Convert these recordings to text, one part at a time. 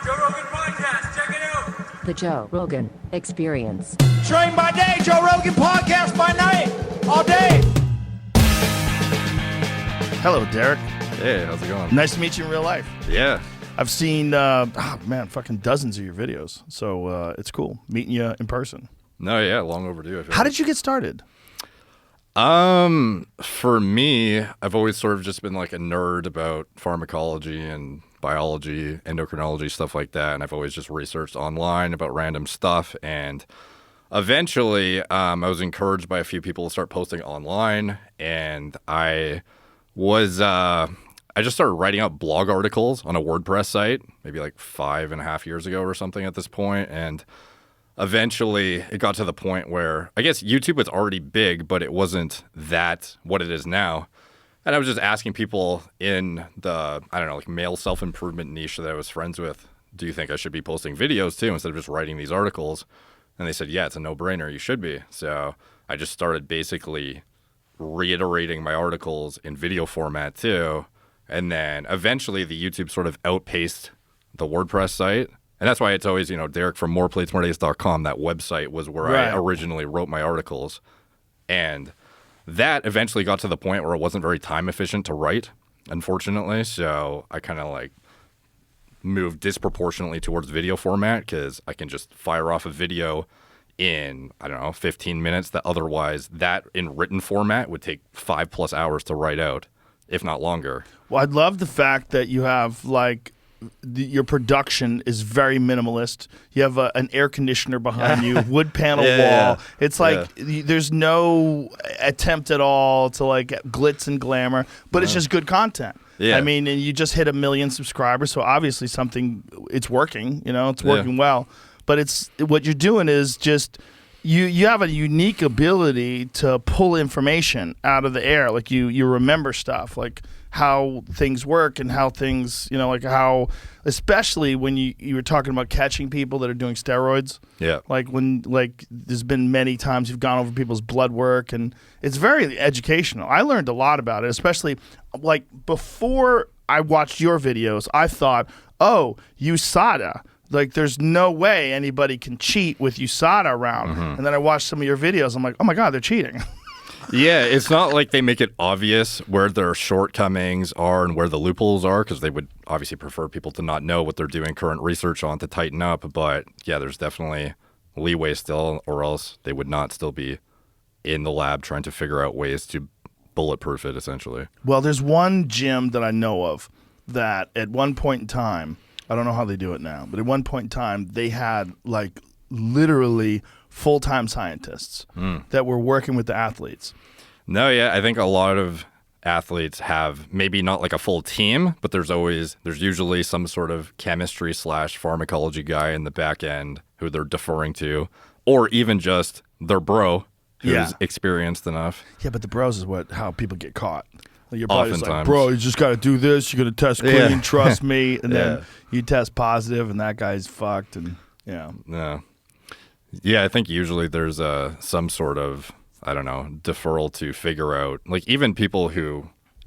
Joe Rogan Podcast. Check it out. The Joe Rogan Experience. Train by day, Joe Rogan Podcast by night, all day. Hello, Derek. Hey, how's it going? Nice to meet you in real life. Yeah. I've seen, fucking dozens of your videos, so it's cool meeting you in person. No, yeah, long overdue. How did you get started? For me, I've always sort of just been like a nerd about pharmacology and biology, endocrinology, stuff like that. And I've always just researched online about random stuff. And eventually, I was encouraged by a few people to start posting online. And I just started writing out blog articles on a WordPress site, maybe like 5.5 years ago or something at this point. And eventually, it got to the point where I guess YouTube was already big, but it wasn't that what it is now. And I was just asking people in the, like male self-improvement niche that I was friends with, do you think I should be posting videos too instead of just writing these articles? And they said, yeah, it's a no-brainer. You should be. So I just started basically reiterating my articles in video format too. And then eventually the YouTube sort of outpaced the WordPress site. And that's why it's always, Derek from moreplatesmoredays.com, that website was where I originally wrote my articles. And that eventually got to the point where it wasn't very time efficient to write, unfortunately. So I kind of like moved disproportionately towards video format because I can just fire off a video in, 15 minutes that otherwise that in written format would take 5+ hours to write out, if not longer. Well, I'd love the fact that you have your production is very minimalist. You have an air conditioner behind you, wood panel wall. It's like there's no attempt at all to like glitz and glamour, but it's just good content. Yeah. I mean, and you just hit 1 million subscribers, so obviously it's working. It's working well. But it's what you're doing is just you have a unique ability to pull information out of the air. Like you remember stuff like how things work and how things, how, especially when you were talking about catching people that are doing steroids. Yeah. Like there's been many times you've gone over people's blood work and it's very educational. I learned a lot about it, especially like before I watched your videos, I thought, oh, USADA. Like, there's no way anybody can cheat with USADA around. Mm-hmm. And then I watched some of your videos. I'm like, oh, my God, they're cheating. Yeah, it's not like they make it obvious where their shortcomings are and where the loopholes are, because they would obviously prefer people to not know what they're doing current research on to tighten up. But, yeah, there's definitely leeway still, or else they would not still be in the lab trying to figure out ways to bulletproof it, essentially. Well, there's one gym that I know of that at one point in time, I don't know how they do it now, but at one point in time, they had like literally full-time scientists that were working with the athletes. No, yeah, I think a lot of athletes have maybe not like a full team, but there's usually some sort of chemistry/pharmacology guy in the back end who they're deferring to, or even just their bro who's experienced enough. Yeah, but the bros is how people get caught. Your body's like, bro, you just got to do this. You're going to test clean, trust me. And then you test positive, and that guy's fucked. And Yeah, I think usually there's some sort of, deferral to figure out. Like even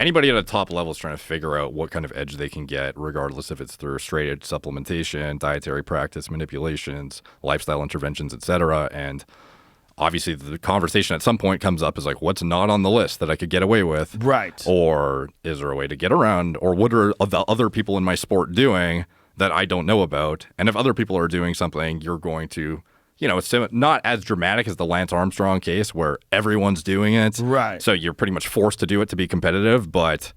anybody at a top level is trying to figure out what kind of edge they can get, regardless if it's through straight edge supplementation, dietary practice, manipulations, lifestyle interventions, etc. And obviously, the conversation at some point comes up is like, what's not on the list that I could get away with? Right. Or is there a way to get around? Or what are the other people in my sport doing that I don't know about? And if other people are doing something, you're going to, it's not as dramatic as the Lance Armstrong case where everyone's doing it. Right. So you're pretty much forced to do it to be competitive. But,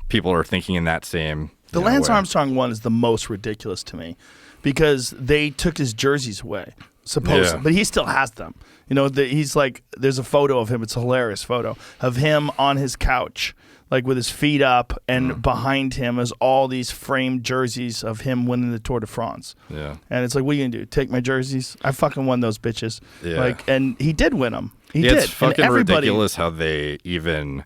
people are thinking in that same The Lance Armstrong one is the most ridiculous to me because they took his jerseys away. But he still has them. He's like, there's a photo of him. It's a hilarious photo of him on his couch, like with his feet up, and behind him is all these framed jerseys of him winning the Tour de France. Yeah. And it's like, what are you gonna do? Take my jerseys? I fucking won those bitches. Yeah. And he did win them. He did. It's fucking ridiculous how they even,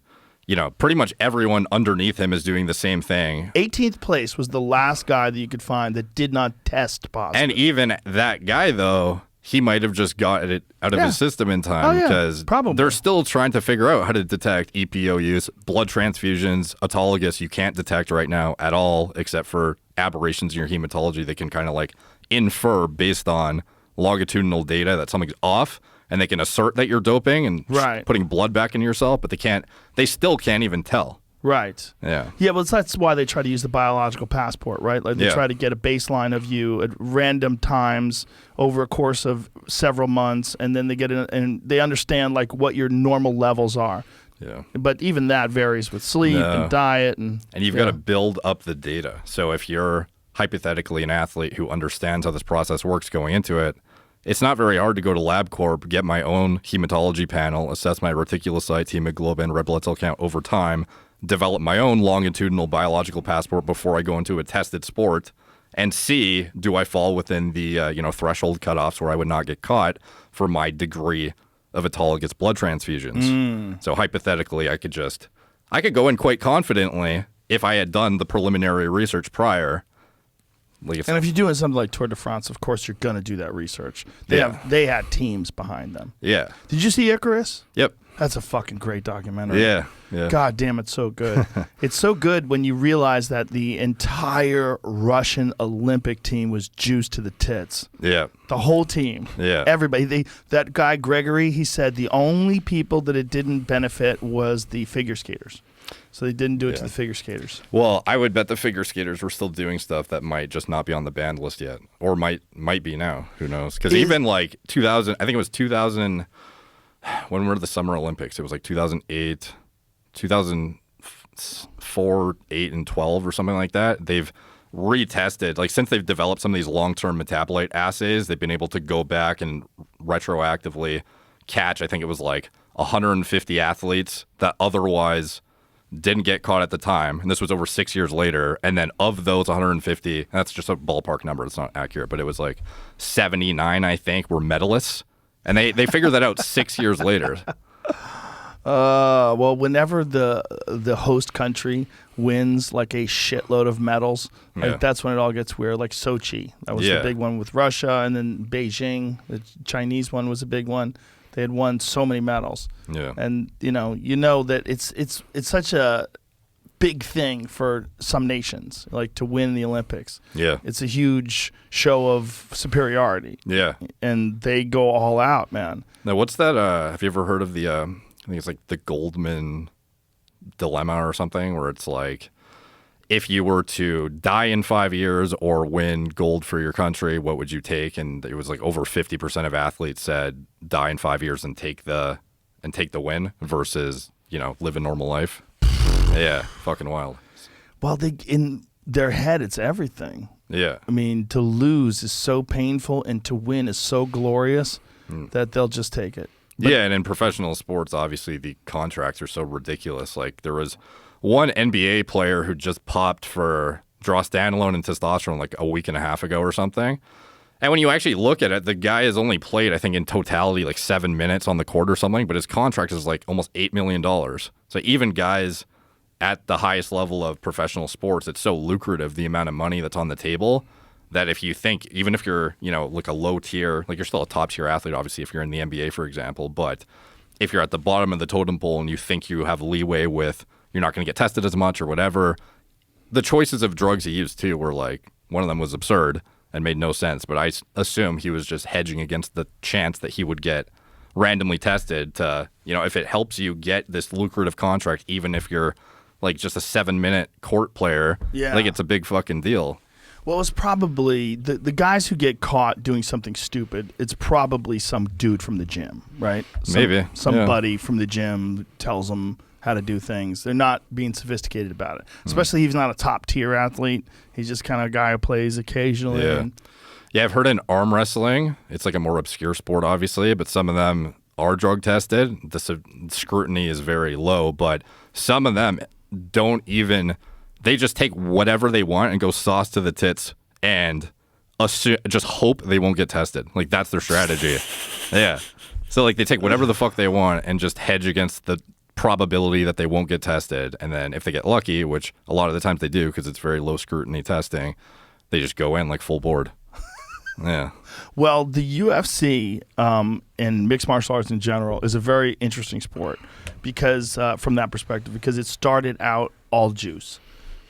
pretty much everyone underneath him is doing the same thing. 18th place was the last guy that you could find that did not test positive. And even that guy, though, he might have just got it out of his system in time because they're still trying to figure out how to detect EPO use, blood transfusions, autologous you can't detect right now at all except for aberrations in your hematology, they can kind of like infer based on longitudinal data that something's off, and they can assert that you're doping and putting blood back into yourself, but they still can't even tell. Right. Yeah. Yeah, well, that's why they try to use the biological passport, right? Like they try to get a baseline of you at random times over a course of several months, and then they get in, and they understand like what your normal levels are. Yeah. But even that varies with sleep and diet, and you've got to build up the data. So if you're hypothetically an athlete who understands how this process works going into it, it's not very hard to go to LabCorp, get my own hematology panel, assess my reticulocytes, hemoglobin, red blood cell count over time, develop my own longitudinal biological passport before I go into a tested sport, and see, do I fall within the threshold cutoffs where I would not get caught for my degree of autologous blood transfusions. So hypothetically, I could go in quite confidently if I had done the preliminary research prior. And if you're doing something like Tour de France, of course you're going to do that research. They had teams behind them. Yeah. Did you see Icarus? Yep. That's a fucking great documentary. Yeah. God damn, it's so good. It's so good when you realize that the entire Russian Olympic team was juiced to the tits. Yeah. The whole team. Yeah. Everybody. That guy, Gregory, he said the only people that it didn't benefit was the figure skaters. So they didn't do it to the figure skaters. Well, I would bet the figure skaters were still doing stuff that might just not be on the banned list yet, or might be now. Who knows? Because even like 2000, I think it was 2000. When were the Summer Olympics? It was like 2008, 2004, 8, and 12 or something like that. They've retested, like since they've developed some of these long-term metabolite assays, they've been able to go back and retroactively catch, I think it was like 150 athletes that otherwise didn't get caught at the time. And this was over 6 years later. And then of those 150, and that's just a ballpark number, it's not accurate, but it was like 79, I think, were medalists. And they figured that out 6 years later. Well, whenever the host country wins like a shitload of medals, like that's when it all gets weird. Like Sochi, that was the big one with Russia, and then Beijing, the Chinese one was a big one. They had won so many medals. Yeah, and you know that it's such a big thing for some nations, like to win the Olympics. Yeah. It's a huge show of superiority. Yeah. And they go all out, man. Now, what's that? Have you ever heard of the, I think it's like the Goldman dilemma or something, where it's like, if you were to die in 5 years or win gold for your country, what would you take? And it was like over 50% of athletes said die in 5 years and take the win versus, live a normal life. Yeah, fucking wild. Well, in their head, it's everything. Yeah. I mean, to lose is so painful, and to win is so glorious that they'll just take it. But and in professional sports, obviously, the contracts are so ridiculous. Like, there was one NBA player who just popped for drostanolone and testosterone like a week and a half ago or something. And when you actually look at it, the guy has only played, I think, in totality, like 7 minutes on the court or something, but his contract is like almost $8 million. So even guys at the highest level of professional sports, it's so lucrative, the amount of money that's on the table, that if you think, even if you're, like a low tier, like you're still a top tier athlete, obviously, if you're in the NBA, for example, but if you're at the bottom of the totem pole and you think you have leeway with, you're not going to get tested as much or whatever, the choices of drugs he used too were like, one of them was absurd and made no sense, but I assume he was just hedging against the chance that he would get randomly tested to, if it helps you get this lucrative contract, even if you're like just a 7-minute court player, like it's a big fucking deal. Well, it's probably the guys who get caught doing something stupid. It's probably some dude from the gym, right? Maybe somebody from the gym tells them how to do things. They're not being sophisticated about it. Especially he's not a top tier athlete. He's just kind of a guy who plays occasionally. Yeah, I've heard in arm wrestling, it's like a more obscure sport, obviously, but some of them are drug tested. The scrutiny is very low, but some of them don't even. They just take whatever they want and go sauce to the tits and just hope they won't get tested. Like, that's their strategy. Yeah. So, like, they take whatever the fuck they want and just hedge against the probability that they won't get tested. And then if they get lucky, which a lot of the times they do because it's very low scrutiny testing, they just go in like full board. Yeah. Well, the UFC and mixed martial arts in general is a very interesting sport because from that perspective, because it started out all juice.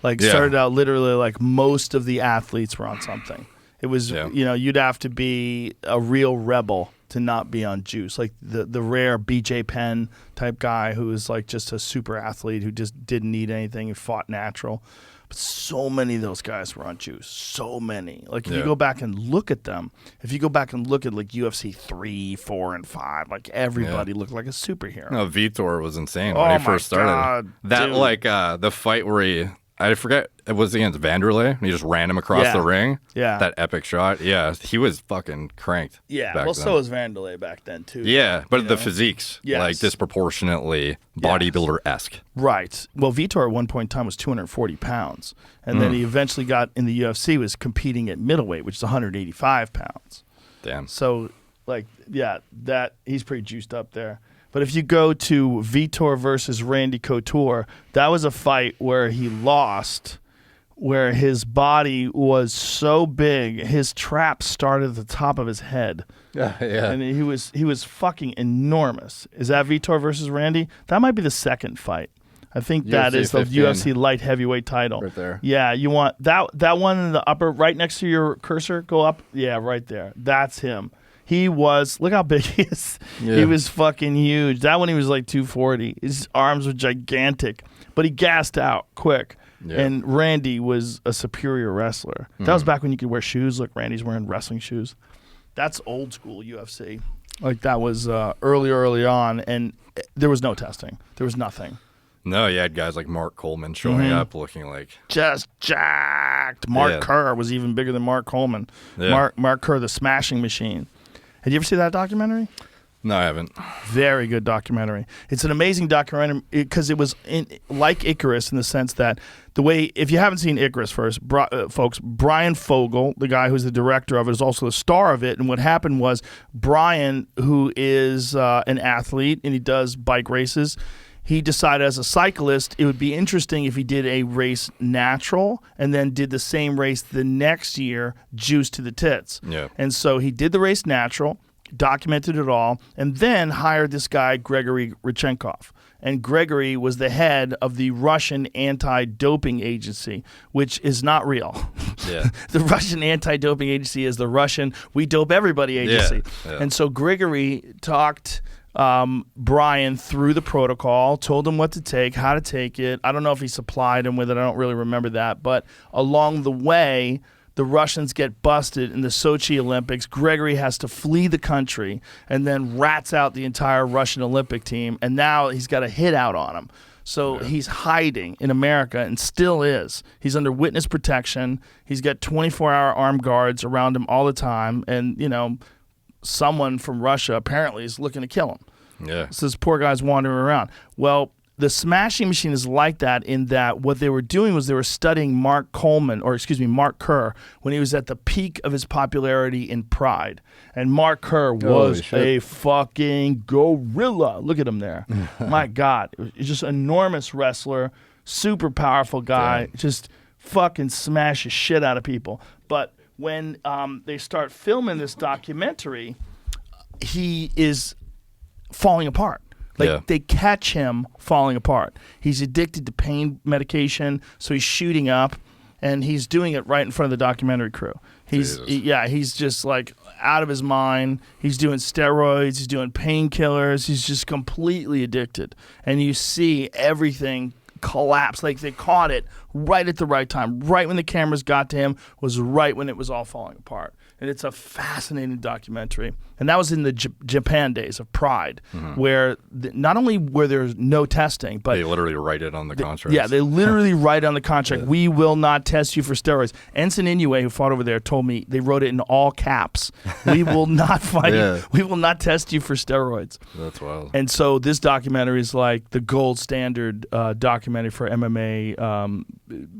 Like Yeah. started out literally like most of the athletes were on something. It was, Yeah. you'd have to be a real rebel to not be on juice. Like the rare BJ Penn type guy who was like just a super athlete who just didn't need anything and fought natural. But so many of those guys were on juice. So many. Like if you go back and look at them, if you go back and look at like UFC 3, 4, and 5, like everybody looked like a superhero. No, Vitor was insane Oh when he my first started. God, that dude. like the fight where I forget it was against Vanderlei and he just ran him across the ring. Yeah. That epic shot. Yeah, he was fucking cranked. Yeah, back well, then. so was Vanderlei back then too. Yeah, but you the know? physiques, Yes. like disproportionately bodybuilder-esque. Right. Well, Vitor at one point in time was 240 pounds, and then he eventually got in the UFC, was competing at middleweight, which is 185 pounds. Damn. So, like, yeah, that he's pretty juiced up there. But if you go to Vitor versus Randy Couture, that was a fight where he lost, where his body was so big, his trap started at the top of his head. Yeah. And he was fucking enormous. Is that Vitor versus Randy? That might be the second fight. I think that UFC is the 15. UFC light heavyweight title. Right there. Yeah, you want that one in the upper right next to your cursor. Go up. Yeah, right there. That's him. He was, look how big he is. Yeah. He was fucking huge. That one he was like 240. His arms were gigantic, but he gassed out quick. Yeah. And Randy was a superior wrestler. That was back when you could wear shoes. Look, Randy's wearing wrestling shoes. That's old school UFC. Like that was early on, and there was no testing. There was nothing. No, you had guys like Mark Coleman showing up looking like Just jacked. Mark Yeah. Kerr was even bigger than Mark Coleman. Yeah. Mark Kerr, the smashing machine. Had you ever seen that documentary? No, I haven't. Very good documentary. It's an amazing documentary because it was like Icarus in the sense that the way, if you haven't seen Icarus first, folks, Brian Fogel, the guy who's the director of it, is also the star of it. And what happened was Brian, who is an athlete and he does bike races, he decided as a cyclist it would be interesting if he did a race natural and then did the same race the next year, juice to the tits. Yeah. And so he did the race natural, documented it all, and then hired this guy, Gregory Rodchenkov. And Gregory was the head of the Russian anti-doping agency, which is not real. Yeah. The Russian anti-doping agency is the Russian we dope everybody agency. Yeah. And so Gregory talked Brian through the protocol, told him what to take, how to take it. I don't know if he supplied him with it. I don't really remember that. But along the way, the Russians get busted in the Sochi Olympics. Gregory has to flee the country and then rats out the entire Russian Olympic team. And now he's got a hit out on him. So he's hiding in America and still is. He's under witness protection. He's got 24-hour armed guards around him all the time. And, someone from Russia apparently is looking to kill him. Yeah. So this poor guy's wandering around. Well, the Smashing Machine is like that in that what they were doing was they were studying Mark Kerr, when he was at the peak of his popularity in Pride. And Mark Kerr was a fucking gorilla. Look at him there. My God. He's just an enormous wrestler, super powerful guy, just fucking smashes shit out of people. But when they start filming this documentary, he is falling apart. They catch him falling apart. He's addicted to pain medication, so he's shooting up, and he's doing it right in front of the documentary crew. He's just like out of his mind. He's doing steroids. He's doing painkillers. He's just completely addicted. And you see everything collapse. Like they caught it right at the right time. Right when the cameras got to him was right when it was all falling apart. And it's a fascinating documentary. And that was in the Japan days of Pride, where not only were there no testing, but they literally write it on the contract. Yeah, they literally write on the contract, we will not test you for steroids. Ensign Inoue, who fought over there, told me they wrote it in all caps. We will not fight you. We will not test you for steroids. That's wild. And so this documentary is like the gold standard documentary for MMA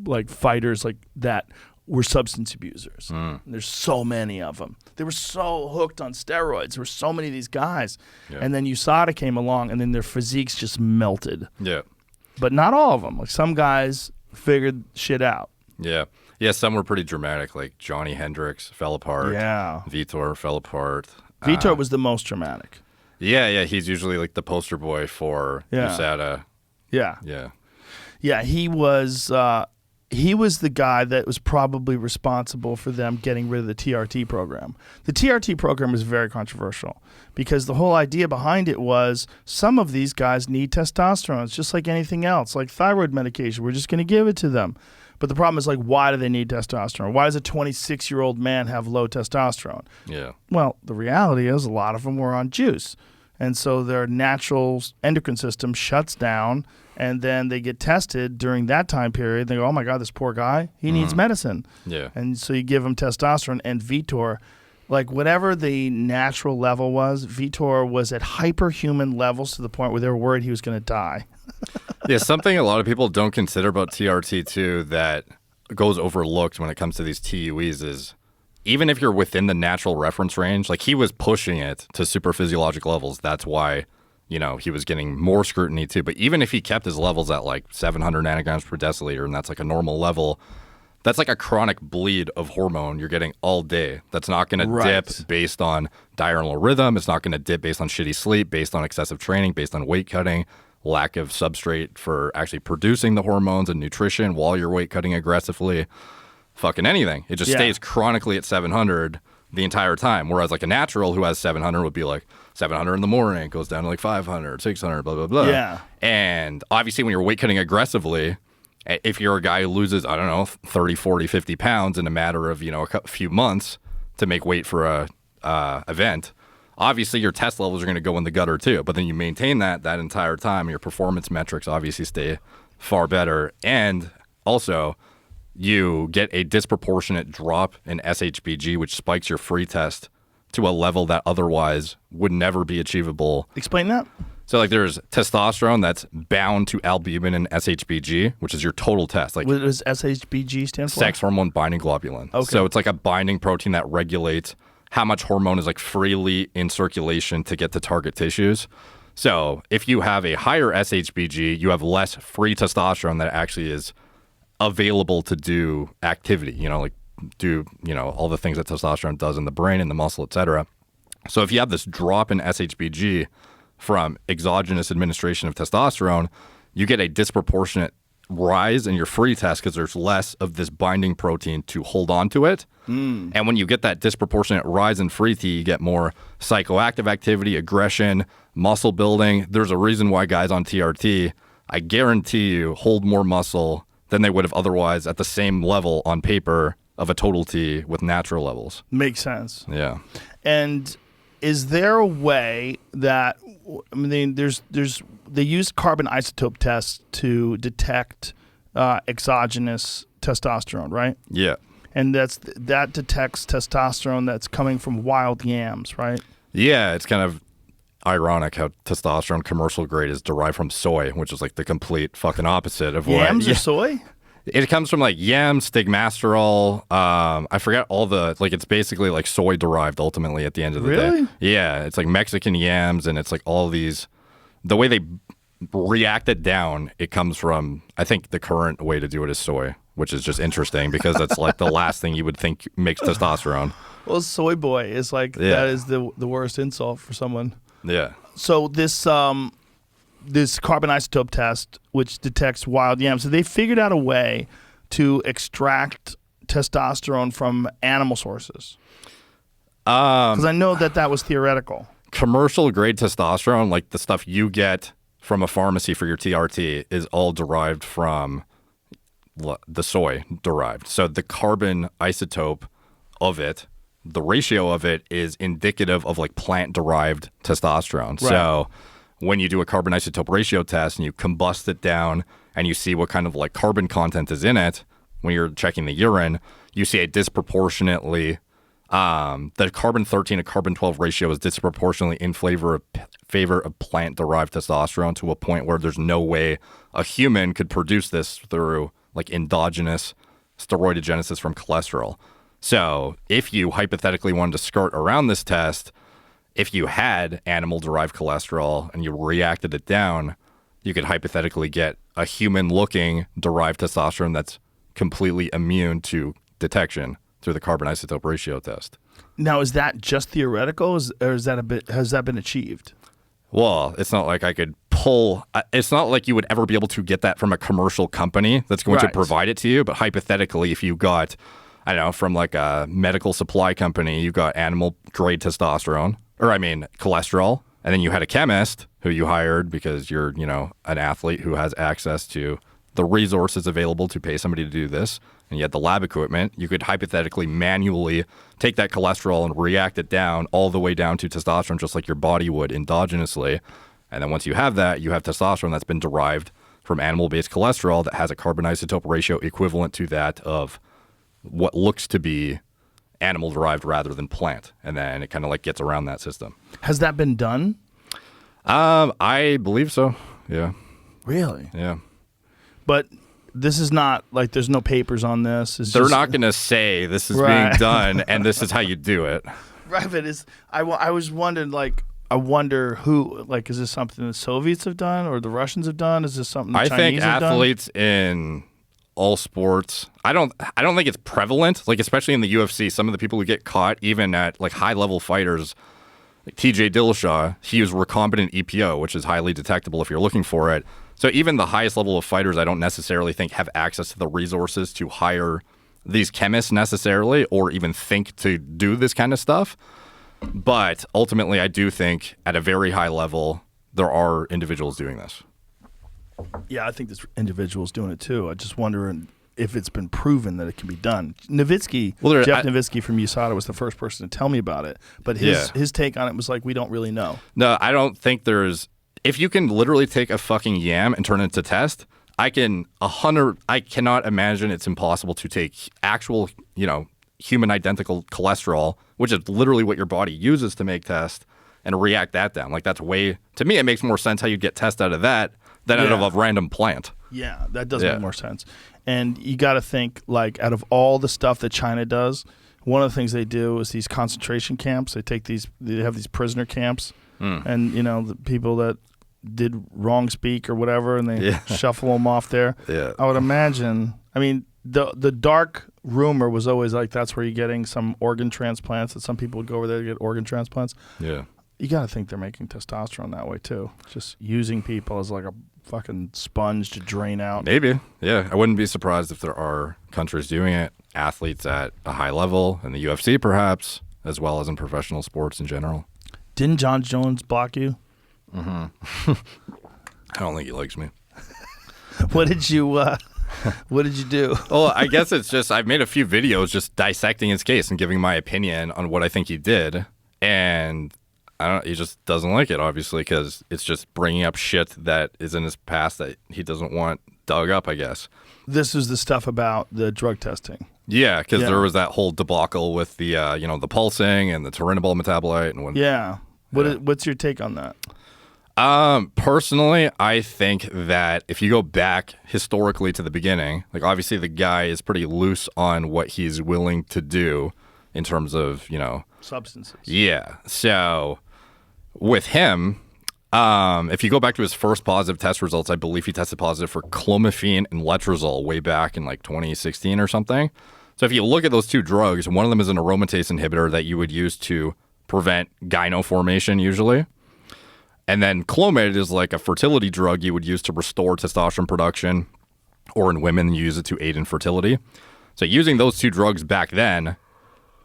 like fighters like that were substance abusers. And there's so many of them. They were so hooked on steroids. There were so many of these guys. Yeah. And then USADA came along, and then their physiques just melted. Yeah. But not all of them. Like some guys figured shit out. Yeah. Yeah, some were pretty dramatic, like Johnny Hendricks fell apart. Yeah. Vitor fell apart. Vitor was the most dramatic. Yeah, he's usually like the poster boy for USADA. Yeah. Yeah. Yeah, he was he was the guy that was probably responsible for them getting rid of the TRT program. The TRT program is very controversial because the whole idea behind it was some of these guys need testosterone. It's just like anything else, like thyroid medication. We're just going to give it to them. But the problem is, like, why do they need testosterone? Why does a 26-year-old man have low testosterone? Yeah. Well, the reality is a lot of them were on juice. And so their natural endocrine system shuts down, and then they get tested during that time period. They go, oh, my God, this poor guy, he needs medicine. Yeah. And so you give him testosterone and Vitor. Like, whatever the natural level was, Vitor was at hyperhuman levels to the point where they were worried he was going to die. Yeah, something a lot of people don't consider about TRT, too, that goes overlooked when it comes to these TUEs is even if you're within the natural reference range, like he was pushing it to super physiologic levels. That's why, you know, he was getting more scrutiny too. But even if he kept his levels at like 700 nanograms per deciliter, and that's like a normal level, that's like a chronic bleed of hormone you're getting all day. That's not going to dip based on diurnal rhythm. It's not going to dip based on shitty sleep, based on excessive training, based on weight cutting, lack of substrate for actually producing the hormones and nutrition while you're weight cutting aggressively. Fucking anything. It just stays chronically at 700 the entire time. Whereas like a natural who has 700 would be like 700 in the morning, goes down to like 500, 600, blah, blah, blah. Yeah. And obviously when you're weight cutting aggressively, if you're a guy who loses, I don't know, 30, 40, 50 pounds in a matter of, you know, a few months to make weight for a event, obviously your test levels are going to go in the gutter too. But then you maintain that entire time. Your performance metrics obviously stay far better. And also, you get a disproportionate drop in SHBG, which spikes your free test to a level that otherwise would never be achievable. Explain that. So, like, there's testosterone that's bound to albumin and SHBG, which is your total test. Like, What does SHBG stand for? sex hormone binding globulin. Okay. So it's like a binding protein that regulates how much hormone is like freely in circulation to get to target tissues. So if you have a higher SHBG, you have less free testosterone that actually is available to do activity, you know, like do, you know, all the things that testosterone does in the brain and the muscle, et cetera. So if you have this drop in SHBG from exogenous administration of testosterone, you get a disproportionate rise in your free test because there's less of this binding protein to hold on to it. And when you get that disproportionate rise in free T, you get more psychoactive activity, aggression, muscle building. There's a reason why guys on TRT, I guarantee you, hold more muscle than they would have otherwise at the same level on paper of a total T with natural levels. Makes sense. Yeah. And is there a way that, I mean, they use carbon isotope tests to detect exogenous testosterone, right? Yeah. And that detects testosterone that's coming from wild yams, right? Yeah, it's kind of ironic how testosterone commercial grade is derived from soy, which is like the complete fucking opposite of what Yams or soy? It comes from like yams, stigmasterol. I forget all the, like, it's basically like soy derived ultimately at the end of the Really? day. Yeah, it's like Mexican yams, and it's like all these, the way they react it down, it comes from, I think the current way to do it is soy, which is just interesting because that's like the last thing you would think makes testosterone. Well, soy boy is like, that is the worst insult for someone. Yeah. So this this carbon isotope test, which detects wild yams, so they figured out a way to extract testosterone from animal sources. Because I know that was theoretical. Commercial grade testosterone, like the stuff you get from a pharmacy for your TRT, is all derived from the soy derived. So the carbon isotope of it, the ratio of it is indicative of like plant derived testosterone. Right. So when you do a carbon isotope ratio test and you combust it down and you see what kind of like carbon content is in it, when you're checking the urine, you see a disproportionately, the carbon 13 to carbon 12 ratio is disproportionately in favor of plant derived testosterone to a point where there's no way a human could produce this through like endogenous steroidogenesis from cholesterol. So if you hypothetically wanted to skirt around this test, if you had animal-derived cholesterol and you reacted it down, you could hypothetically get a human-looking derived testosterone that's completely immune to detection through the carbon isotope ratio test. Now, is that just theoretical, or has that been achieved? Well, it's not like I could pull. It's not like you would ever be able to get that from a commercial company that's going to provide it to you. But hypothetically, if you got, I don't know, from like a medical supply company, you got animal grade testosterone, or I mean cholesterol, and then you had a chemist who you hired because you're, an athlete who has access to the resources available to pay somebody to do this, and you had the lab equipment, you could hypothetically manually take that cholesterol and react it down all the way down to testosterone, just like your body would endogenously. And then once you have that, you have testosterone that's been derived from animal-based cholesterol that has a carbon isotope ratio equivalent to that of what looks to be animal-derived rather than plant. And then it kind of like gets around that system. Has that been done? I believe so. Yeah. Really? Yeah. But this is not like there's no papers on this. They're not going to say this is being done and this is how you do it. Right, but I was wondering, like, I wonder who, like, is this something the Soviets have done or the Russians have done? Is this something the Chinese have done? I think athletes in all sports, I don't think it's prevalent, like, especially in the UFC. Some of the people who get caught, even at, like, high-level fighters, like TJ Dillashaw, he used recombinant EPO, which is highly detectable if you're looking for it. So even the highest level of fighters, I don't necessarily think have access to the resources to hire these chemists necessarily, or even think to do this kind of stuff. But ultimately, I do think at a very high level, there are individuals doing this. Yeah, I think this individual's doing it too. I just wonder if it's been proven that it can be done. Nowitzki, Jeff Nowitzki from USADA was the first person to tell me about it. But his take on it was like, we don't really know. No, I don't think there's... If you can literally take a fucking yam and turn it to test, I cannot imagine it's impossible to take actual, human identical cholesterol, which is literally what your body uses to make test, and react that down. Like, to me, it makes more sense how you get test out of that than out of a random plant. Yeah, that does make more sense. And you got to think, like, out of all the stuff that China does, one of the things they do is these concentration camps. They have these prisoner camps, and, the people that did wrong speak or whatever, and they shuffle them off there. Yeah. I would imagine, the dark rumor was always like that's where you're getting some organ transplants, that some people would go over there to get organ transplants. Yeah. You got to think they're making testosterone that way too. Just using people as like a fucking sponge to drain out. Maybe. Yeah. I wouldn't be surprised if there are countries doing it, athletes at a high level, in the UFC perhaps, as well as in professional sports in general. Didn't John Jones block you? Mm-hmm. I don't think he likes me. What did you do? Well, I guess it's just I've made a few videos just dissecting his case and giving my opinion on what I think he did, and he just doesn't like it, obviously, because it's just bringing up shit that is in his past that he doesn't want dug up, I guess. This is the stuff about the drug testing. Yeah, because there was that whole debacle with the the pulsing and the turinabol metabolite and when. Yeah. What's your take on that? Personally, I think that if you go back historically to the beginning, like obviously the guy is pretty loose on what he's willing to do in terms of, substances. Yeah. So with him, if you go back to his first positive test results, I believe he tested positive for clomiphene and letrozole way back in like 2016 or something. So if you look at those two drugs, one of them is an aromatase inhibitor that you would use to prevent gyno formation usually. And then Clomid is like a fertility drug you would use to restore testosterone production, or in women, you use it to aid in fertility. So using those two drugs back then,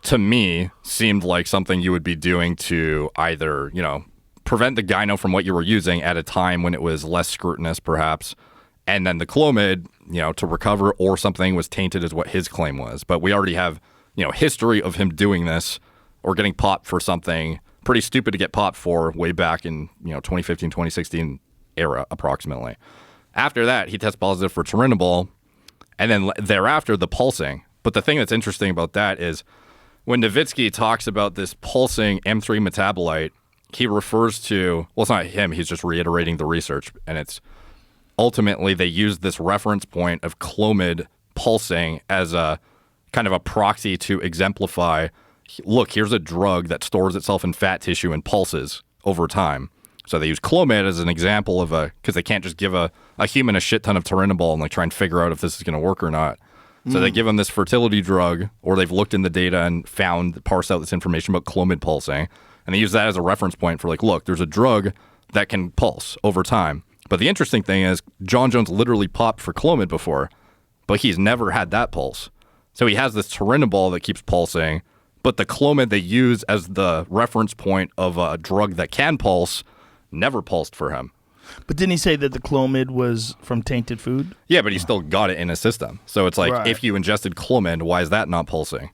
to me, seemed like something you would be doing to either, prevent the gyno from what you were using at a time when it was less scrutinous, perhaps, and then the Clomid, to recover, or something was tainted is what his claim was. But we already have, history of him doing this or getting popped for something pretty stupid to get popped for way back in 2015, 2016 era approximately. After that, he tests positive for turinabol, and then thereafter the pulsing. But the thing that's interesting about that is when Nowitzki talks about this pulsing M3 metabolite, he refers to, well, it's not him, he's just reiterating the research, and it's ultimately they used this reference point of Clomid pulsing as a kind of a proxy to exemplify, look, here's a drug that stores itself in fat tissue and pulses over time. So they use Clomid as an example of because they can't just give a human a shit ton of turinabol and like try and figure out if this is going to work or not. So they give them this fertility drug, or they've looked in the data and parsed out this information about Clomid pulsing, and they use that as a reference point for like, look, there's a drug that can pulse over time. But the interesting thing is John Jones literally popped for Clomid before, but he's never had that pulse. So he has this Turinabol that keeps pulsing, but the Clomid they use as the reference point of a drug that can pulse never pulsed for him. But didn't he say that the Clomid was from tainted food? Yeah, but he still got it in his system. So it's like, if you ingested Clomid, why is that not pulsing?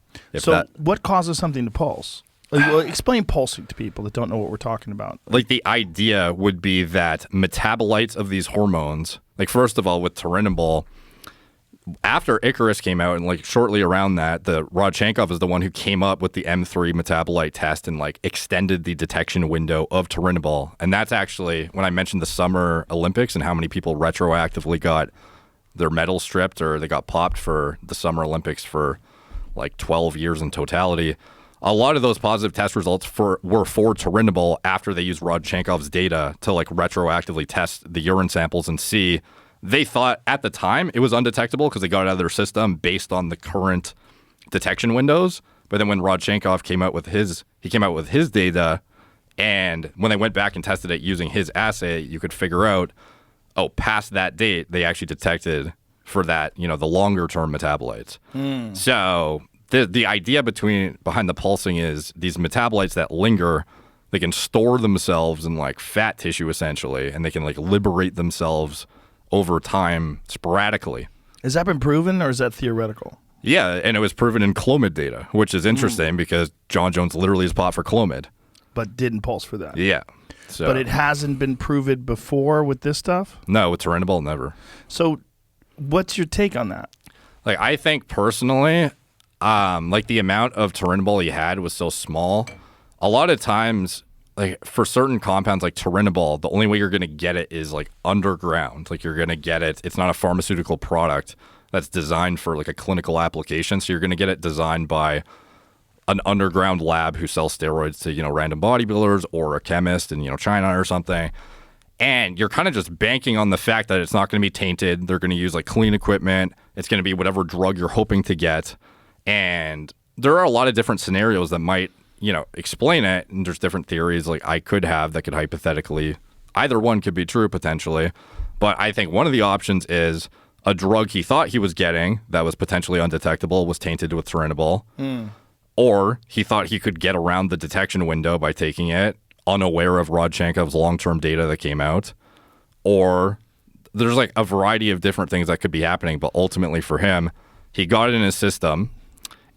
What causes something to pulse? Well, explain pulsing to people that don't know what we're talking about. Like, the idea would be that metabolites of these hormones, like, first of all, with Turinabol, after Icarus came out and like shortly around that, the Rodchenkov is the one who came up with the M3 metabolite test and like extended the detection window of Turinabol. And that's actually when I mentioned the Summer Olympics and how many people retroactively got their medal stripped or they got popped for the Summer Olympics for like 12 years in totality. A lot of those positive test results were for Turinabol after they used Rodchenkov's data to like retroactively test the urine samples and see. They thought at the time it was undetectable because they got it out of their system based on the current detection windows. But then when Rodchenkov came out with his data, and when they went back and tested it using his assay, you could figure out, past that date, they actually detected for that, the longer term metabolites. So the idea behind the pulsing is these metabolites that linger, they can store themselves in like fat tissue essentially, and they can like liberate themselves over time sporadically. Has that been proven or is that theoretical? Yeah, and it was proven in Clomid data, which is interesting because John Jones literally is popped for Clomid. But didn't pulse for that. Yeah. So. But it hasn't been proven before with this stuff? No, with Turinabol, never. So what's your take on that? Like, I think personally, like the amount of Turinabol he had was so small. A lot of times, like for certain compounds like Turinabol, the only way you're going to get it is like underground. Like you're going to get it. It's not a pharmaceutical product that's designed for like a clinical application. So you're going to get it designed by an underground lab who sells steroids to, random bodybuilders or a chemist in, China or something. And you're kind of just banking on the fact that it's not going to be tainted. They're going to use like clean equipment. It's going to be whatever drug you're hoping to get. And there are a lot of different scenarios that might explain it, and there's different theories like I could have that could hypothetically, either one could be true potentially, but I think one of the options is a drug he thought he was getting that was potentially undetectable was tainted with Turinabol, or he thought he could get around the detection window by taking it, unaware of Rodchenkov's long-term data that came out, or there's like a variety of different things that could be happening, but ultimately for him, he got it in his system,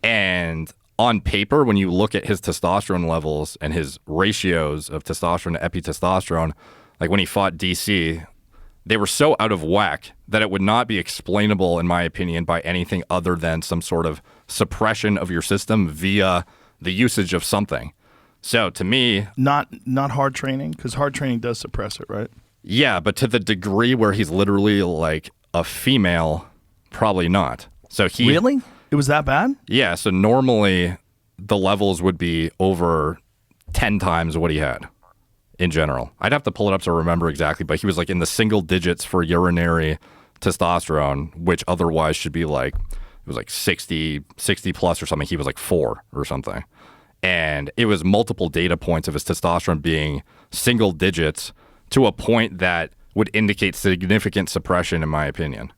and on paper, when you look at his testosterone levels and his ratios of testosterone to epitestosterone, like when he fought DC, they were so out of whack that it would not be explainable, in my opinion, by anything other than some sort of suppression of your system via the usage of something. So to me... Not hard training, because hard training does suppress it, right? Yeah, but to the degree where he's literally like a female, probably not. So he... Really? It was that bad? Yeah, so normally the levels would be over 10 times what he had in general. I'd have to pull it up to remember exactly, but he was like in the single digits for urinary testosterone, which otherwise should be like, it was like 60 plus or something. He was like 4 or something. And it was multiple data points of his testosterone being single digits to a point that would indicate significant suppression, in my opinion.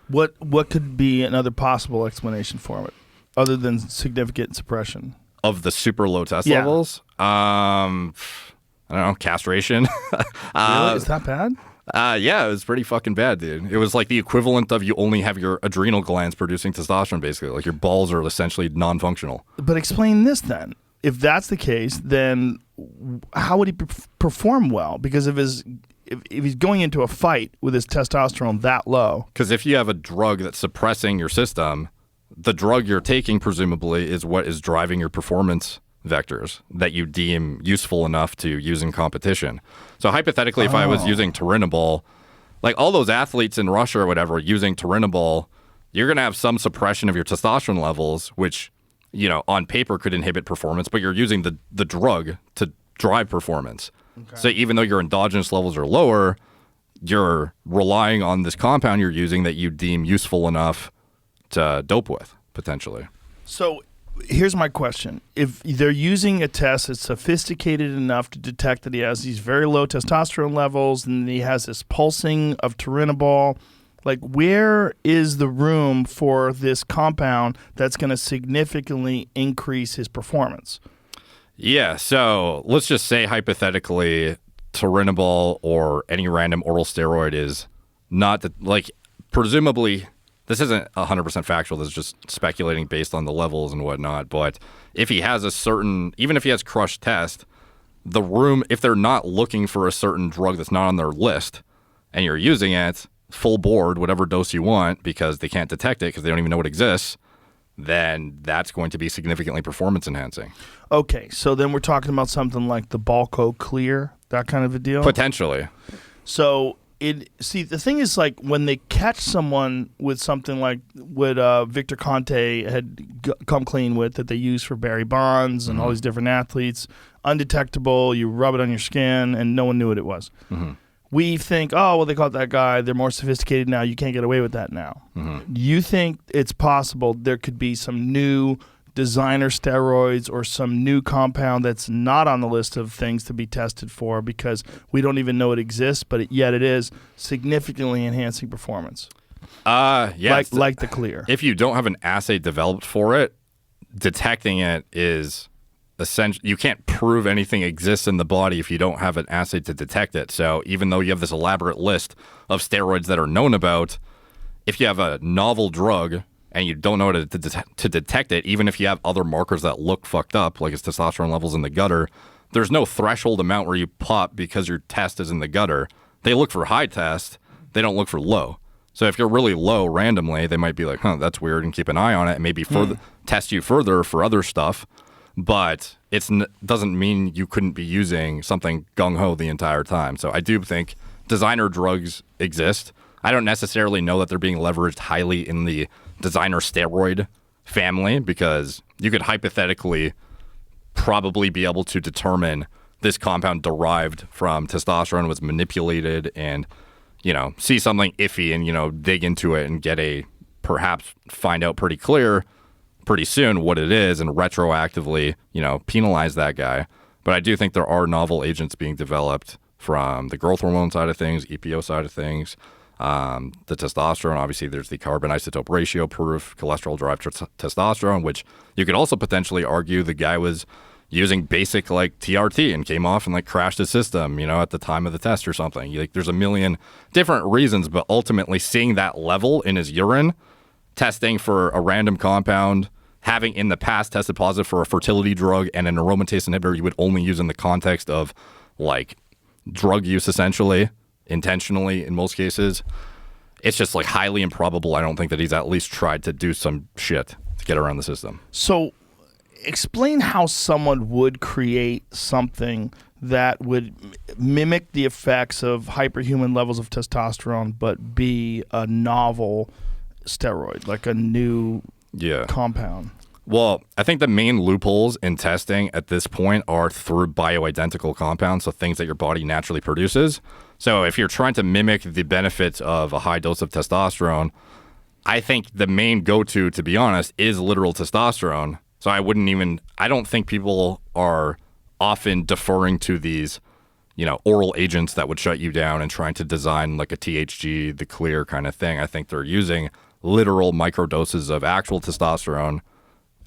What could be another possible explanation for it, other than significant suppression? Of the super low test levels? I don't know, castration. Really? Is that bad? Yeah, it was pretty fucking bad, dude. It was like the equivalent of you only have your adrenal glands producing testosterone, basically. Like your balls are essentially non-functional. But explain this then. If that's the case, then how would he perform well? Because if he's going into a fight with his testosterone that low. Because if you have a drug that's suppressing your system, the drug you're taking presumably is what is driving your performance vectors that you deem useful enough to use in competition. So hypothetically, if I was using Turinabol, like all those athletes in Russia or whatever using Turinabol, you're going to have some suppression of your testosterone levels, which, on paper could inhibit performance, but you're using the drug to drive performance. Okay. So even though your endogenous levels are lower, you're relying on this compound you're using that you deem useful enough to dope with, potentially. So here's my question. If they're using a test that's sophisticated enough to detect that he has these very low testosterone levels and he has this pulsing of turinabol, like where is the room for this compound that's going to significantly increase his performance? Yeah, so let's just say hypothetically turinabol or any random oral steroid is not the, like, presumably this isn't 100% factual. This is just speculating based on the levels and whatnot. But if he has a certain, even if he has crushed test, the room, if they're not looking for a certain drug that's not on their list and you're using it full board, whatever dose you want, because they can't detect it because they don't even know it exists, then that's going to be significantly performance enhancing. Okay, so then we're talking about something like the Balco Clear, that kind of a deal? Potentially. So the thing is, like, when they catch someone with something like what Victor Conte had come clean with that they use for Barry Bonds and all these different athletes, undetectable, you rub it on your skin, and no one knew what it was. We think, oh, well, they caught that guy. They're more sophisticated now. You can't get away with that now. You think it's possible there could be some new designer steroids or some new compound that's not on the list of things to be tested for because we don't even know it exists, but yet it is significantly enhancing performance? Yeah. Like the Clear. If you don't have an assay developed for it, detecting it is essential. You can't prove anything exists in the body if you don't have an assay to detect it. So even though you have this elaborate list of steroids that are known about, if you have a novel drug and you don't know how to detect it, even if you have other markers that look fucked up, like his testosterone levels in the gutter, there's no threshold amount where you pop because your test is in the gutter. They look for high test. They don't look for low. So if you're really low randomly, they might be like, huh, that's weird, and keep an eye on it and maybe further test you further for other stuff. But it doesn't mean you couldn't be using something gung-ho the entire time. So I do think designer drugs exist. I don't necessarily know that they're being leveraged highly in the designer steroid family because you could hypothetically probably be able to determine this compound derived from testosterone was manipulated and, see something iffy and, dig into it and perhaps find out pretty soon what it is and retroactively, penalize that guy. But I do think there are novel agents being developed from the growth hormone side of things, EPO side of things, the testosterone. Obviously, there's the carbon isotope ratio proof, cholesterol-derived testosterone, which you could also potentially argue the guy was using basic like TRT and came off and like crashed his system, at the time of the test or something. There's a million different reasons, but ultimately seeing that level in his urine, testing for a random compound, having in the past tested positive for a fertility drug and an aromatase inhibitor you would only use in the context of like drug use essentially, intentionally in most cases. It's just like highly improbable. I don't think that he's at least tried to do some shit to get around the system. So explain how someone would create something that would mimic the effects of hyperhuman levels of testosterone but be a novel steroid, like a new compound. Well, I think the main loopholes in testing at this point are through bioidentical compounds, so things that your body naturally produces. So if you're trying to mimic the benefits of a high dose of testosterone, I think the main go-to, to be honest, is literal testosterone. So I don't think people are often deferring to these, oral agents that would shut you down and trying to design like a THG, the Clear kind of thing. I think they're using literal microdoses of actual testosterone,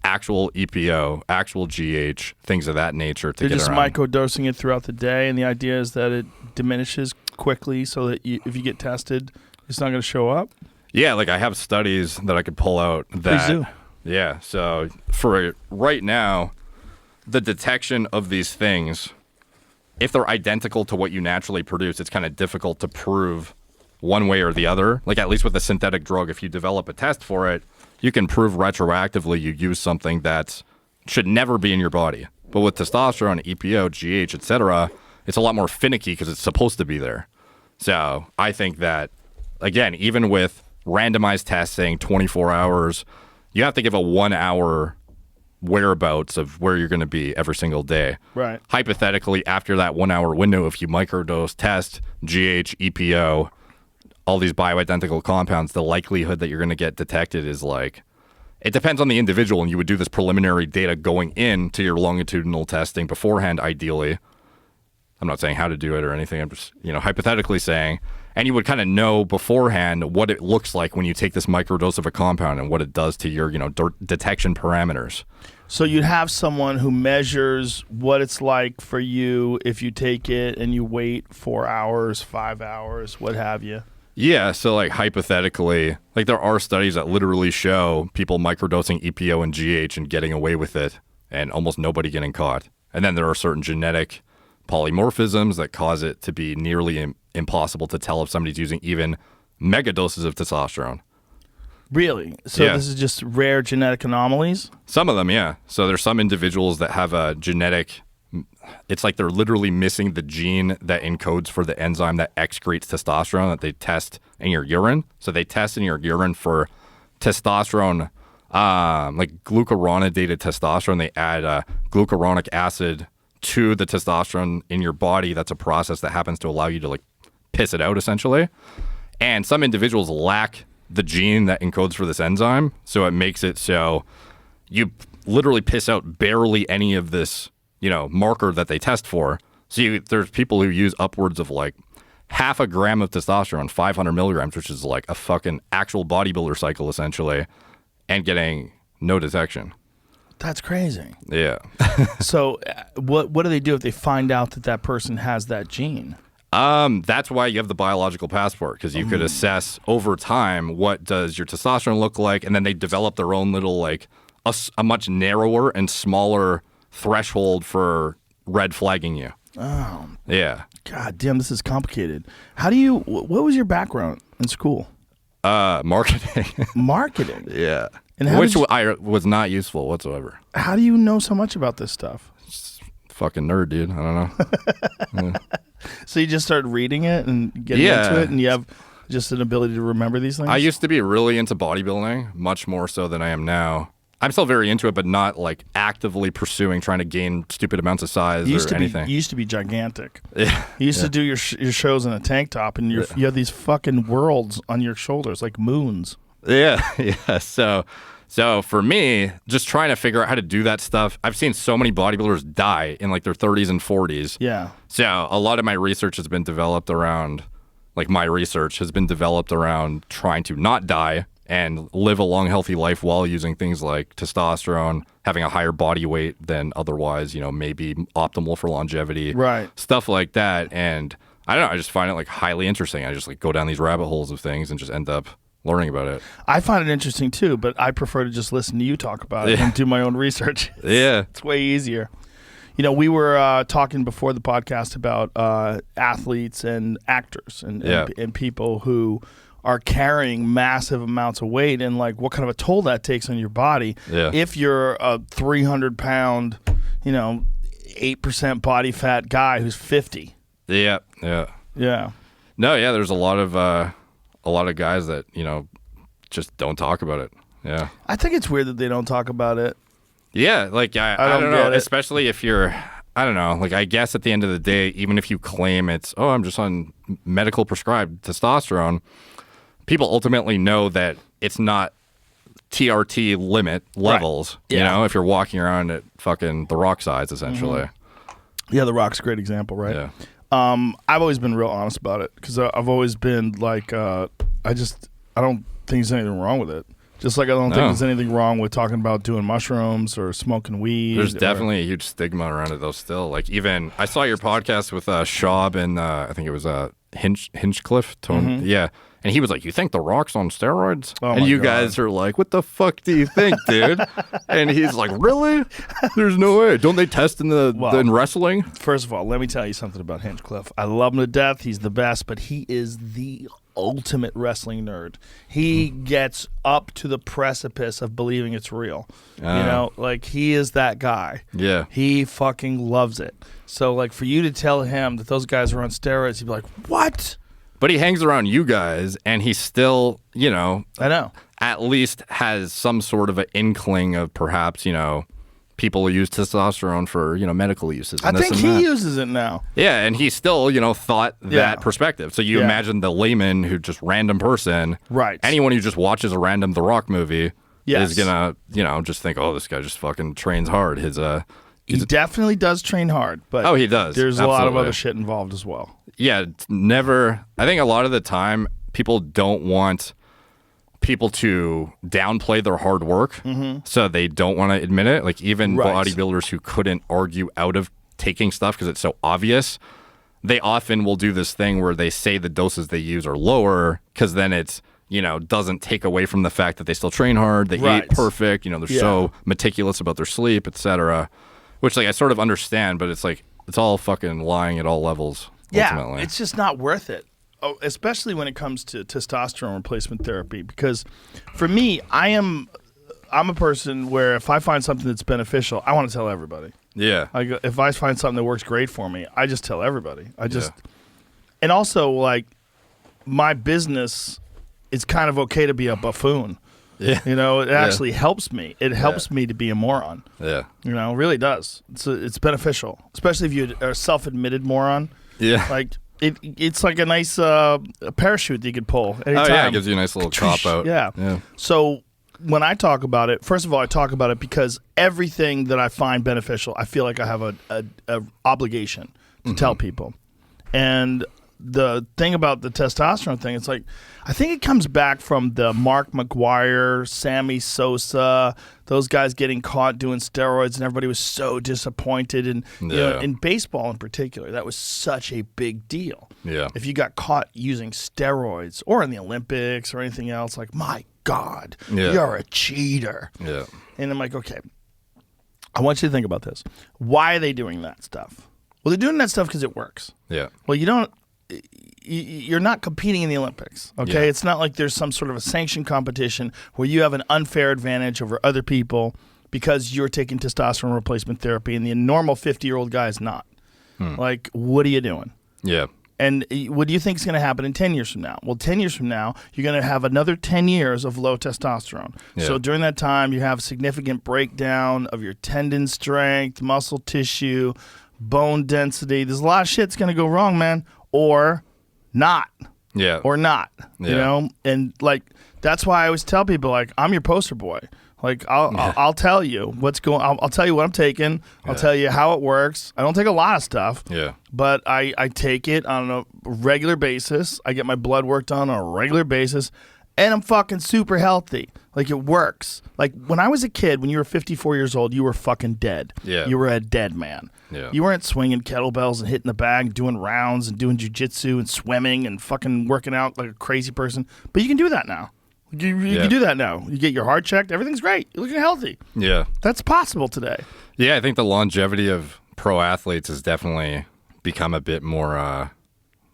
actual EPO, actual GH, things of that nature to They're get just around. microdosing it throughout the day, and the idea is that it diminishes quickly so that if you get tested, it's not going to show up? Yeah, like I have studies that I could pull out that... Please do. Yeah, so for right now, the detection of these things, if they're identical to what you naturally produce, it's kind of difficult to prove one way or the other. Like at least with a synthetic drug, if you develop a test for it, you can prove retroactively you use something that should never be in your body. But with testosterone, EPO, GH, etc., it's a lot more finicky because it's supposed to be there. So I think that, again, even with randomized testing, 24 hours, you have to give a 1 hour whereabouts of where you're going to be every single day. Right. Hypothetically, after that 1 hour window, if you microdose test GH, EPO, all these bioidentical compounds, the likelihood that you're going to get detected is like it depends on the individual, and you would do this preliminary data going into your longitudinal testing beforehand, ideally. I'm not saying how to do it or anything. I'm just, hypothetically saying, and you would kind of know beforehand what it looks like when you take this microdose of a compound and what it does to your, detection parameters. So you'd have someone who measures what it's like for you if you take it and you wait 4 hours, 5 hours, what have you. Yeah, so like hypothetically, like there are studies that literally show people microdosing EPO and GH and getting away with it and almost nobody getting caught. And then there are certain genetic polymorphisms that cause it to be nearly impossible to tell if somebody's using even mega doses of testosterone. Really? So Yeah. This is just rare genetic anomalies? Some of them, yeah. So there's some individuals that have a genetic, it's like they're literally missing the gene that encodes for the enzyme that excretes testosterone that they test in your urine. So they test in your urine for testosterone, like glucuronidated testosterone. They add glucuronic acid to the testosterone in your body. That's a process that happens to allow you to like piss it out, essentially. And some individuals lack the gene that encodes for this enzyme, so it makes it so you literally piss out barely any of this, marker that they test for. So there's people who use upwards of like half a gram of testosterone, 500 milligrams, which is like a fucking actual bodybuilder cycle, essentially, and getting no detection. That's crazy. Yeah. So what do they do if they find out that person has that gene? That's why you have the biological passport, because you could assess over time what does your testosterone look like, and then they develop their own little like a much narrower and smaller threshold for red flagging you. Oh. Yeah. God damn, this is complicated. What was your background in school? Marketing. Marketing? Yeah. And how Which did you- I was not useful whatsoever. How do you know so much about this stuff? Fucking nerd, dude. I don't know. So you just started reading it and getting into it, and you have just an ability to remember these things? I used to be really into bodybuilding, much more so than I am now. I'm still very into it, but not like actively pursuing trying to gain stupid amounts of size or anything. You used to be gigantic. Yeah. You used to do your shows in a tank top, and you have these fucking worlds on your shoulders, like moons. Yeah, yeah. So for me, just trying to figure out how to do that stuff, I've seen so many bodybuilders die in like their 30s and 40s. Yeah. So a lot of my research has been developed around, like my research has been developed around trying to not die and live a long, healthy life while using things like testosterone, having a higher body weight than otherwise, maybe optimal for longevity. Right. Stuff like that. And I don't know, I just find it like highly interesting. I just like go down these rabbit holes of things and just end up learning about it. I find it interesting too, but I prefer to just listen to you talk about it and do my own research. Yeah. It's way easier. We were talking before the podcast about athletes and actors and people who are carrying massive amounts of weight, and like what kind of a toll that takes on your body. Yeah. If you're a 300-pound, 8% body fat guy who's 50. Yeah. Yeah. Yeah. No, yeah, there's a lot of guys that, just don't talk about it. Yeah. I think it's weird that they don't talk about it. Yeah, like I don't know, get it. especially if you're, I don't know, like I guess at the end of the day, even if you claim it's, I'm just on medical prescribed testosterone, people ultimately know that it's not TRT limit levels, Yeah. if you're walking around at fucking the rock size, essentially. Yeah, The Rock's a great example, right? Yeah. I've always been real honest about it because I've always been like, I don't think there's anything wrong with it. Just like I don't think there's anything wrong with talking about doing mushrooms or smoking weed. There's definitely a huge stigma around it, though, still. Like, even, I saw your podcast with Schaub and I think it was Hinchcliffe. Yeah. And he was like, you think The Rock's on steroids? Oh and my you God. guys are like, what the fuck do you think, dude? And he's like, really? There's no way. Don't they test in in wrestling? First of all, let me tell you something about Hinchcliffe. I love him to death. He's the best, but he is the ultimate wrestling nerd. He gets up to the precipice of believing it's real. Like he is that guy. Yeah. He fucking loves it. So like for you to tell him that those guys are on steroids, he'd be like, what? But he hangs around you guys, and he still, I know. at least has some sort of an inkling of perhaps, people who use testosterone for, medical uses. I And this think and he that. uses it now. Yeah, and he still, thought Yeah. that perspective. So you Yeah. imagine the layman who just random person, Right. anyone who just watches a random The Rock movie Yes. is gonna, just think, oh, this guy just fucking trains hard. He definitely does train hard, but he does. There's a lot of Absolutely. other shit involved as well. Yeah, it's never. I think a lot of the time people don't want people to downplay their hard work, so they don't want to admit it. Like even Right. bodybuilders who couldn't argue out of taking stuff because it's so obvious, they often will do this thing where they say the doses they use are lower because then it's, doesn't take away from the fact that they still train hard, they Right. eat perfect, they're so meticulous about their sleep, etc. Which I sort of understand, but it's like it's all fucking lying at all levels. Ultimately. Yeah, it's just not worth it. Oh, especially when it comes to testosterone replacement therapy, because for me, I'm a person where if I find something that's beneficial, I want to tell everybody. Yeah. If I find something that works great for me, I just tell everybody. And also like my business, it's kind of okay to be a buffoon. Yeah. It actually helps me. It helps me to be a moron. Yeah. It really does. It's beneficial, especially if you are a self-admitted moron. Yeah. Like it's like a nice parachute that you could pull anytime. Oh yeah, it gives you a nice little cop out. Yeah. So when I talk about it, first of all, I talk about it because everything that I find beneficial, I feel like I have a obligation to tell people. And the thing about the testosterone thing, it's like I think it comes back from the Mark McGuire, Sammy Sosa, those guys getting caught doing steroids, and everybody was so disappointed. And in baseball in particular, that was such a big deal. Yeah. If you got caught using steroids, or in the Olympics or anything else, like my God, you're a cheater. Yeah. And I'm like, okay, I want you to think about this. Why are they doing that stuff? Well, they're doing that stuff because it works. Yeah. Well, you're not competing in the Olympics, okay? Yeah. It's not like there's some sort of a sanctioned competition where you have an unfair advantage over other people because you're taking testosterone replacement therapy and the normal 50-year-old guy is not. Like, what are you doing? Yeah. And what do you think is going to happen in 10 years from now? Well, 10 years from now, you're going to have another 10 years of low testosterone. Yeah. So during that time, you have significant breakdown of your tendon strength, muscle tissue, bone density. There's a lot of shit's going to go wrong, man. Or not. Yeah. Or not. Yeah. You know? And like that's why I always tell people like I'm your poster boy. Like I'll tell you what's going. I'll tell you what I'm taking. I'll tell you how it works. I don't take a lot of stuff. Yeah. But I take it on a regular basis. I get my blood work done on a regular basis, and I'm fucking super healthy. Like it works. Like when I was a kid, when you were 54 years old, you were fucking dead. Yeah. You were a dead man. Yeah. You weren't swinging kettlebells and hitting the bag, doing rounds and doing jujitsu and swimming and fucking working out like a crazy person. But you can do that now. You can do that now. You get your heart checked. Everything's great. You're looking healthy. Yeah. That's possible today. Yeah, I think the longevity of pro athletes has definitely become a bit more.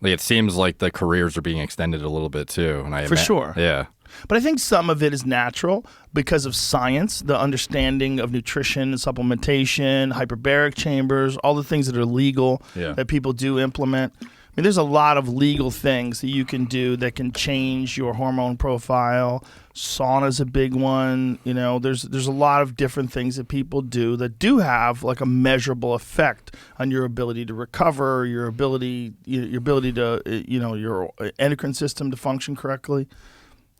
Like it seems like the careers are being extended a little bit too. And For sure. Yeah. But I think some of it is natural because of science, the understanding of nutrition, supplementation, hyperbaric chambers, all the things that are legal that people do implement. I mean, there's a lot of legal things that you can do that can change your hormone profile. Sauna's a big one. You know, there's a lot of different things that people do that do have like a measurable effect on your ability to recover, your ability to, your endocrine system to function correctly.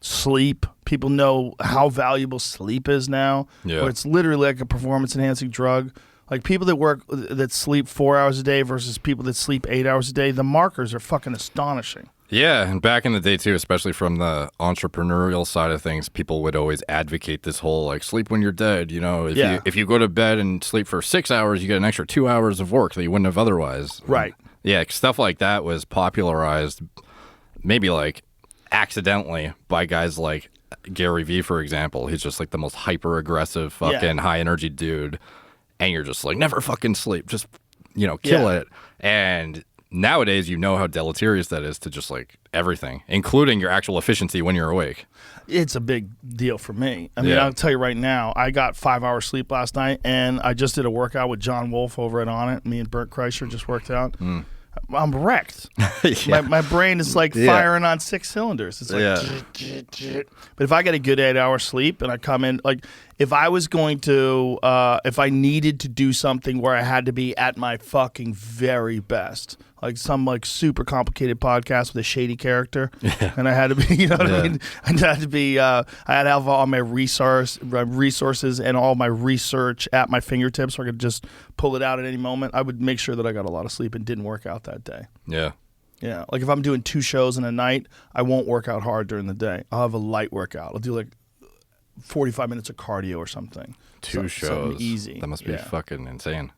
Sleep. People know how valuable sleep is now. Yeah. Where it's literally like a performance-enhancing drug. Like people that sleep 4 hours a day versus people that sleep 8 hours a day, the markers are fucking astonishing. Yeah, and back in the day too, especially from the entrepreneurial side of things, people would always advocate this whole like sleep when you're dead. You know, if you go to bed and sleep for 6 hours, you get an extra 2 hours of work that you wouldn't have otherwise. Right. Yeah, stuff like that was popularized, maybe like accidentally by guys like Gary Vee, for example. He's just like the most hyper aggressive fucking high energy dude. And you're just like, never fucking sleep. Just, kill it. And nowadays, you know how deleterious that is to just like everything, including your actual efficiency when you're awake. It's a big deal for me. I mean, I'll tell you right now, I got 5 hours sleep last night, and I just did a workout with John Wolfe over at On It. Me and Bert Kreischer just worked out. I'm wrecked. My brain is like firing on 6 cylinders. It's like, but if I get a good 8 hours sleep and I come in, like if I was going to, if I needed to do something where I had to be at my fucking very best, like some like super complicated podcast with a shady character, and I had to be, you know what I mean? I had to be, I had to have all my resources and all my research at my fingertips, so I could just pull it out at any moment. I would make sure that I got a lot of sleep and didn't work out that day. Yeah. Yeah, like if I'm doing 2 shows in a night, I won't work out hard during the day. I'll have a light workout. I'll do like 45 minutes of cardio or something. 2 shows. Something easy. That must be fucking insane.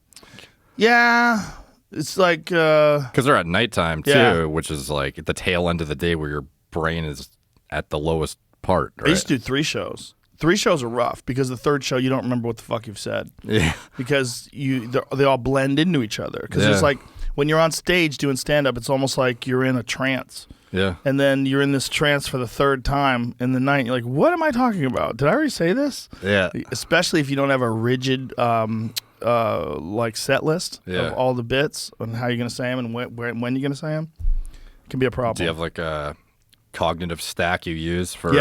Yeah. It's like... Because they're at nighttime, too, Yeah. which is like at the tail end of the day where your brain is at the lowest part, right? I used to do 3 shows. 3 shows are rough because the 3rd show, you don't remember what the fuck you've said. Yeah. Because they all blend into each other. Because it's like when you're on stage doing stand-up, it's almost like you're in a trance. Yeah. And then you're in this trance for the 3rd time in the night. You're like, what am I talking about? Did I already say this? Yeah. Especially if you don't have a rigid like set list of all the bits and how you're going to say them and when you're going to say them. It can be a problem. Do you have like a cognitive stack you use for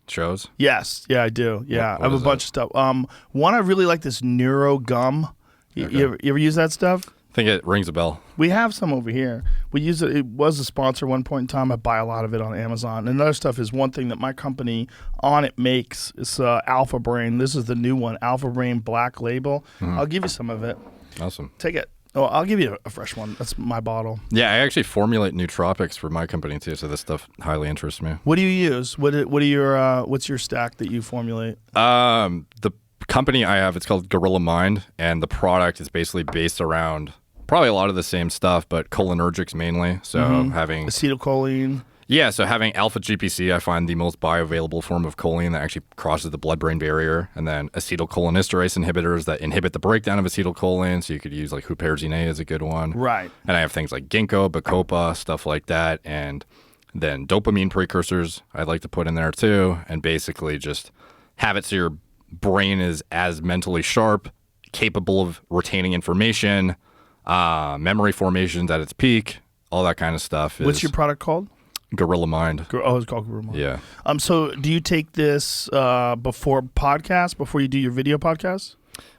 shows? Yes. Yeah, I do. Yeah. What I have a is bunch of stuff. One, I really like this Neuro Gum. You ever use that stuff? I think it rings a bell. We have some over here. We use it. It was a sponsor at one point in time. I buy a lot of it on Amazon. And another stuff is one thing that my company on it makes. It's Alpha Brain. This is the new one, Alpha Brain Black Label. I'll give you some of it. Awesome. Take it. Oh, I'll give you a fresh one. That's my bottle. Yeah, I actually formulate nootropics for my company too, so this stuff highly interests me. What do you use? What are your what's your stack that you formulate? The company I have, it's called Gorilla Mind, and the product is basically based around probably a lot of the same stuff, but cholinergics mainly. So having acetylcholine. Yeah, so having alpha GPC, I find the most bioavailable form of choline that actually crosses the blood-brain barrier, and then acetylcholinesterase inhibitors that inhibit the breakdown of acetylcholine. So you could use like huperzine is a good one, right? And I have things like ginkgo, bacopa, stuff like that, and then dopamine precursors I'd like to put in there too, and basically just have it so your brain is as mentally sharp, capable of retaining information, memory formations at its peak, all that kind of stuff. What's your product called? Gorilla Mind. Oh, it's called Gorilla Mind. Yeah. So do you take this before podcast, before you do your video podcast?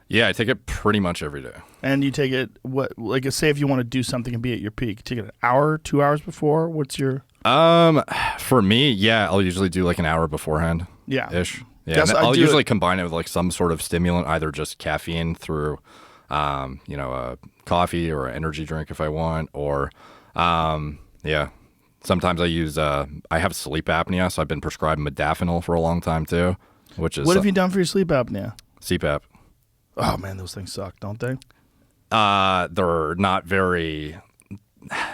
Yeah, I take it pretty much every day. And you take it, like say if you want to do something and be at your peak, take it an hour, 2 hours before? What's your... For me, yeah, I'll usually do like an hour beforehand. Yeah. Ish. Yeah, Yes, I'll usually combine it with like some sort of stimulant, either just caffeine through, a coffee or an energy drink if I want, or, yeah. Sometimes I use, I have sleep apnea, so I've been prescribed modafinil for a long time too, which is... What have you done for your sleep apnea? CPAP. Oh man, those things suck, don't they? They're not very...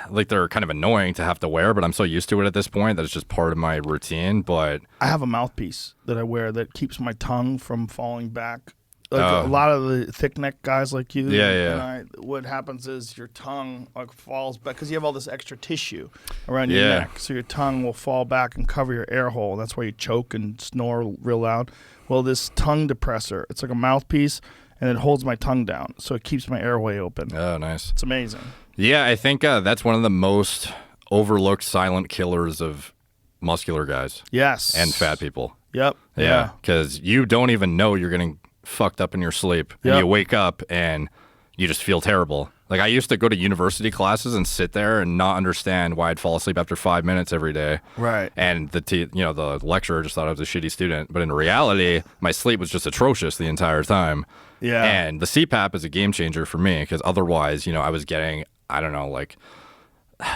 Like, they're kind of annoying to have to wear, but I'm so used to it at this point that it's just part of my routine, but... I have a mouthpiece that I wear that keeps my tongue from falling back. Like a lot of the thick neck guys like you. Yeah. What happens is your tongue like falls back because you have all this extra tissue around your neck. So your tongue will fall back and cover your air hole. That's why you choke and snore real loud. Well, this tongue depressor, it's like a mouthpiece, and it holds my tongue down. So it keeps my airway open. Oh, nice. It's amazing. Yeah, I think that's one of the most overlooked silent killers of muscular guys. Yes. And fat people. Yep. Yeah. Because you don't even know you're getting fucked up in your sleep, and you wake up and you just feel terrible. Like, I used to go to university classes and sit there and not understand why I'd fall asleep after 5 minutes every day. Right. And the lecturer just thought I was a shitty student, but in reality, my sleep was just atrocious the entire time. Yeah. And the CPAP is a game changer for me, because otherwise, I was getting, I don't know, like,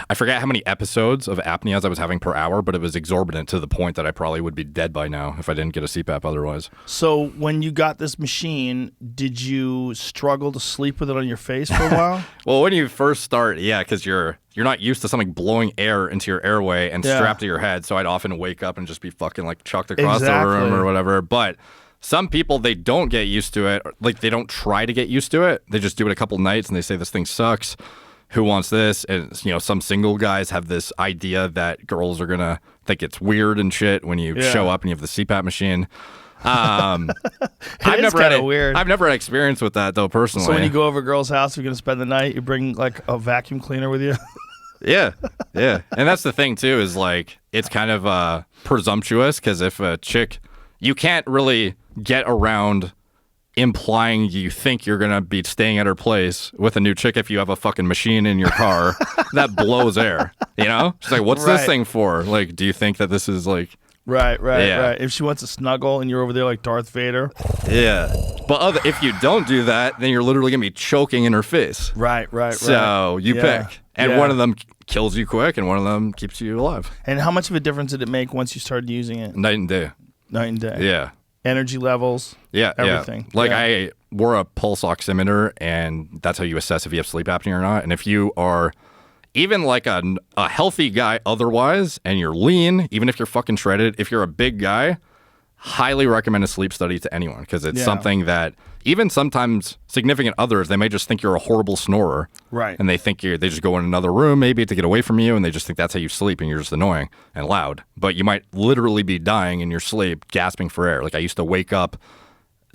I forget how many episodes of apneas I was having per hour, but it was exorbitant to the point that I probably would be dead by now if I didn't get a CPAP otherwise. So when you got this machine, did you struggle to sleep with it on your face for a while? Well, when you first start, yeah, because you're not used to something blowing air into your airway and strapped to your head, so I'd often wake up and just be fucking like chucked across the room or whatever. But some people, they don't get used to it. Like, they don't try to get used to it. They just do it a couple nights and they say this thing sucks. Who wants this? And, some single guys have this idea that girls are going to think it's weird and shit when you show up and you have the CPAP machine. I've never had experience with that, though, personally. So when you go over a girl's house, you're going to spend the night, you bring, like, a vacuum cleaner with you? Yeah. And that's the thing, too, is, like, it's kind of presumptuous, because if a chick... You can't really get around implying you think you're going to be staying at her place with a new chick if you have a fucking machine in your car that blows air, you know? She's like, what's this thing for? Like, do you think that this is like... Right. If she wants to snuggle and you're over there like Darth Vader. Yeah. But if you don't do that, then you're literally going to be choking in her face. Right. So you pick. And one of them kills you quick and one of them keeps you alive. And how much of a difference did it make once you started using it? Night and day. Yeah. Energy levels. Yeah. Everything. Like I wore a pulse oximeter, and that's how you assess if you have sleep apnea or not. And if you are even like a healthy guy otherwise, and you're lean, even if you're fucking shredded, if you're a big guy, highly recommend a sleep study to anyone, because it's something that even sometimes significant others, they may just think you're a horrible snorer. Right. And they think they just go in another room maybe to get away from you, and they just think that's how you sleep, and you're just annoying and loud. But you might literally be dying in your sleep, gasping for air. Like I used to wake up,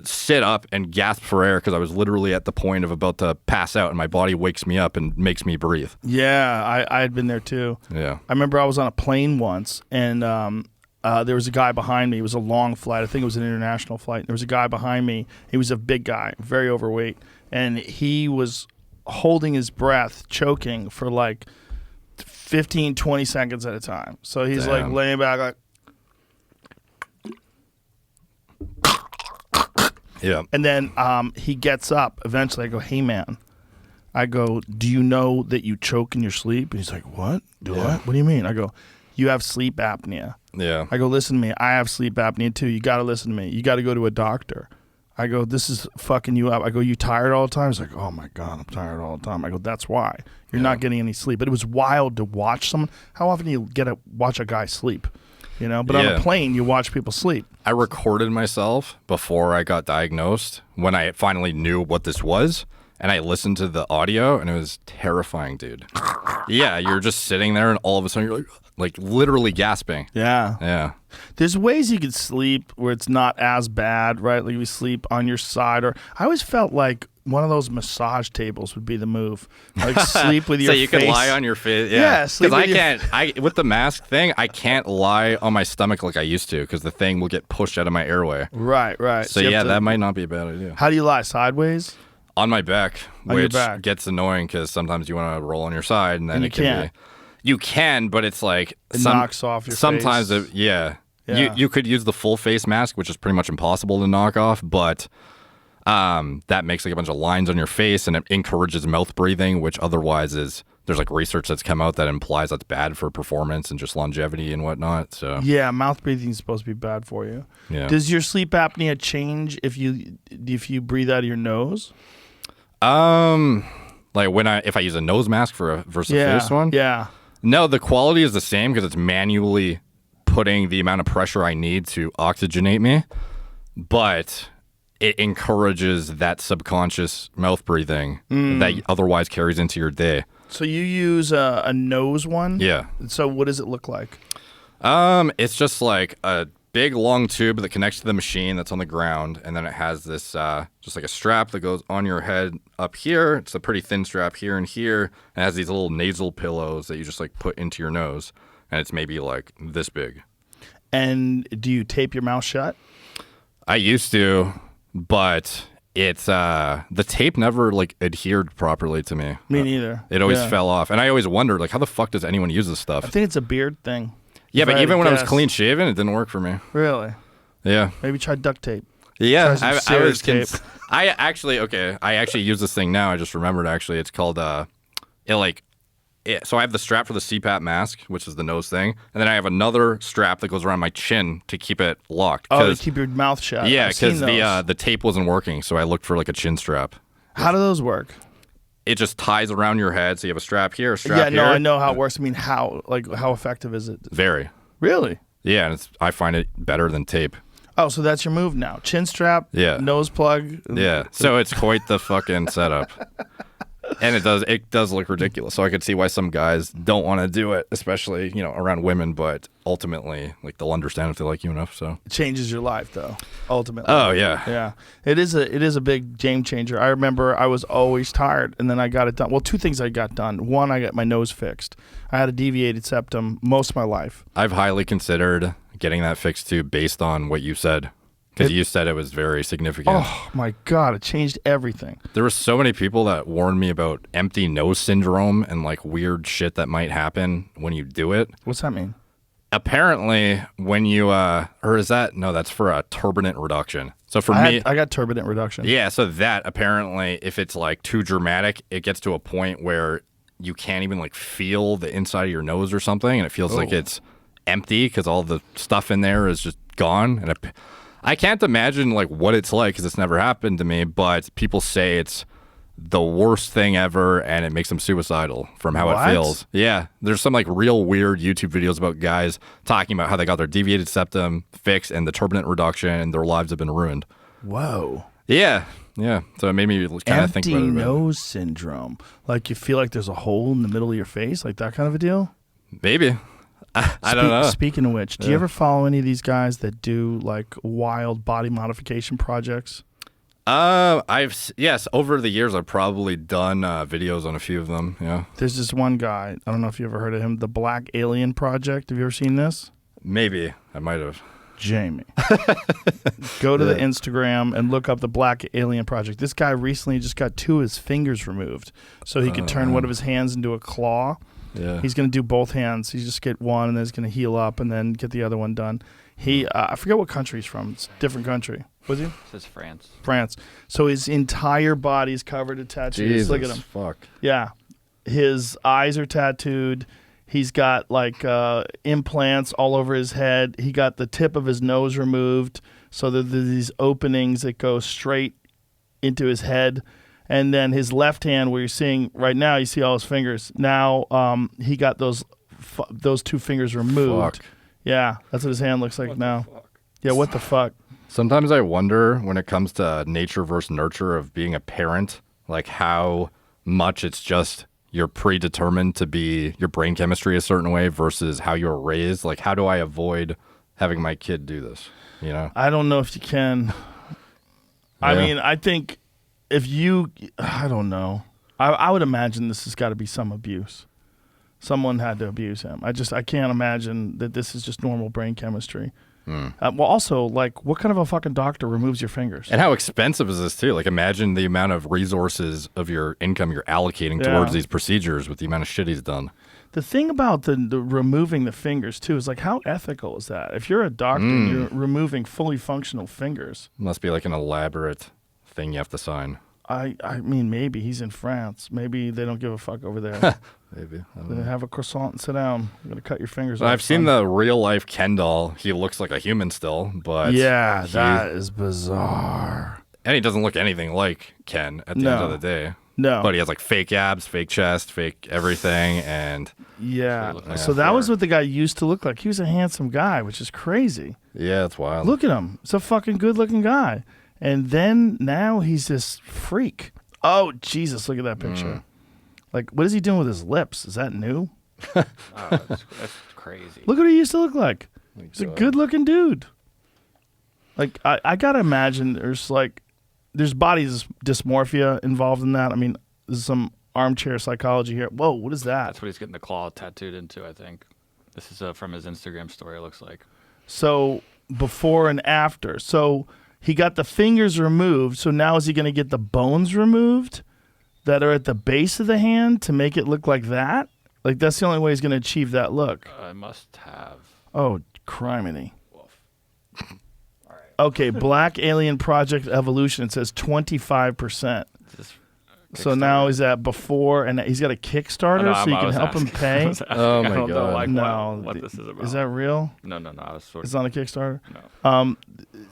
sit up, and gasp for air because I was literally at the point of about to pass out, and my body wakes me up and makes me breathe. Yeah, I had been there too. Yeah. I remember I was on a plane once, and there was a guy behind me. It was a long flight. I think it was an international flight. There was a guy behind me. He was a big guy, very overweight. And he was holding his breath, choking for like 15, 20 seconds at a time. So he's like laying back like... Yeah. And then he gets up. Eventually I go, hey, man. I go, do you know that you choke in your sleep? And he's like, what? What? What do you mean? I go, you have sleep apnea. Yeah. I go, listen to me. I have sleep apnea too. You got to listen to me. You got to go to a doctor. I go, this is fucking you up. I go, you tired all the time? He's like, oh my God, I'm tired all the time. I go, that's why. You're not getting any sleep. But it was wild to watch someone. How often do you watch a guy sleep? You know, but on a plane, you watch people sleep. I recorded myself before I got diagnosed when I finally knew what this was. And I listened to the audio, and it was terrifying, dude. Yeah, you're just sitting there, and all of a sudden you're like literally gasping. Yeah. There's ways you could sleep where it's not as bad, right? Like you sleep on your side, or I always felt like one of those massage tables would be the move. Like sleep with your face. So you can lie on your face. Yeah, because with the mask thing, I can't lie on my stomach like I used to, because the thing will get pushed out of my airway. Right. So yeah, that might not be a bad idea. How do you lie? Sideways? On my back, which gets annoying because sometimes you want to roll on your side, and then it can be. You can, but it's like it knocks off your sometimes face. You could use the full face mask, which is pretty much impossible to knock off, but that makes like a bunch of lines on your face, and it encourages mouth breathing, which otherwise there's like research that's come out that implies that's bad for performance and just longevity and whatnot. So yeah, mouth breathing is supposed to be bad for you. Yeah. Does your sleep apnea change if you breathe out of your nose? Like if I use a nose mask versus a face one? Yeah. No, the quality is the same because it's manually putting the amount of pressure I need to oxygenate me, but it encourages that subconscious mouth breathing that otherwise carries into your day. So you use a nose one? Yeah. So what does it look like? It's just like a big long tube that connects to the machine that's on the ground, and then it has this just like a strap that goes on your head up here. It's a pretty thin strap here and here, and it has these little nasal pillows that you just like put into your nose, and it's maybe like this big. And do you tape your mouth shut? I used to, but it's the tape never like adhered properly to me. Me neither. It always fell off, and I always wondered like how the fuck does anyone use this stuff? I think it's a beard thing. Yeah, but even when I was clean shaven, it didn't work for me. Really? Yeah. Maybe try duct tape. Yeah, I was tape. I actually use this thing now. I just remembered actually. It's called so I have the strap for the CPAP mask, which is the nose thing, and then I have another strap that goes around my chin to keep it locked. Oh, to keep your mouth shut. Yeah, because the tape wasn't working, so I looked for like a chin strap. How do those work? It just ties around your head, so you have a strap here, a strap here. Yeah, no, I know how it works. I mean, how effective is it? Very. Really? Yeah, and I find it better than tape. Oh, so that's your move now. Chin strap, nose plug. Yeah, so it's quite the fucking setup. And it does look ridiculous. So I could see why some guys don't want to do it, especially, around women, but ultimately, like, they'll understand if they like you enough, so. It changes your life, though, ultimately. Oh, yeah. Yeah. It is a big game changer. I remember I was always tired, and then I got it done. Well, two things I got done. One, I got my nose fixed. I had a deviated septum most of my life. I've highly considered getting that fixed, too, based on what you said. Because you said it was very significant. Oh my God, it changed everything. There were so many people that warned me about empty nose syndrome and like weird shit that might happen when you do it. What's that mean? Apparently, when you or is that no? That's for a turbinate reduction. So for me, I got turbinate reduction. yeah. So that apparently, if it's like too dramatic, it gets to a point where you can't even like feel the inside of your nose or something, and it feels like it's empty because all the stuff in there is just gone. And I can't imagine like what it's like because it's never happened to me. But people say it's the worst thing ever, and it makes them suicidal from how it feels. Yeah, there's some like real weird YouTube videos about guys talking about how they got their deviated septum fixed and the turbinate reduction, and their lives have been ruined. Whoa. Yeah. So it made me kind of think about it. Empty nose syndrome. Like you feel like there's a hole in the middle of your face, like that kind of a deal? Maybe. I don't know. Speaking of which, do you ever follow any of these guys that do like wild body modification projects? Yes, over the years I've probably done videos on a few of them. Yeah. There's this one guy, I don't know if you ever heard of him, the Black Alien Project. Have you ever seen this? Maybe. I might have. Jamie. Go to the Instagram and look up the Black Alien Project. This guy recently just got 2 of his fingers removed so he could turn one of his hands into a claw. Yeah. He's going to do both hands. He's just get one and then he's going to heal up and then get the other one done. He, I forget what country he's from. It's a different country. Was he? It says France. France. So his entire body is covered in tattoos. Jesus, Look at him. fuck. Yeah. His eyes are tattooed. He's got like implants all over his head. He got the tip of his nose removed. So there's these openings that go straight into his head. And then his left hand, where you're seeing right now, you see all his fingers. Now he got those 2 fingers removed. Fuck. Yeah, that's what his hand looks like now. Yeah, what the fuck? Sometimes I wonder when it comes to nature versus nurture of being a parent, like how much it's just you're predetermined to be your brain chemistry a certain way versus how you're raised. Like, how do I avoid having my kid do this? You know? I don't know if you can. I mean, I think if you, I don't know. I would imagine this has got to be some abuse. Someone had to abuse him. I can't imagine that this is just normal brain chemistry. Well, also, like, what kind of a fucking doctor removes your fingers? And how expensive is this, too? Like, imagine the amount of resources of your income you're allocating towards these procedures with the amount of shit he's done. The thing about the removing the fingers, too, is, like, how ethical is that? If you're a doctor and you're removing fully functional fingers. Must be like an elaborate thing you have to sign. I mean, maybe. He's in France. Maybe they don't give a fuck over there. Maybe. They have a croissant and sit down. I'm going to cut your fingers off. I've seen the real-life Ken doll. He looks like a human still, but... Yeah, that is bizarre. And he doesn't look anything like Ken at the end of the day. No. But he has, like, fake abs, fake chest, fake everything, and... Yeah. So that was what the guy used to look like. He was a handsome guy, which is crazy. Yeah, it's wild. Look at him. He's a fucking good-looking guy. And then now he's this freak. Oh, Jesus, look at that picture. Like, what is he doing with his lips? Is that new? Oh, that's crazy. Look what he used to look like. He's a good-looking dude. Like, I got to imagine there's body dysmorphia involved in that. I mean, this is some armchair psychology here. Whoa, what is that? That's what he's getting the claw tattooed into, I think. This is from his Instagram story, it looks like. So, before and after. So... He got the fingers removed, so now is he going to get the bones removed that are at the base of the hand to make it look like that? Like, that's the only way he's going to achieve that look. I must have. Oh, criminy. Wolf. All right. Okay, Black Alien Project Evolution, it says 25%. So now he's at before, and he's got a Kickstarter, so you can help him pay? Oh, my I don't know, God. like, No. what this is about. Is that real? No. I was sort It's of. on a Kickstarter? No.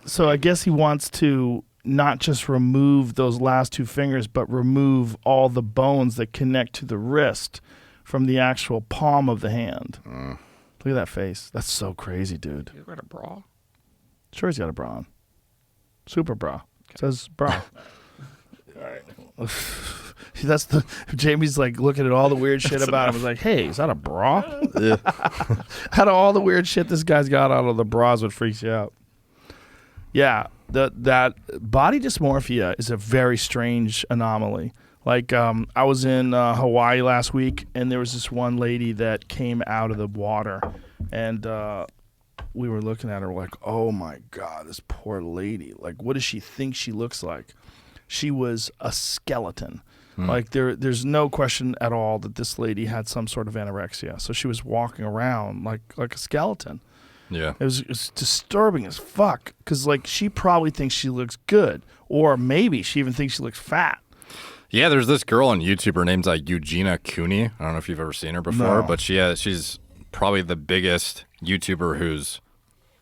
So I guess he wants to not just remove those last 2 fingers, but remove all the bones that connect to the wrist from the actual palm of the hand. Look at that face. That's so crazy, dude. You wearing a bra? Sure, he's got a bra on. Super bra. It says bra. All right. That's the Jamie's like looking at all the weird shit about him. He's like, hey, is that a bra? Yeah. Out of all the weird shit this guy's got out of the bras, what freaks you out? Yeah, that body dysmorphia is a very strange anomaly. Like, I was in Hawaii last week, and there was this one lady that came out of the water, and we were looking at her like, oh my God, this poor lady. Like, what does she think she looks like? She was a skeleton. Like there's no question at all that this lady had some sort of anorexia. So she was walking around like a skeleton. Yeah. It was disturbing as fuck because like she probably thinks she looks good, or maybe she even thinks she looks fat. Yeah, there's this girl on YouTube. Her name's Eugenia Cooney. I don't know if you've ever seen her before, but she's probably the biggest YouTuber who's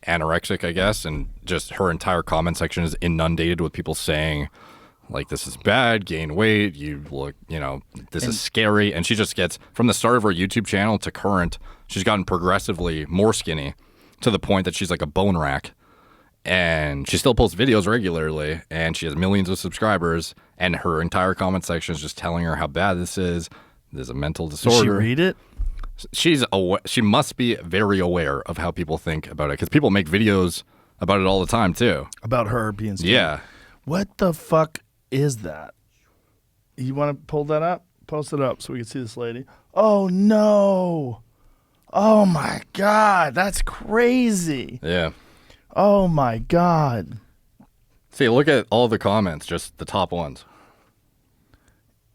anorexic, I guess, and just her entire comment section is inundated with people saying, like, this is bad, gain weight, you look, this is scary. And she just gets, from the start of her YouTube channel to current, she's gotten progressively more skinny to the point that she's like a bone rack. And she still posts videos regularly, and she has millions of subscribers, and her entire comment section is just telling her how bad this is. There's a mental disorder. Did she read it? She must be very aware of how people think about it, because people make videos about it all the time, too. About her being skinny? Yeah. What the fuck is that? You want to pull that up? Post it up so we can see this lady. Oh, no. Oh, my God. That's crazy. Yeah. Oh, my God. See, look at all the comments, just the top ones.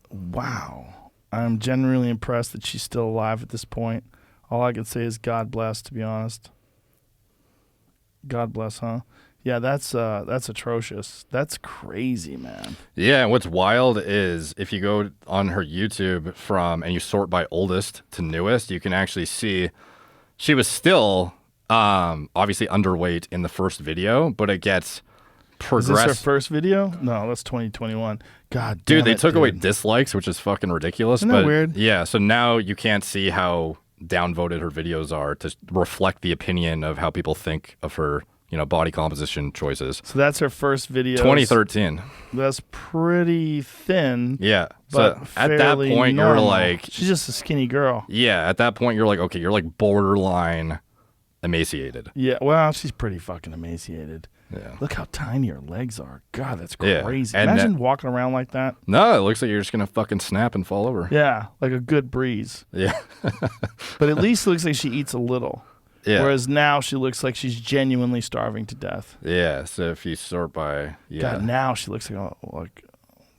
Wow. I'm genuinely impressed that she's still alive at this point. All I can say is God bless, to be honest. God bless, huh? Yeah, that's atrocious. That's crazy, man. Yeah, and what's wild is if you go on her YouTube and you sort by oldest to newest, you can actually see she was still obviously underweight in the first video, but it gets progressed. Is this her first video? No, that's 2021. God damn dude, they it, took dude. away dislikes, which is fucking ridiculous. Isn't that weird? Yeah, so now you can't see how downvoted her videos are to reflect the opinion of how people think of her, body composition choices. So that's her first video. 2013. That's pretty thin. Yeah. But So at that fairly point, normal. you're like, she's just a skinny girl. yeah, at that point, you're like, okay, you're like borderline emaciated. Yeah, well, she's pretty fucking emaciated. Yeah. Look how tiny her legs are. God, that's Yeah. crazy. And Imagine walking around like that. No, it looks like you're just going to fucking snap and fall over. Yeah, like a good breeze. Yeah. But at least it looks like she eats a little. Yeah. Whereas now she looks like she's genuinely starving to death. Yeah. So if you sort by, God, now she looks like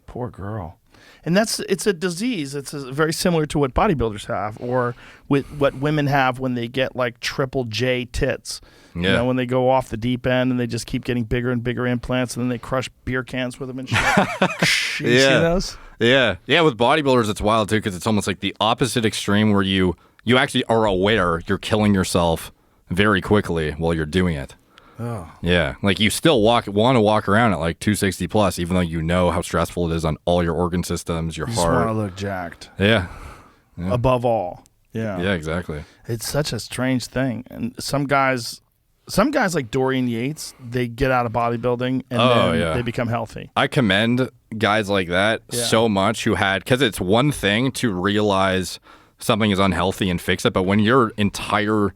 poor girl. And it's a disease. It's very similar to what bodybuilders have, or with what women have when they get like triple J tits. Yeah. When they go off the deep end and they just keep getting bigger and bigger implants, and then they crush beer cans with them and shit. You see those? Yeah. Yeah. With bodybuilders, it's wild too, because it's almost like the opposite extreme where you actually are aware you're killing yourself very quickly while you're doing it. Oh. Yeah. Like you still want to walk around at like 260 plus, even though you know how stressful it is on all your organ systems, your You just want heart. to look jacked. Yeah. Above all. Yeah. Yeah, exactly. It's such a strange thing. And some guys like Dorian Yates, they get out of bodybuilding and then they become healthy. I commend guys like that so much because it's one thing to realize something is unhealthy and fix it, but when your entire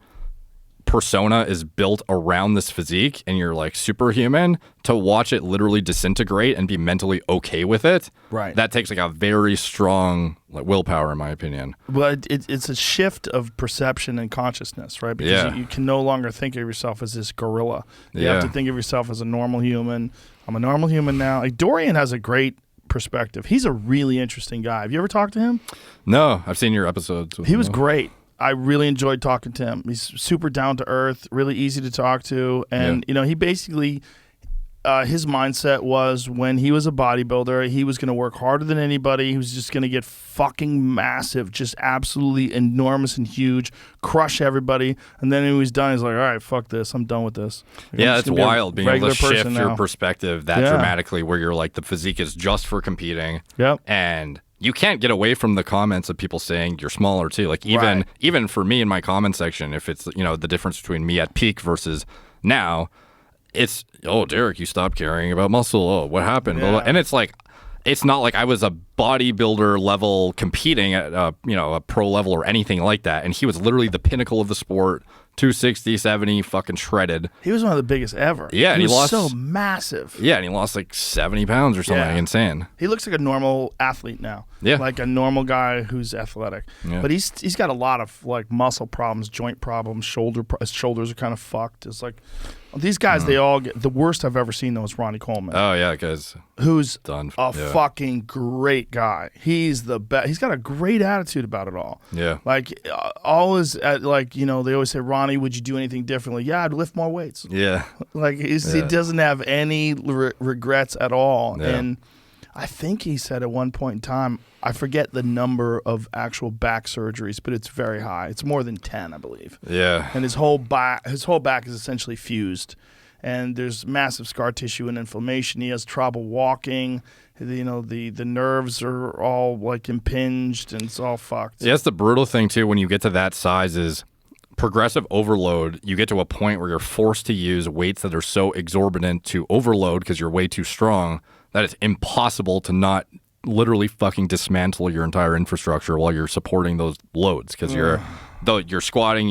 persona is built around this physique and you're like superhuman, to watch it literally disintegrate and be mentally okay with it, right? That takes like a very strong willpower, in my opinion. Well, it's a shift of perception and consciousness, right? Because you can no longer think of yourself as this gorilla. You have to think of yourself as a normal human. I'm a normal human now. Like Dorian has a great perspective. He's a really interesting guy. Have you ever talked to him? No, I've seen your episodes. He was great. I really enjoyed talking to him. He's super down to earth, really easy to talk to. And, he basically, his mindset was when he was a bodybuilder, he was going to work harder than anybody. He was just going to get fucking massive, just absolutely enormous and huge, crush everybody. And then when he was done, he's like, all right, fuck this. I'm done with this. Like, yeah, it's wild being able to shift your now. perspective that dramatically, where you're like, the physique is just for competing. Yep. And you can't get away from the comments of people saying you're smaller too. Like even for me in my comment section, if it's the difference between me at peak versus now, it's Derek, you stopped caring about muscle. Oh, what happened? Yeah. And it's like, it's not like I was a bodybuilder level competing at a pro level or anything like that, and he was literally the pinnacle of the sport. 260, 70, fucking shredded. He was one of the biggest ever. Yeah, and he he was lost so massive. Yeah, and he lost like 70 pounds or something. Yeah. Insane. He looks like a normal athlete now. Yeah. Like a normal guy who's athletic. Yeah. But he's got a lot of like muscle problems, joint problems, his shoulders are kind of fucked. It's like these guys, they all get the worst I've ever seen though is Ronnie Coleman. Oh yeah, because who's done. a fucking great guy. He's the best. He's got a great attitude about it all. Yeah. Like all is like, they always say, Ronnie, would you do anything differently? Yeah, I'd lift more weights. Yeah. Like he doesn't have any regrets at all. Yeah. And I think he said at one point in time, I forget the number of actual back surgeries, but it's very high. It's more than 10, I believe. Yeah. And his whole back is essentially fused. And there's massive scar tissue and inflammation. He has trouble walking. The nerves are all like impinged and it's all fucked. Yeah, that's the brutal thing too when you get to that size is progressive overload. You get to a point where you're forced to use weights that are so exorbitant to overload because you're way too strong that it's impossible to not literally fucking dismantle your entire infrastructure while you're supporting those loads because you're squatting,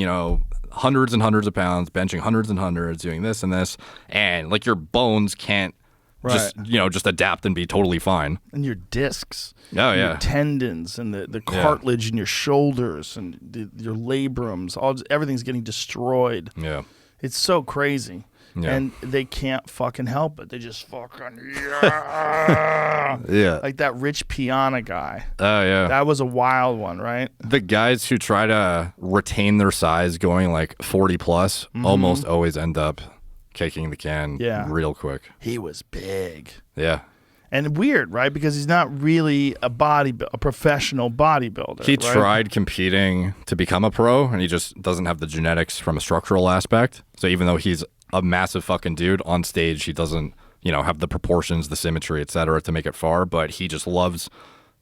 hundreds and hundreds of pounds, benching hundreds and hundreds, doing this and this, and like your bones can't just adapt and be totally fine. And your discs, your tendons, and the cartilage in your shoulders, and your labrums, everything's getting destroyed. Yeah, it's so crazy. Yeah. And they can't fucking help it. They just fucking yeah. Like that Rich Piana guy. Oh yeah, that was a wild one, right? The guys who try to retain their size going like 40 plus almost always end up kicking the can real quick. He was big. Yeah. And weird, right? Because he's not really a professional bodybuilder. He tried competing to become a pro, and he just doesn't have the genetics from a structural aspect. So even though he's a massive fucking dude on stage, he doesn't, have the proportions, the symmetry, etc., to make it far. But he just loved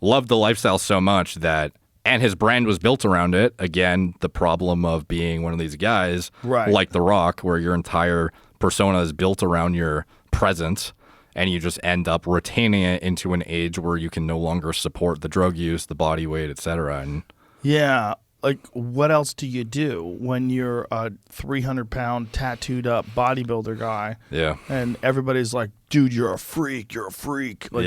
the lifestyle so much that, and his brand was built around it. Again, the problem of being one of these guys, like The Rock, where your entire persona is built around your presence, and you just end up retaining it into an age where you can no longer support the drug use, the body weight, etc. And like what else do you do when you're a 300-pound tattooed up bodybuilder guy? Yeah. And everybody's like, dude, you're a freak. Like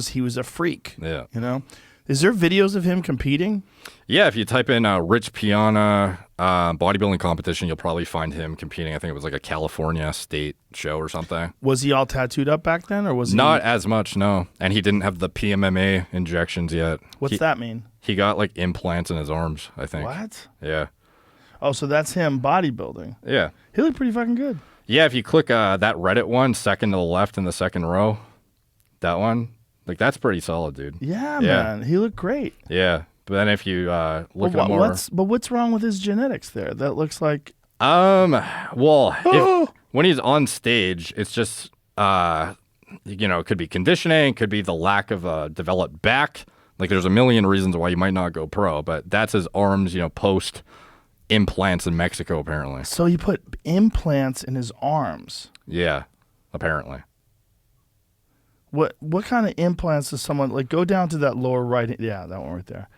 he was a freak. Yeah. Is there videos of him competing? Yeah, if you type in Rich Piana bodybuilding competition, you'll probably find him competing. I think it was like a California state show or something. Was he all tattooed up back then, or was he not as much? No, and he didn't have the PMMA injections yet. What's that mean? He got like implants in his arms, I think. What? Yeah. Oh, so that's him bodybuilding. Yeah. He looked pretty fucking good. Yeah, if you click that Reddit one, second to the left in the second row, that one, like that's pretty solid, dude. Yeah, man. He looked great. Yeah. But then if you look at more... what's wrong with his genetics there? That looks like... Well, when he's on stage, it's just, it could be conditioning, could be the lack of a developed back. Like there's a million reasons why you might not go pro, but that's his arms, post implants in Mexico, apparently. So he put implants in his arms? Yeah, apparently. What kind of implants does someone, like go down to that lower right, that one right there.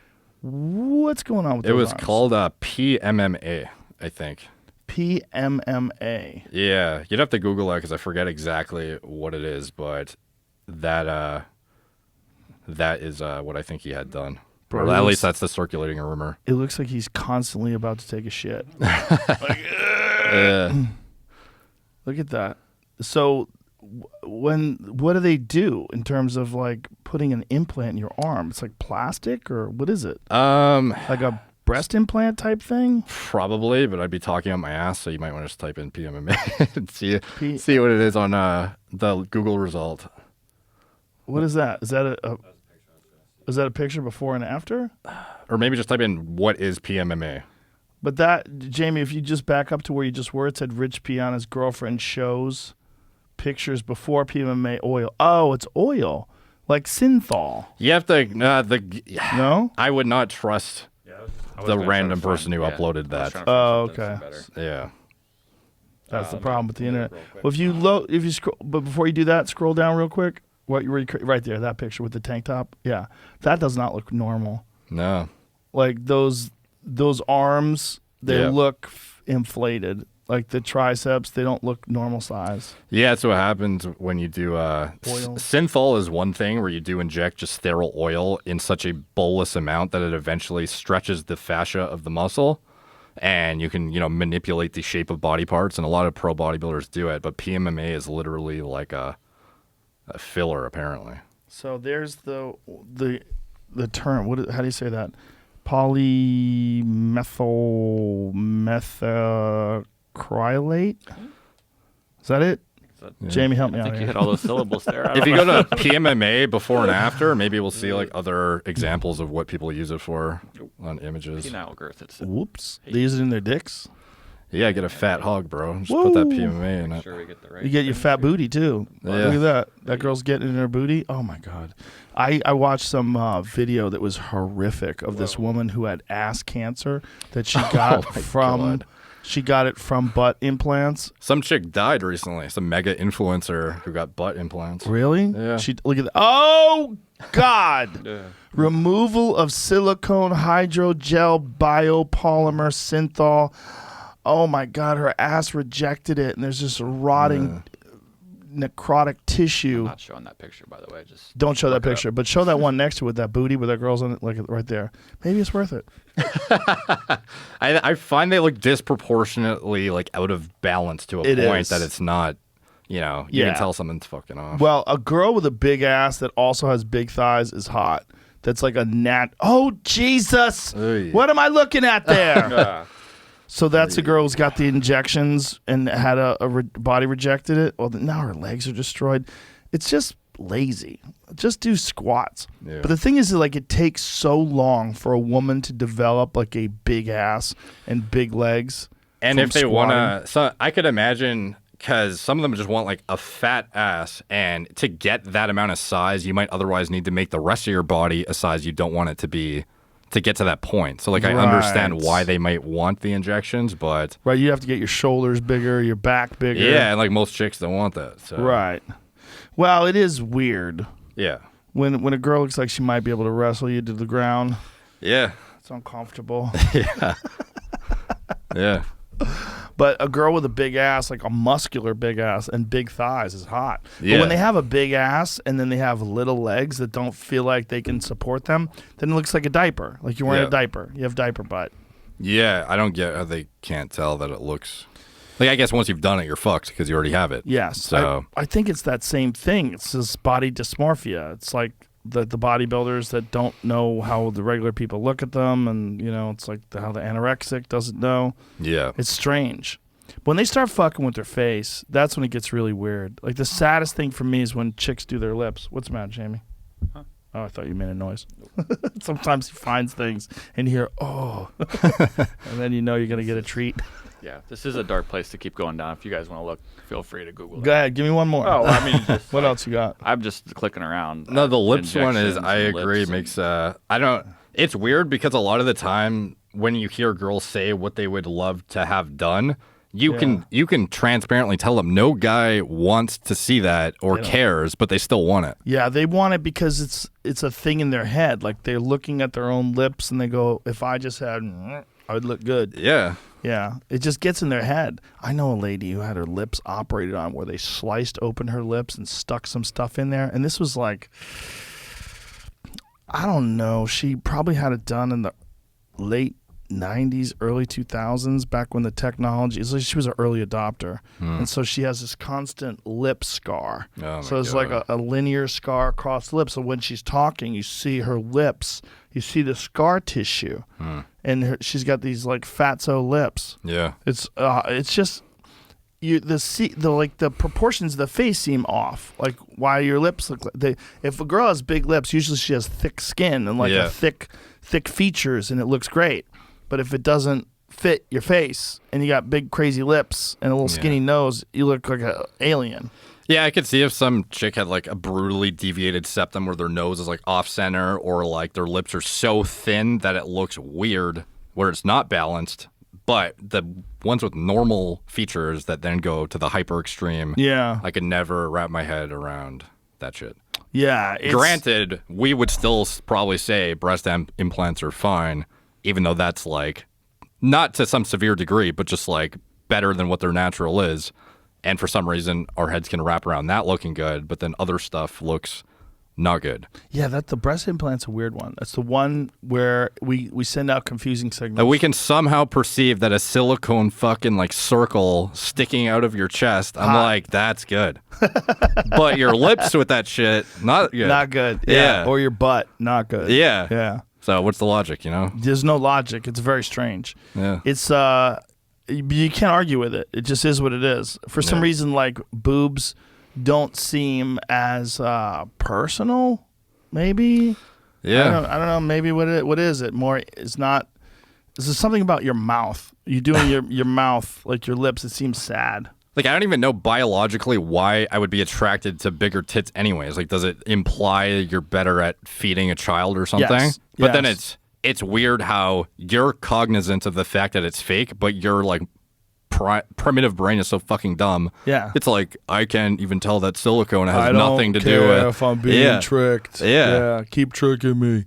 What's going on with those arms? Called PMMA, I think. PMMA. Yeah, you'd have to Google that because I forget exactly what it is, but that is what I think he had done. Bro, or at least that's the circulating rumor. It looks like he's constantly about to take a shit. Look at that. So what do they do in terms of like putting an implant in your arm? It's like plastic, or what is it? Like a breast implant type thing? Probably, but I'd be talking on my ass, so you might want to just type in PMMA and see what it is on the Google result. What is that? Is that a picture before and after? Or maybe just type in what is PMMA. But that, Jamie, if you just back up to where you just were, it said Rich Piana's girlfriend shows pictures before PMMA oil. Oh, it's oil, like synthol. You have to no. I would not trust the random person who uploaded that. Oh, okay. Yeah, that's the problem with the internet. Well, if you scroll, but before you do that, scroll down real quick. Right there, that picture with the tank top. Yeah, that does not look normal. No. Like those arms, they Yeah. look inflated. Like the triceps, they don't look normal size. Yeah, that's what happens when you do Oil. synthol is one thing where you do inject just sterile oil in such a bolus amount that it eventually stretches the fascia of the muscle, and you can manipulate the shape of body parts, and a lot of pro bodybuilders do it. But PMMA is literally like a filler, apparently. So there's the term. How do you say that? Polymethyl Is that it? Jamie, help me I out think you here. hit all those syllables there. I If don't you know. go to PMMA before and after, maybe we'll see like other examples of what people use it for on images. penile girth. It's Whoops. They use it in their dicks. Yeah, get a fat hog, bro. Just put that Woo. PMMA in make it. sure we get the right. You get your fat booty too. Yeah. Look at that. That girl's getting in her booty. Oh my god. I watched some video that was horrific of this woman who had ass cancer that she got my from. God. She got it from butt implants. Some chick died recently. Some mega influencer who got butt implants. Really? Yeah. She look at that. Oh God. Yeah. Removal of silicone hydrogel biopolymer synthol. Oh my God, her ass rejected it, and there's just rotting necrotic tissue. I'm not showing that picture, by the way. Just Don't show that look it up. picture, but show that one next to it, that booty with that girl's on it, like right there. Maybe it's worth it. I find they look disproportionately like out of balance to a It point is. that it's not, you Yeah. can tell something's fucking off. Well, a girl with a big ass that also has big thighs is hot. That's like a Oh, Jesus! Oy. What am I looking at there? Yeah. So that's a girl who's got the injections and had body rejected it. Well, now her legs are destroyed. It's just lazy. Just do squats. Yeah. But the thing is, like, it takes so long for a woman to develop like a big ass and big legs. And from if they squatting. want to, so I could imagine, because some of them just want like a fat ass, and to get that amount of size, you might otherwise need to make the rest of your body a size you don't want it to be to get to that point. So like I understand Right. why they might want the injections, but Right, you have to get your shoulders bigger, your back bigger. yeah, and like most chicks don't want that. So Right. Well, it is weird yeah, when a girl looks like she might be able to wrestle you to the ground. yeah, It's uncomfortable. yeah. But a girl with a big ass, like a muscular big ass and big thighs, is hot. Yeah. But when they have a big ass and then they have little legs that don't feel like they can support them, then it looks like a diaper. Like you're wearing Yeah. a diaper. You have diaper butt. Yeah, I don't get how they can't tell that it looks like. I guess once you've done it, you're fucked because you already have it. Yes. So I think it's that same thing. It's this body dysmorphia. It's like the bodybuilders that don't know how the regular people look at them, and it's like how the anorexic doesn't know. yeah, It's strange. When they start fucking with their face, that's when it gets really weird. Like the saddest thing for me is when chicks do their lips. What's the matter, Jamie? Huh? Oh, I thought you made a noise. Sometimes he finds things and you hear, oh, and then you know you're gonna get a treat. Yeah, this is a dark place to keep going down. If you guys want to look, feel free to Google that. Go ahead, give me one more. Oh, I mean, just, What else you got? I'm just clicking around. No, the lips one is. injections I and agree. lips Makes. and- I don't. It's weird because a lot of the time when you hear girls say what they would love to have done, you can transparently tell them no guy wants to see that or cares, but they still want it. Yeah, they want it because it's a thing in their head. Like they're looking at their own lips and they go, if I just had, I would look good. Yeah. Yeah, it just gets in their head. I know a lady who had her lips operated on where they sliced open her lips and stuck some stuff in there. And this was like, I don't know, she probably had it done in the late 90s, early 2000s, back when the technology, it's like she was an early adopter. And so she has this constant lip scar. Oh, my So it's like God. a linear scar across the lips. So when she's talking, you see her lips, you see the scar tissue. And she's got these like fatso lips. Yeah. It's just the proportions of the face seem off. Like why your lips look like if a girl has big lips, usually she has thick skin and like Yeah. a thick features and it looks great. But if it doesn't fit your face and you got big crazy lips and a little skinny nose, you look like an alien. Yeah, I could see if some chick had like a brutally deviated septum where their nose is like off center or like their lips are so thin that it looks weird where it's not balanced. But the ones with normal features that then go to the hyper extreme, Yeah. I could never wrap my head around that shit. Yeah. Granted, we would still probably say breast implants are fine, even though that's like not to some severe degree, but just like better than what their natural is. And for some reason, our heads can wrap around that looking good, but then other stuff looks not good. Yeah, the breast implant's a weird one. That's the one where we send out confusing signals. And we can somehow perceive that a silicone fucking like circle sticking out of your chest. I'm like, that's good. But your lips with that shit, not good. Not good. Yeah. Or your butt, not good. Yeah. Yeah. So what's the logic, you know? There's no logic. It's very strange. Yeah. It's you can't argue with it. It just is what it is. For some reason, like boobs don't seem as personal. Maybe. Yeah. I don't know. Maybe what is it? More. It's not. Is there something about your mouth? You doing your mouth, like your lips? It seems sad. Like, I don't even know biologically why I would be attracted to bigger tits anyways. Like, does it imply you're better at feeding a child or something? Yes. But then Yes. it's weird how you're cognizant of the fact that it's fake, but your like primitive brain is so fucking dumb. Yeah. It's like, I can't even tell that silicone has I nothing to don't do care with if I'm being tricked. Yeah. Keep tricking me.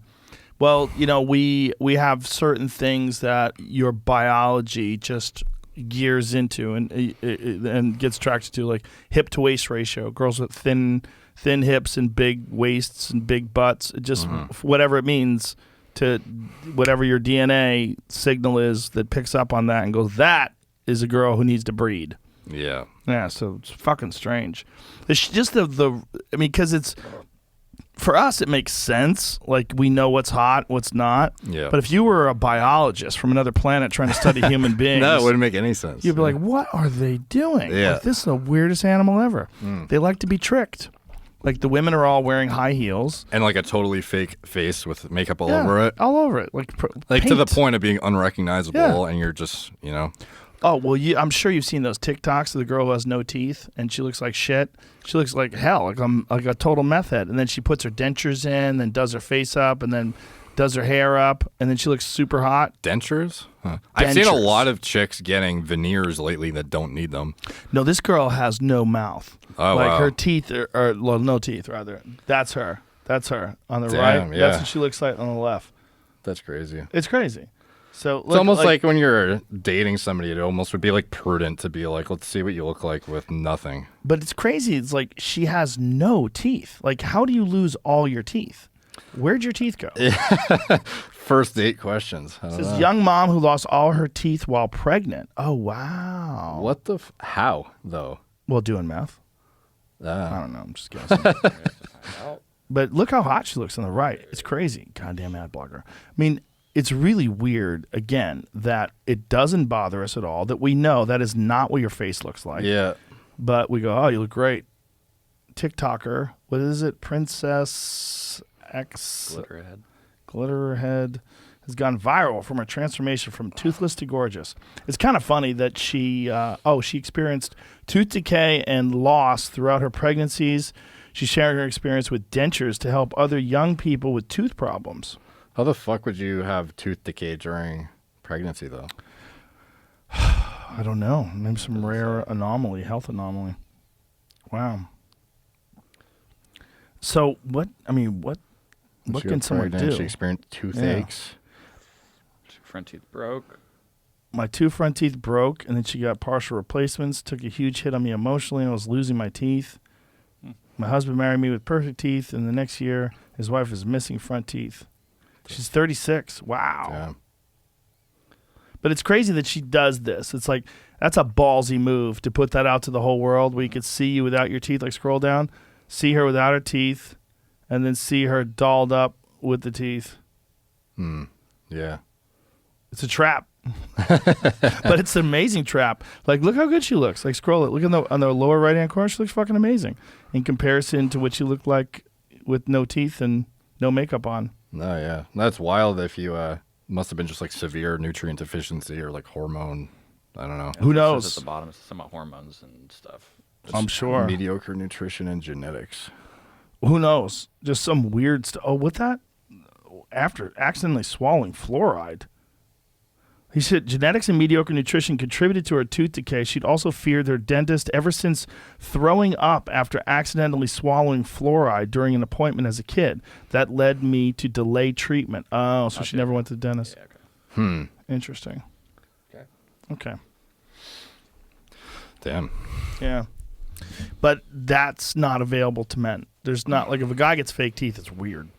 Well, you know, we have certain things that your biology just gears into and gets attracted to, like hip to waist ratio. Girls with thin hips and big waists and big butts. It just whatever it means to whatever your DNA signal is that picks up on that and goes, that is a girl who needs to breed. Yeah. Yeah, so it's fucking strange. It's just I mean, because it's, for us, it makes sense. Like, we know what's hot, what's not. Yeah. But if you were a biologist from another planet trying to study human beings, No, it wouldn't make any sense. you'd be like, what are they doing? Yeah. Like, this is the weirdest animal ever. They like to be tricked. Like, the women are all wearing high heels. And like a totally fake face with makeup all over it. All over it. Like Like to the paint. point of being unrecognizable, Yeah. and you're just, you know. Oh, well, I'm sure you've seen those TikToks of the girl who has no teeth, and she looks like shit. She looks like hell, like a total meth head. And then she puts her dentures in, then does her face up, and then does her hair up, and then she looks super hot. Dentures? Huh. I've seen a Dentures. lot of chicks getting veneers lately that don't need them. No, this girl has no mouth. Oh, like wow. her teeth are well, no teeth rather. That's her. That's her on the Damn, right. yeah. That's what she looks like on the left. That's crazy. It's crazy. So It's almost like when you're dating somebody, it almost would be like prudent to be like, let's see what you look like with nothing. But it's crazy. It's like she has no teeth. Like, how do you lose all your teeth? Where'd your teeth go? First date questions. I don't This know. young mom who lost all her teeth while pregnant. Oh, wow. What the? How though? Well, doing meth. I Ah. don't know. I'm just guessing. But look how hot she looks on the right. It's crazy. Goddamn ad blogger. I mean, it's really weird, again, that it doesn't bother us at all, that we know that is not what your face looks like. Yeah. But we go, oh, you look great. TikToker, what is it? Princess X Glitterhead has gone viral from her transformation from toothless to gorgeous. It's kind of funny that she experienced tooth decay and loss throughout her pregnancies. She's sharing her experience with dentures to help other young people with tooth problems. How the fuck would you have tooth decay during pregnancy though? I don't know. Maybe some rare anomaly, health anomaly. Wow. So what She can got someone pregnant, do? She experienced toothaches. Front teeth broke. My two front teeth broke, and then she got partial replacements. Took a huge hit on me emotionally, and I was losing my teeth. My husband married me with perfect teeth, and the next year, his wife is missing front teeth. She's 36. Wow. Yeah. But it's crazy that she does this. It's like, that's a ballsy move to put that out to the whole world where you could see you without your teeth. Like, scroll down, see her without her teeth, and then see her dolled up with the teeth. Yeah. It's a trap. But it's an amazing trap. Like, look how good she looks. Like, scroll it. Look on the lower right-hand corner. She looks fucking amazing in comparison to what she looked like with no teeth and no makeup on. No, yeah. That's wild if you must have been just like severe nutrient deficiency or like hormone. I don't know. Who It says knows? At the bottom, it's some hormones and stuff. I'm sure. Mediocre nutrition and genetics. Who knows? Just some weird stuff. Oh, what that? After accidentally swallowing fluoride. He said genetics and mediocre nutrition contributed to her tooth decay. She'd also feared her dentist ever since throwing up after accidentally swallowing fluoride during an appointment as a kid. That led me to delay treatment. Oh, so she never went to the dentist. Yeah, okay. Interesting. Okay. Damn. Yeah. But that's not available to men. There's not, like, if a guy gets fake teeth, it's weird.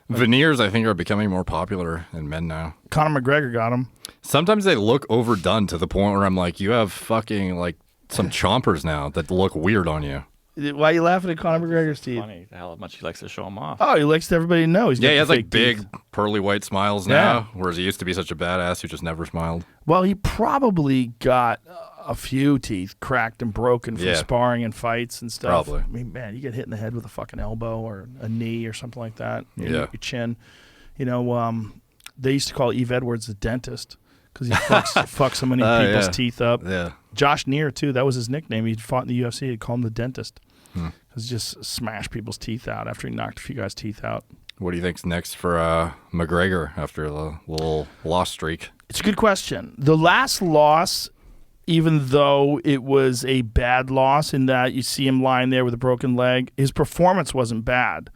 Veneers, I think, are becoming more popular in men now. Conor McGregor got them. Sometimes they look overdone to the point where I'm like, you have fucking, like, some chompers now that look weird on you. Why are you laughing at Conor McGregor's teeth? Funny how much he likes to show them off. Oh, he likes everybody to know. He's got Yeah, he the has, like, fake big, teeth. pearly white smiles now, whereas he used to be such a badass who just never smiled. Well, he probably got a few teeth cracked and broken from sparring and fights and stuff. Probably. I mean, man, you get hit in the head with a fucking elbow or a knee or something like that. Your chin. You know, they used to call Eve Edwards the dentist because he fucks so many people's teeth up. Yeah. Josh Neer, too. That was his nickname. He fought in the UFC. He'd call him the dentist because he just smashed people's teeth out after he knocked a few guys' teeth out. What do you think's next for McGregor after the little loss streak? It's a good question. The last loss, even though it was a bad loss in that you see him lying there with a broken leg, his performance wasn't bad.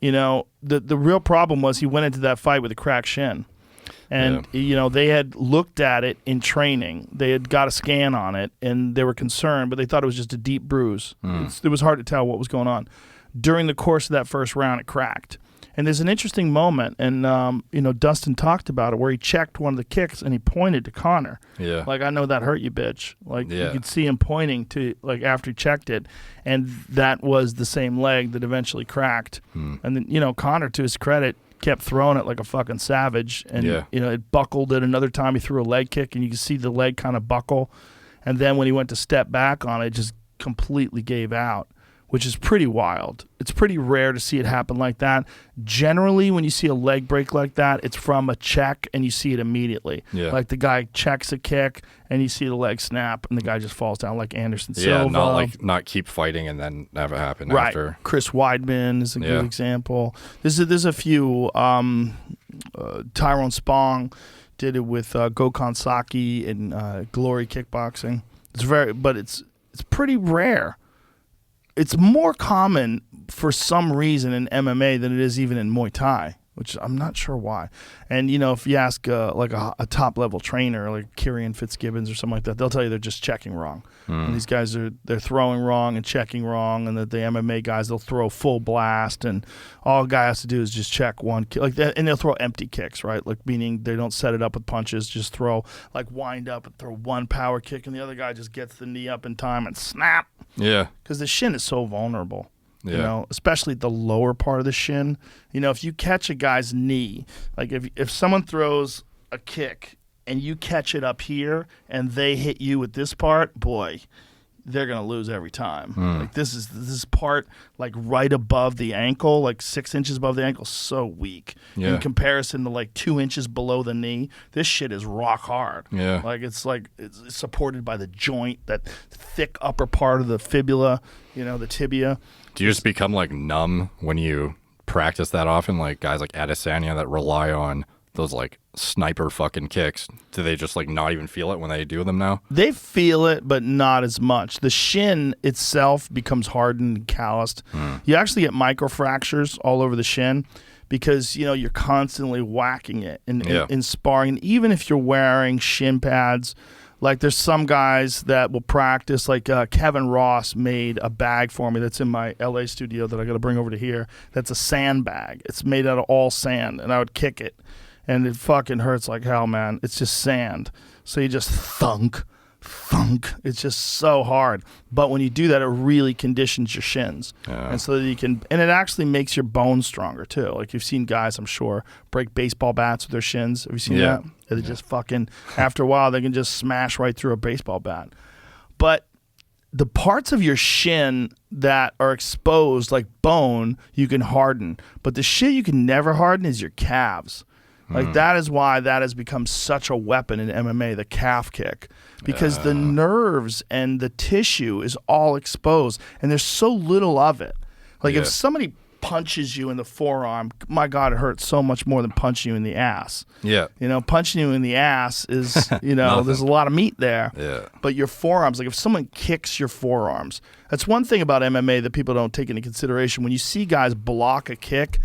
You know, the real problem was he went into that fight with a cracked shin. And, you know, they had looked at it in training. They had got a scan on it, and they were concerned, but they thought it was just a deep bruise. It was hard to tell what was going on. During the course of that first round, it cracked. And there's an interesting moment, and, you know, Dustin talked about it, where he checked one of the kicks, and he pointed to Conor. Yeah. Like, I know that hurt you, bitch. Like, you could see him pointing to, like, after he checked it, and that was the same leg that eventually cracked. And then, you know, Conor, to his credit, kept throwing it like a fucking savage, and you know, it buckled it. Another time he threw a leg kick, and you can see the leg kind of buckle, and then when he went to step back on it, it just completely gave out, which is pretty wild. It's pretty rare to see it happen like that. Generally, when you see a leg break like that, it's from a check, and you see it immediately. Like the guy checks a kick, and you see the leg snap, and the guy just falls down like Anderson Silva. Yeah, not keep fighting and then have it happen after. Chris Weidman is a good example. There's a few. Tyrone Spong did it with Gokhan Saki in Glory Kickboxing. It's pretty rare. It's more common for some reason in MMA than it is even in Muay Thai, which I'm not sure why. And, you know, if you ask like a top-level trainer like Kieran Fitzgibbons or something like that, they'll tell you they're just checking wrong. And these guys they're throwing wrong and checking wrong, and that the MMA guys, they'll throw full blast, and all a guy has to do is just check one kick. Like that, and they'll throw empty kicks, right? Like meaning they don't set it up with punches, just throw, like wind up and throw one power kick, and the other guy just gets the knee up in time and snap. Yeah. Because the shin is so vulnerable. Yeah. You know, especially the lower part of the shin. You know, if you catch a guy's knee, like if someone throws a kick and you catch it up here and they hit you with this part, boy, they're gonna lose every time. Like this part, like right above the ankle, like 6 inches above the ankle, so weak in comparison to like 2 inches below the knee. This shit is rock hard. Yeah, like it's supported by the joint, that thick upper part of the fibula, you know, the tibia. Do you just become like numb when you practice that often? Like guys like Adesanya that rely on those like sniper fucking kicks, do they just like not even feel it when they do them now? They feel it, but not as much. The shin itself becomes hardened and calloused. You actually get microfractures all over the shin because, you know, you're constantly whacking it in sparring. And even if you're wearing shin pads, like there's some guys that will practice, like Kevin Ross made a bag for me that's in my LA studio that I got to bring over to here. That's a sand bag. It's made out of all sand, and I would kick it. And it fucking hurts like hell, man. It's just sand. So you just thunk. It's just so hard. But when you do that, it really conditions your shins. And so that you can, and it actually makes your bones stronger too. Like you've seen guys, I'm sure, break baseball bats with their shins. Have you seen that? They just fucking, after a while, they can just smash right through a baseball bat. But the parts of your shin that are exposed, like bone, you can harden. But the shit you can never harden is your calves. Like that is why that has become such a weapon in MMA, the calf kick, because the nerves and the tissue is all exposed, and there's so little of it. Like if somebody punches you in the forearm, my God, it hurts so much more than punching you in the ass. Yeah. You know, punching you in the ass is, you know, there's a lot of meat there. Yeah. But your forearms, like if someone kicks your forearms, that's one thing about MMA that people don't take into consideration. When you see guys block a kick,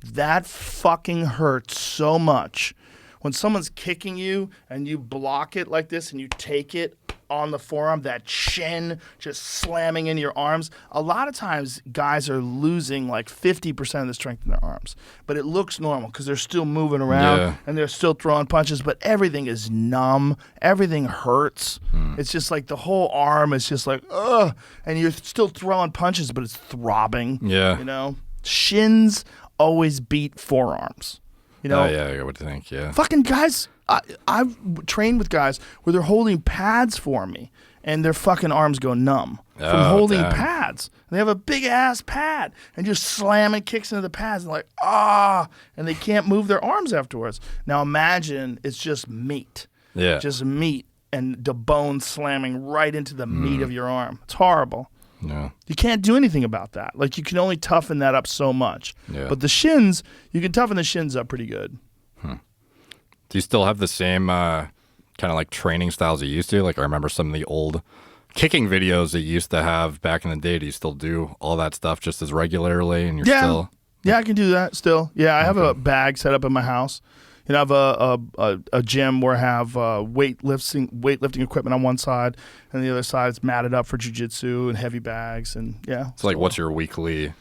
that fucking hurts so much. When someone's kicking you and you block it like this and you take it on the forearm, that shin just slamming in your arms, a lot of times guys are losing like 50% of the strength in their arms. But it looks normal because they're still moving around and they're still throwing punches, but everything is numb. Everything hurts. It's just like the whole arm is just like, ugh. And you're still throwing punches, but it's throbbing. Yeah. You know? Shins always beat forearms. You know? Oh, yeah, I would think, yeah. Fucking guys, I've trained with guys where they're holding pads for me and their fucking arms go numb from holding pads. They have a big ass pad and just slamming kicks into the pads and like, and they can't move their arms afterwards. Now imagine it's just meat. Yeah. Just meat and the bone slamming right into the meat of your arm. It's horrible. Yeah. You can't do anything about that. Like, you can only toughen that up so much. Yeah. But the shins, you can toughen the shins up pretty good. Do you still have the same kind of like training styles you used to? Like, I remember some of the old kicking videos that you used to have back in the day. Do you still do all that stuff just as regularly? And you're still... Yeah, I can do that still. Yeah, I have a bag set up in my house. You know, I have a gym where I have weightlifting equipment on one side, and the other side is matted up for jiu-jitsu and heavy bags, and yeah. So, like, what's your weekly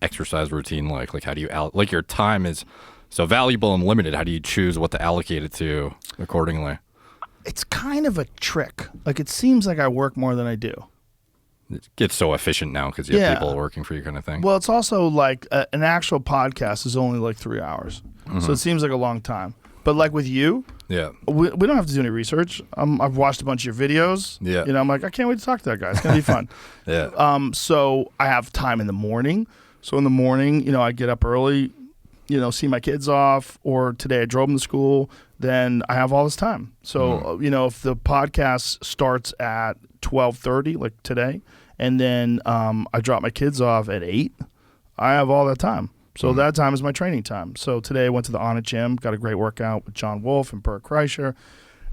exercise routine like? Like, how do you like your time is so valuable and limited. How do you choose what to allocate it to accordingly? It's kind of a trick. Like, it seems like I work more than I do. It gets so efficient now because you have people working for you, kind of thing. Well, it's also like an actual podcast is only like 3 hours. So it seems like a long time. But like with you, we don't have to do any research. I've watched a bunch of your videos. Yeah. You know, I'm like, I can't wait to talk to that guy. It's going to be fun. So I have time in the morning. So in the morning, you know, I get up early, you know, see my kids off, or today I drove them to school, then I have all this time. So, you know, if the podcast starts at 12:30, like today, and then I drop my kids off at 8, I have all that time. So that time is my training time. So today I went to the Onnit gym, got a great workout with John Wolf and Bert Kreischer.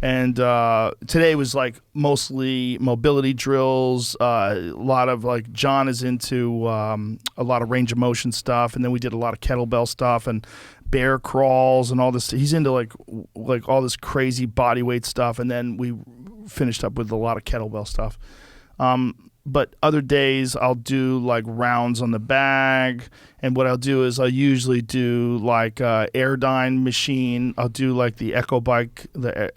And today was like mostly mobility drills. A lot of like John is into a lot of range of motion stuff, and then we did a lot of kettlebell stuff and bear crawls and all this. He's into like all this crazy body weight stuff, and then we finished up with a lot of kettlebell stuff. But other days I'll do like rounds on the bag, and what I'll do is I'll usually do like Airdyne machine. I'll do like the Echo Bike. The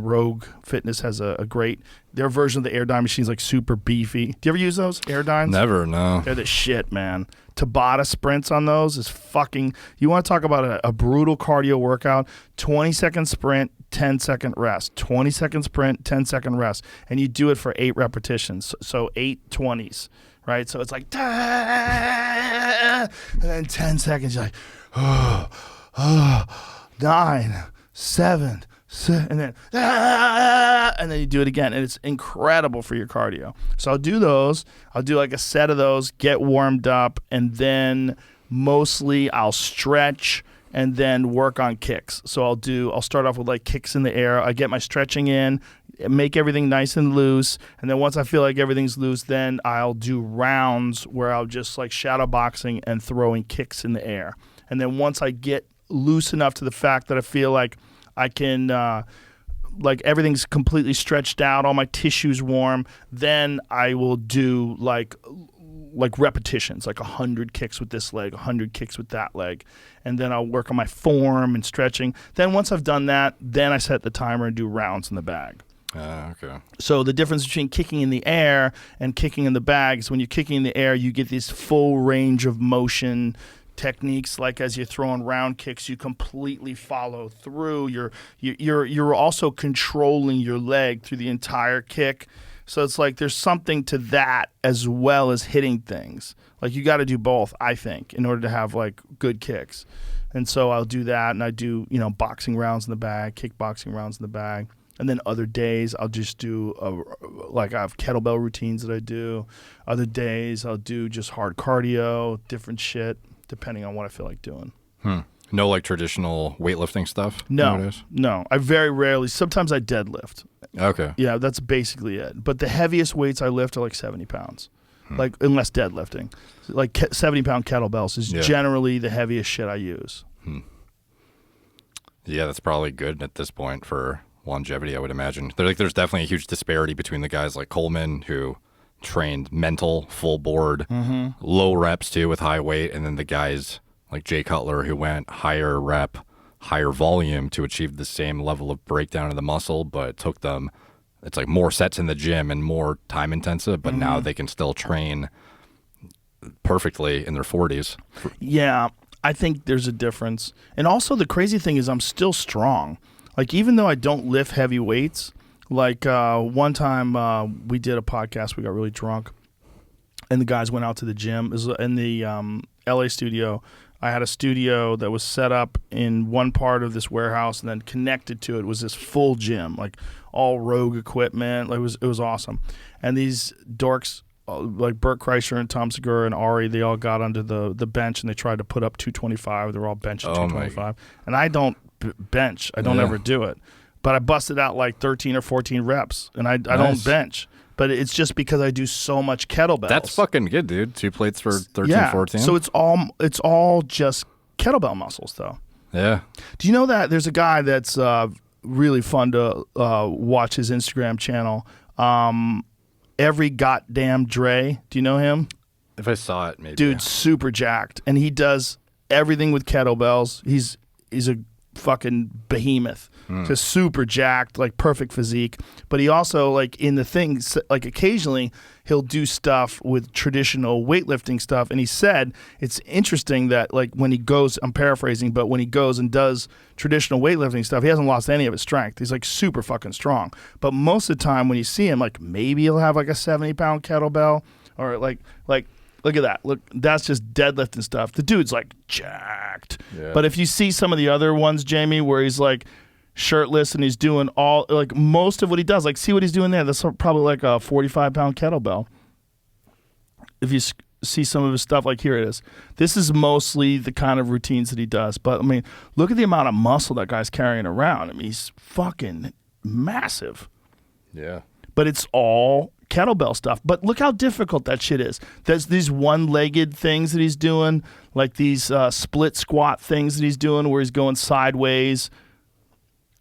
Rogue Fitness has a great. Their version of the Airdyne machine is like super beefy. Do you ever use those Airdynes? Never, no. They're the shit, man. Tabata sprints on those is fucking. You want to talk about a brutal cardio workout? 20-second sprint, 10-second rest. 20-second sprint, 10-second rest, and you do it for 8 repetitions. So 8 20s, right? So it's like, and then 10 seconds. You're like, 9, 7. And then you do it again, and it's incredible for your cardio. So I'll do those. I'll do like a set of those, get warmed up, and then mostly I'll stretch and then work on kicks. So I'll start off with like kicks in the air. I get my stretching in, make everything nice and loose, and then once I feel like everything's loose, then I'll do rounds where I'll just like shadow boxing and throwing kicks in the air. And then once I get loose enough to the fact that I feel like I can, like everything's completely stretched out, all my tissues warm, then I will do like repetitions, like 100 kicks with this leg, 100 kicks with that leg. And then I'll work on my form and stretching. Then once I've done that, then I set the timer and do rounds in the bag. Okay. So the difference between kicking in the air and kicking in the bag is when you're kicking in the air, you get this full range of motion techniques. Like as you're throwing round kicks, you completely follow through. You're also controlling your leg through the entire kick. So it's like there's something to that as well as hitting things. Like you got to do both, I think, in order to have like good kicks. And so I'll do that, and I do boxing rounds in the bag, kickboxing rounds in the bag. And then other days I'll just do like I have kettlebell routines that I do. Other days I'll do just hard cardio, different shit, depending on what I feel like doing. No like traditional weightlifting stuff? No, nowadays? no. I very rarely, sometimes I deadlift. Okay. Yeah, that's basically it. But the heaviest weights I lift are like 70 pounds. Like, unless deadlifting. Like 70-pound kettlebells is generally the heaviest shit I use. Yeah, that's probably good at this point for longevity, I would imagine. There's definitely a huge disparity between the guys like Coleman, who trained mental, full board, low reps too with high weight, and then the guys like Jay Cutler, who went higher rep, higher volume to achieve the same level of breakdown of the muscle, but took them, it's like more sets in the gym and more time intensive, but now they can still train perfectly in their 40s. Yeah, I think there's a difference. And also the crazy thing is I'm still strong. Like, even though I don't lift heavy weights, like one time we did a podcast, we got really drunk, and the guys went out to the gym. It was in the LA studio. I had a studio that was set up in one part of this warehouse, and then connected to it was this full gym, like all Rogue equipment. Like, it was awesome. And these dorks, like Bert Kreischer and Tom Segura and Ari, they all got onto the bench and they tried to put up 225. They were all benching 225. And I don't bench. I don't ever do it. But I busted out like 13 or 14 reps, and I don't bench. But it's just because I do so much kettlebells. That's fucking good, dude. 2 plates for 13, 14. So it's all just kettlebell muscles, though. Yeah. Do you know that there's a guy that's really fun to watch his Instagram channel? Every Goddamn Dre. Do you know him? If I saw it, maybe. Dude's super jacked, and he does everything with kettlebells. He's a fucking behemoth. Just super jacked, like perfect physique. But he also, like, in the things, like occasionally he'll do stuff with traditional weightlifting stuff. And he said it's interesting that, like, when he goes, I'm paraphrasing, but when he goes and does traditional weightlifting stuff, he hasn't lost any of his strength. He's like super fucking strong. But most of the time when you see him, like, maybe he'll have like a 70-pound kettlebell, or like look at that. Look, that's just deadlifting stuff. The dude's like jacked. Yeah. But if you see some of the other ones, Jamie, where he's like shirtless and he's doing all, like, most of what he does, like, see what he's doing there? That's probably like a 45-pound kettlebell. If you see some of his stuff, like, here it is. This is mostly the kind of routines that he does. But I mean, look at the amount of muscle that guy's carrying around. I mean, he's fucking massive. Yeah. But it's all kettlebell stuff. But look how difficult that shit is. There's these one-legged things that he's doing, like these split squat things that he's doing where he's going sideways.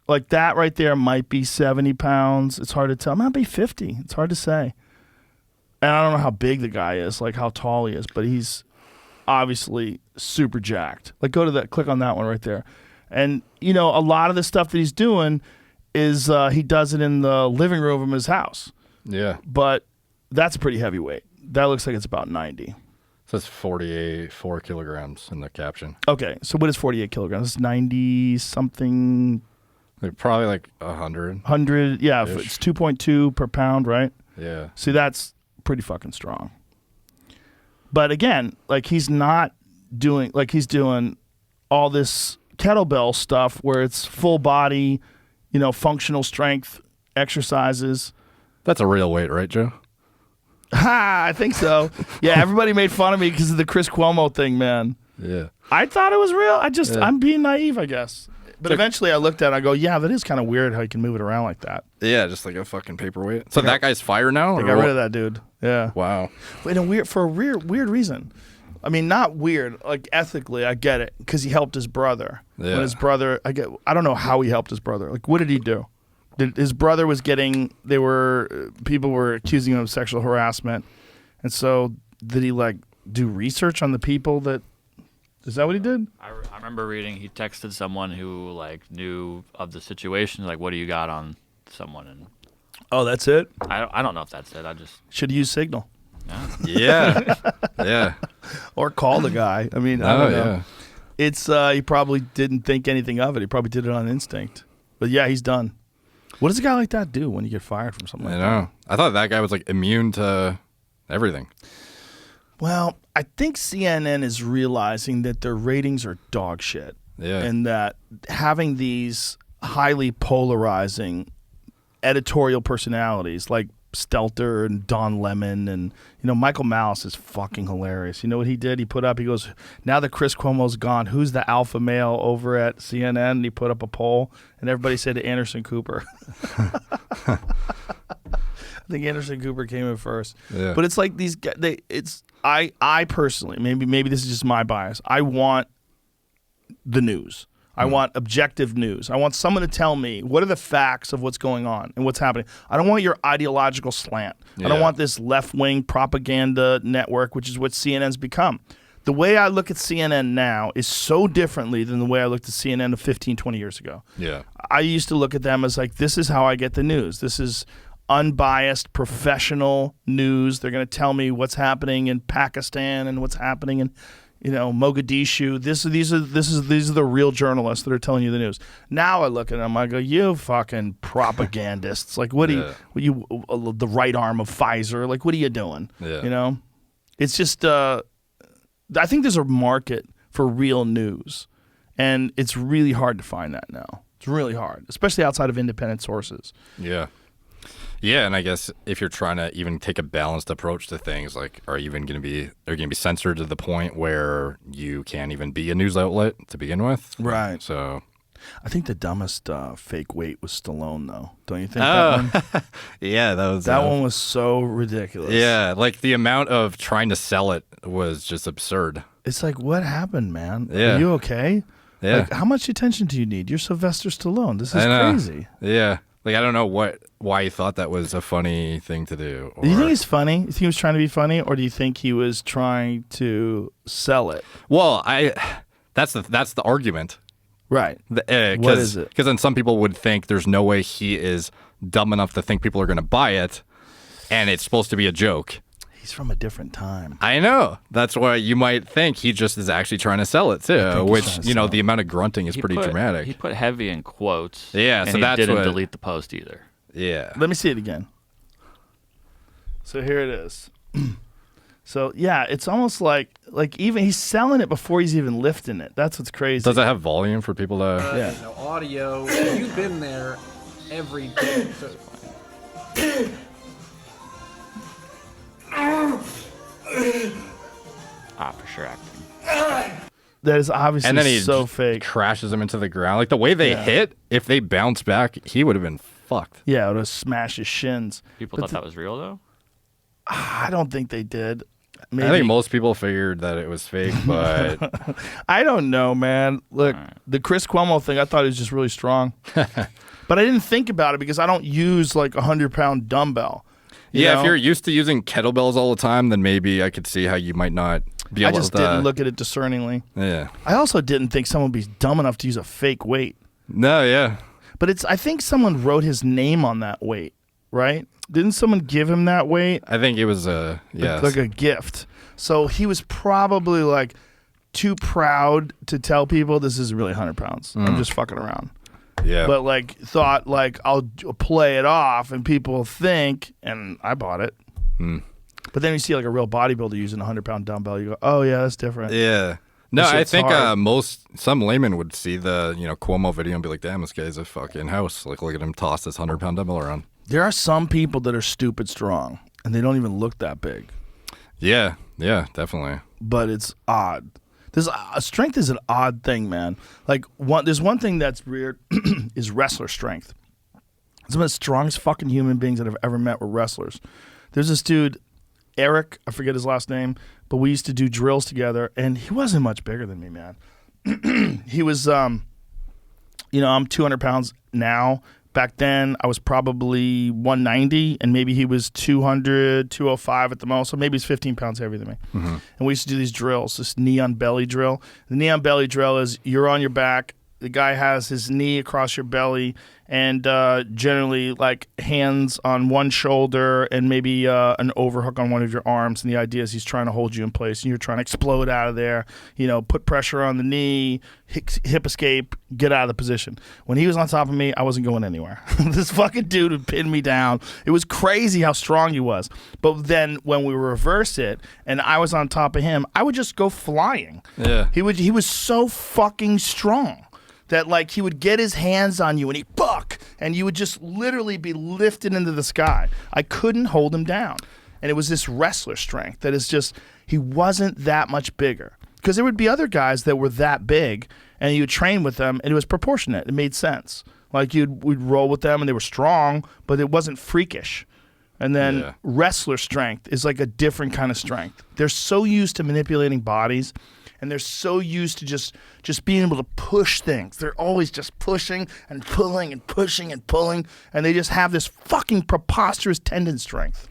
Like, that right there might be 70 pounds. It's hard to tell. It might be 50. It's hard to say. And I don't know how big the guy is, like how tall he is, but he's obviously super jacked. Like, go to that, click on that one right there. And, you know, a lot of the stuff that he's doing is he does it in the living room of his house. Yeah. But that's a pretty heavy weight. That looks like it's about 90. It says 4 kilograms in the caption. Okay, so what is 48 kilograms? It's 90-something. They're probably like 100. 100, yeah. It's 2.2 per pound, right? Yeah. See, that's pretty fucking strong. But again, like, he's doing all this kettlebell stuff where it's full body, you know, functional strength exercises. That's a real weight, right, Joe? Ha! I think so. Yeah, everybody made fun of me because of the Chris Cuomo thing, man. Yeah. I thought it was real. I'm being naive, I guess. But eventually I looked at it and I go, yeah, that is kind of weird how you can move it around like that. Yeah, just like a fucking paperweight. So that guy's fired now? They got rid of that dude. Yeah. Wow. For a weird reason. I mean, not weird. Like, ethically, I get it, because he helped his brother. Yeah. When his brother, I don't know how he helped his brother. Like, what did he do? His brother was people were accusing him of sexual harassment, and so did he, like, do research on the people that? Is that what he did? I remember reading he texted someone who, like, knew of the situation, like, what do you got on someone? And Oh, that's it? I don't know if that's it. I just should use Signal. Yeah. Yeah. Or call the guy. I mean, I don't know. Yeah. It's he probably didn't think anything of it. He probably did it on instinct. But yeah, he's done. What does a guy like that do when you get fired from something like that? I know. I thought that guy was, like, immune to everything. Well, I think CNN is realizing that their ratings are dog shit. Yeah. And that having these highly polarizing editorial personalities like Stelter and Don Lemon, and Michael Malice is fucking hilarious. You know what he did? He goes, now that Chris Cuomo's gone, who's the alpha male over at CNN? And he put up a poll, and everybody said Anderson Cooper. I think Anderson Cooper came in first. Yeah. But it's like these guys. I personally, maybe this is just my bias. I want the news. I want objective news. I want someone to tell me what are the facts of what's going on and what's happening. I don't want your ideological slant. I don't want this left-wing propaganda network, which is what CNN's become. The way I look at CNN now is so differently than the way I looked at CNN of 15, 20 years ago. Yeah. I used to look at them as like, this is how I get the news. This is unbiased, professional news. They're going to tell me what's happening in Pakistan and what's happening in Mogadishu. These are the real journalists that are telling you the news. Now I look at them, I go, you fucking propagandists. Like, what are you, the right arm of Pfizer? Like, what are you doing? Yeah. It's just, I think there's a market for real news, and it's really hard to find that now. It's really hard, especially outside of independent sources. Yeah. Yeah, and I guess if you're trying to even take a balanced approach to things, like, are you even going to be censored to the point where you can't even be a news outlet to begin with? Right. So, I think the dumbest fake weight was Stallone, though. Don't you think that one? Yeah, that one was so ridiculous. Yeah, like the amount of trying to sell it was just absurd. It's like, what happened, man? Yeah. Are you okay? Yeah. Like, how much attention do you need? You're Sylvester Stallone. This is crazy. Yeah. Like, I don't know why he thought that was a funny thing to do. Do you think he's funny? You think he was trying to be funny, or do you think he was trying to sell it? Well, that's the argument. Right. What is it? Because then some people would think there's no way he is dumb enough to think people are going to buy it, and it's supposed to be a joke. He's from a different time. I know. That's why you might think he just is actually trying to sell it too, which, the amount of grunting is pretty dramatic. He put heavy in quotes. Yeah, and so he that's didn't what, delete the post either. Yeah. Let me see it again. So here it is. So, yeah, it's almost like even he's selling it before he's even lifting it. That's what's crazy. Does it have volume for people to... Yeah. Audio. You've been there every day. So... For sure acting. That is obviously and then he so fake. Crashes him into the ground. Like, the way they hit, if they bounce back, he would have been fucked. Yeah, it would have smashed his shins. People thought that was real, though? I don't think they did. Maybe. I think most people figured that it was fake, but... I don't know, man. Look, the Chris Cuomo thing, I thought he was just really strong. But I didn't think about it because I don't use like a 100-pound dumbbell. You know? If you're used to using kettlebells all the time, then maybe I could see how you might not be able to... I just didn't look at it discerningly. Yeah. I also didn't think someone would be dumb enough to use a fake weight. No, yeah. But I think someone wrote his name on that weight, right? Didn't someone give him that weight? I think it was like a gift. So he was probably like too proud to tell people this is really 100 pounds. I'm just fucking around. Yeah. But like thought like I'll play it off and people think, and I bought it. But then you see like a real bodybuilder using a 100-pound dumbbell, you go, oh yeah, that's different. Yeah. No, I think hard. some laymen would see the Cuomo video and be like, damn, this guy's a fucking house. Like, look at him toss this 100-pound dumbbell around. There are some people that are stupid strong and they don't even look that big. Yeah, definitely. But it's odd. Strength is an odd thing, man. Like there's one thing that's weird is wrestler strength. Some of the strongest fucking human beings that I've ever met were wrestlers. There's this dude, Eric, I forget his last name, but we used to do drills together, and he wasn't much bigger than me, man. He was, I'm 200 pounds now. Back then, I was probably 190, and maybe he was 200, 205 at the most, so maybe he's 15 pounds heavier than me. And we used to do these drills, this knee on belly drill. The knee on belly drill is you're on your back, the guy has his knee across your belly, and generally like hands on one shoulder and maybe an overhook on one of your arms. And the idea is he's trying to hold you in place and you're trying to explode out of there, put pressure on the knee, hip escape, get out of the position. When he was on top of me, I wasn't going anywhere. This fucking dude would pin me down. It was crazy how strong he was. But then when we reverse it and I was on top of him, I would just go flying. Yeah. He was so fucking strong that like he would get his hands on you and he'd buck and you would just literally be lifted into the sky. I couldn't hold him down. And it was this wrestler strength that is just, he wasn't that much bigger. Because there would be other guys that were that big, and you would train with them, and it was proportionate. It made sense. Like we'd roll with them, and they were strong, but it wasn't freakish. And then wrestler strength is like a different kind of strength. They're so used to manipulating bodies, and they're so used to just being able to push things. They're always just pushing and pulling and pushing and pulling, and they just have this fucking preposterous tendon strength.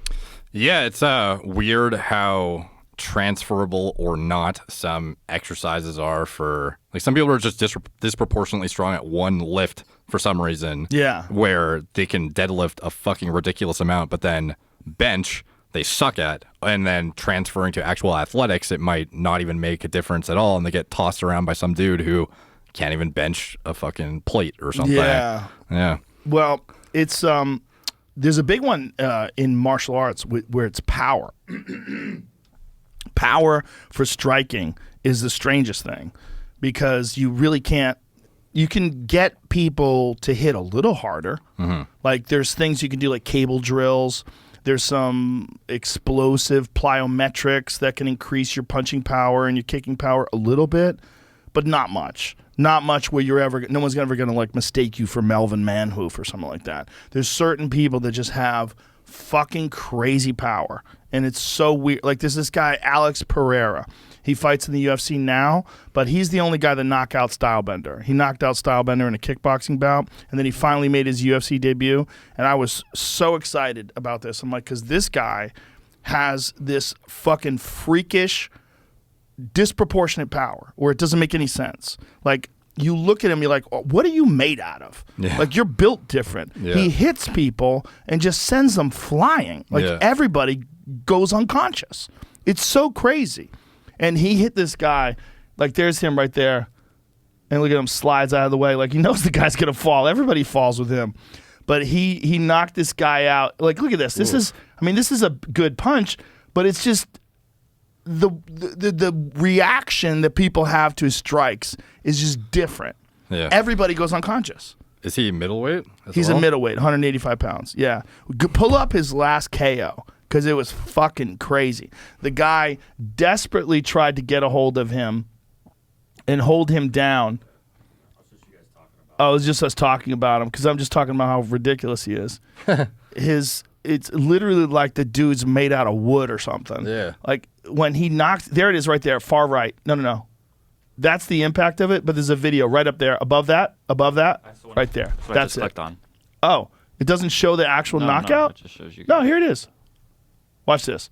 Yeah, it's weird how transferable or not some exercises are for, like, some people are just disproportionately strong at one lift for some reason. Yeah. Where they can deadlift a fucking ridiculous amount, but then bench they suck at, and then transferring to actual athletics, it might not even make a difference at all, and they get tossed around by some dude who can't even bench a fucking plate or something. Yeah. Well, it's there's a big one in martial arts where it's power. Power for striking is the strangest thing, because you really can't. You can get people to hit a little harder. Mm-hmm. Like there's things you can do, like cable drills. There's some explosive plyometrics that can increase your punching power and your kicking power a little bit, but not much. Not much where no one's ever going to like mistake you for Melvin Manhoof or something like that. There's certain people that just have fucking crazy power, and it's so weird. Like there's this guy, Alex Pereira. He fights in the UFC now, but he's the only guy that knocked out Stylebender. He knocked out Stylebender in a kickboxing bout, and then he finally made his UFC debut, and I was so excited about this. I'm like, because this guy has this fucking freakish, disproportionate power where it doesn't make any sense. Like, you look at him, you're like, oh, what are you made out of? Yeah. Like, you're built different. Yeah. He hits people and just sends them flying. Like, everybody goes unconscious. It's so crazy. And he hit this guy, like there's him right there, and look at him, slides out of the way. Like he knows the guy's gonna fall. Everybody falls with him, but he knocked this guy out. Like look at this. This is a good punch, but it's just the reaction that people have to his strikes is just different. Yeah. Everybody goes unconscious. Is he middleweight? He's a middleweight, 185 pounds. Yeah, pull up his last KO. Because it was fucking crazy. The guy desperately tried to get a hold of him and hold him down. Oh, it was just us talking about him, because I'm just talking about how ridiculous he is. It's literally like the dude's made out of wood or something. Yeah. Like when he knocked, there it is right there, far right. No. That's the impact of it, but there's a video right up there. Above that, right there. That's it. Clicked on. Oh, it doesn't show the actual knockout? No, it just shows you. No, here it is. Watch this.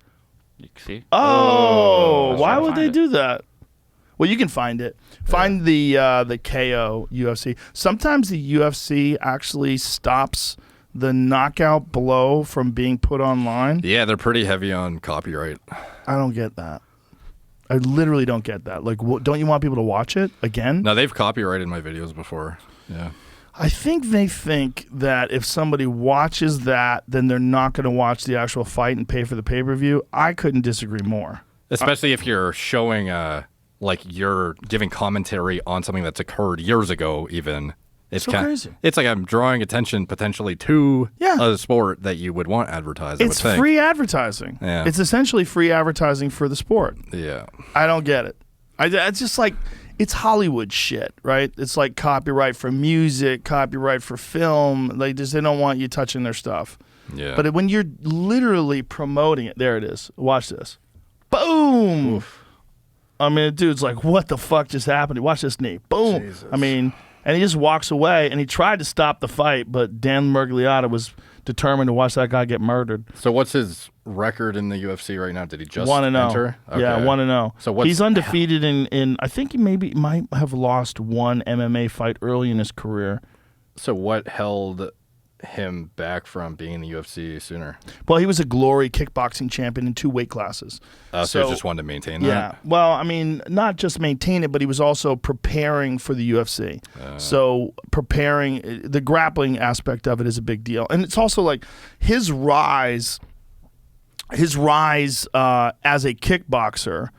You can see? Oh, why would they do that? Well, you can find it. Find the KO UFC. Sometimes the UFC actually stops the knockout blow from being put online. Yeah, they're pretty heavy on copyright. I don't get that. I literally don't get that. Like, don't you want people to watch it again? No, they've copyrighted my videos before. Yeah. I think they think that if somebody watches that, then they're not going to watch the actual fight and pay for the pay-per-view. I couldn't disagree more. Especially if you're showing, like you're giving commentary on something that's occurred years ago even. It's so crazy. It's like I'm drawing attention potentially to a sport that you would want advertised. It's free advertising. Yeah. It's essentially free advertising for the sport. Yeah. I don't get it. It's just like... It's Hollywood shit, right? It's like copyright for music, copyright for film. They don't want you touching their stuff. Yeah. But when you're literally promoting it, there it is. Watch this. Boom. Oof. I mean, the dude's like, what the fuck just happened? Watch this knee. Boom. Jesus. I mean, and he just walks away, and he tried to stop the fight, but Dan Murgliata was determined to watch that guy get murdered. So what's his record in the UFC right now? Did he just 1-0. enter? Okay. Yeah, 1-0. So he's undefeated in I think he might have lost one MMA fight early in his career. So what held him back from being in the UFC sooner? Well, he was a Glory kickboxing champion in 2 weight classes. So he just wanted to maintain that? Yeah. Well, I mean, not just maintain it, but he was also preparing for the UFC. So preparing, the grappling aspect of it is a big deal. And it's also like his rise as a kickboxer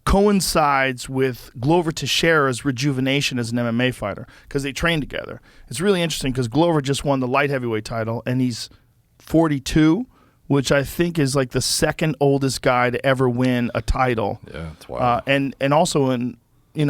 coincides with Glover Teixeira's rejuvenation as an MMA fighter because they train together. It's really interesting because Glover just won the light heavyweight title and he's 42, which I think is like the second oldest guy to ever win a title. Yeah, it's wild. And also in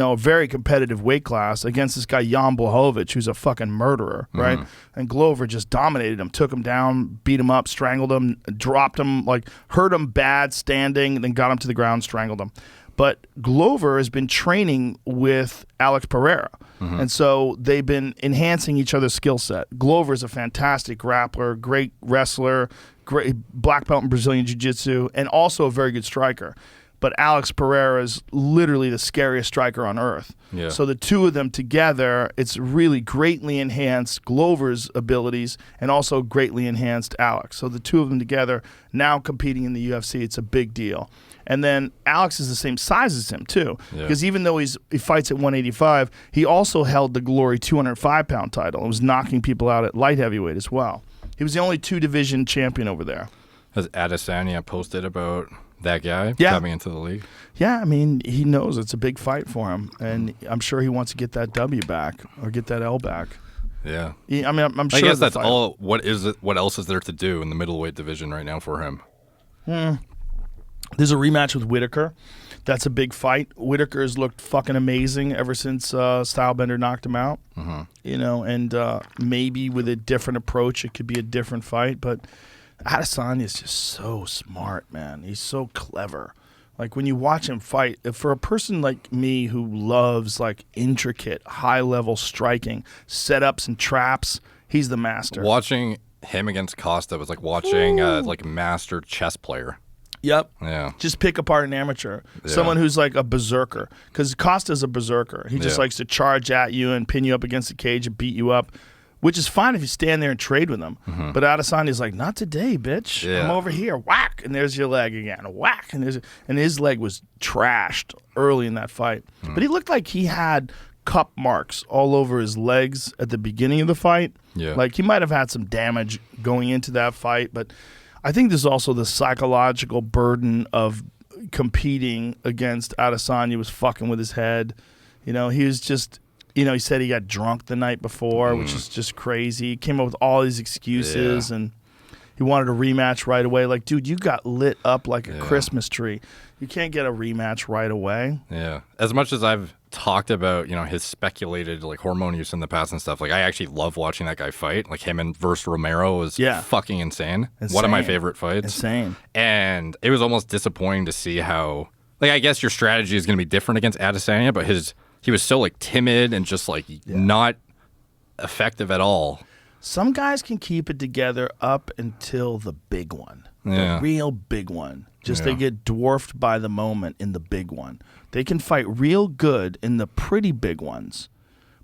a very competitive weight class against this guy Jan Blachowicz, who's a fucking murderer, right? And Glover just dominated him, took him down, beat him up, strangled him, dropped him, like hurt him bad standing, then got him to the ground, strangled him. But Glover has been training with Alex Pereira. And so they've been enhancing each other's skill set. Glover is a fantastic grappler, great wrestler, great black belt in Brazilian Jiu-Jitsu, and also a very good striker. But Alex Pereira is literally the scariest striker on earth. Yeah. So the two of them together, it's really greatly enhanced Glover's abilities and also greatly enhanced Alex. So the two of them together, now competing in the UFC, it's a big deal. And then Alex is the same size as him, too. Yeah. Because even though he fights at 185, he also held the Glory 205-pound title and was knocking people out at light heavyweight as well. He was the only two-division champion over there. Has Adesanya posted about that guy Yeah. coming into the league? Yeah, I mean, he knows it's a big fight for him, and I'm sure he wants to get that W back or get that L back. Yeah. I mean, I'm sure. I guess the that's fight- all. What is it? What else is there to do in the middleweight division right now for him? There's a rematch with Whitaker. That's a big fight. Whitaker's looked fucking amazing ever since Stylebender knocked him out. And maybe with a different approach, it could be a different fight. But Adesanya is just so smart, man. He's so clever. Like when you watch him fight, for a person like me who loves like intricate, high-level striking, setups and traps, he's the master. Watching him against Costa was like watching like a master chess player. Yep. Yeah. Just pick apart an amateur. Someone who's like a berserker. Because Costa's a berserker. He just Yeah. likes to charge at you and pin you up against the cage and beat you up, which is fine if you stand there and trade with him. But Adesanya's like, not today, bitch. Yeah. I'm over here. Whack. And there's your leg again. Whack. And his leg was trashed early in that fight. But he looked like he had cup marks all over his legs at the beginning of the fight. Yeah. Like he might have had some damage going into that fight, but I think there's also the psychological burden of competing against Adesanya was fucking with his head. He was just, he said he got drunk the night before, which is just crazy. He came up with all these excuses and he wanted a rematch right away. Like, dude, you got lit up like a Christmas tree. You can't get a rematch right away. Yeah. As much as I've talked about, his speculated like hormone use in the past and stuff, like I actually love watching that guy fight. Like him and versus Romero was fucking insane. One of my favorite fights. Insane. And it was almost disappointing to see how, like, I guess your strategy is going to be different against Adesanya, but he was so like timid and just like not effective at all. Some guys can keep it together up until the big one. Yeah. The real big one. Just they get dwarfed by the moment in the big one. They can fight real good in the pretty big ones.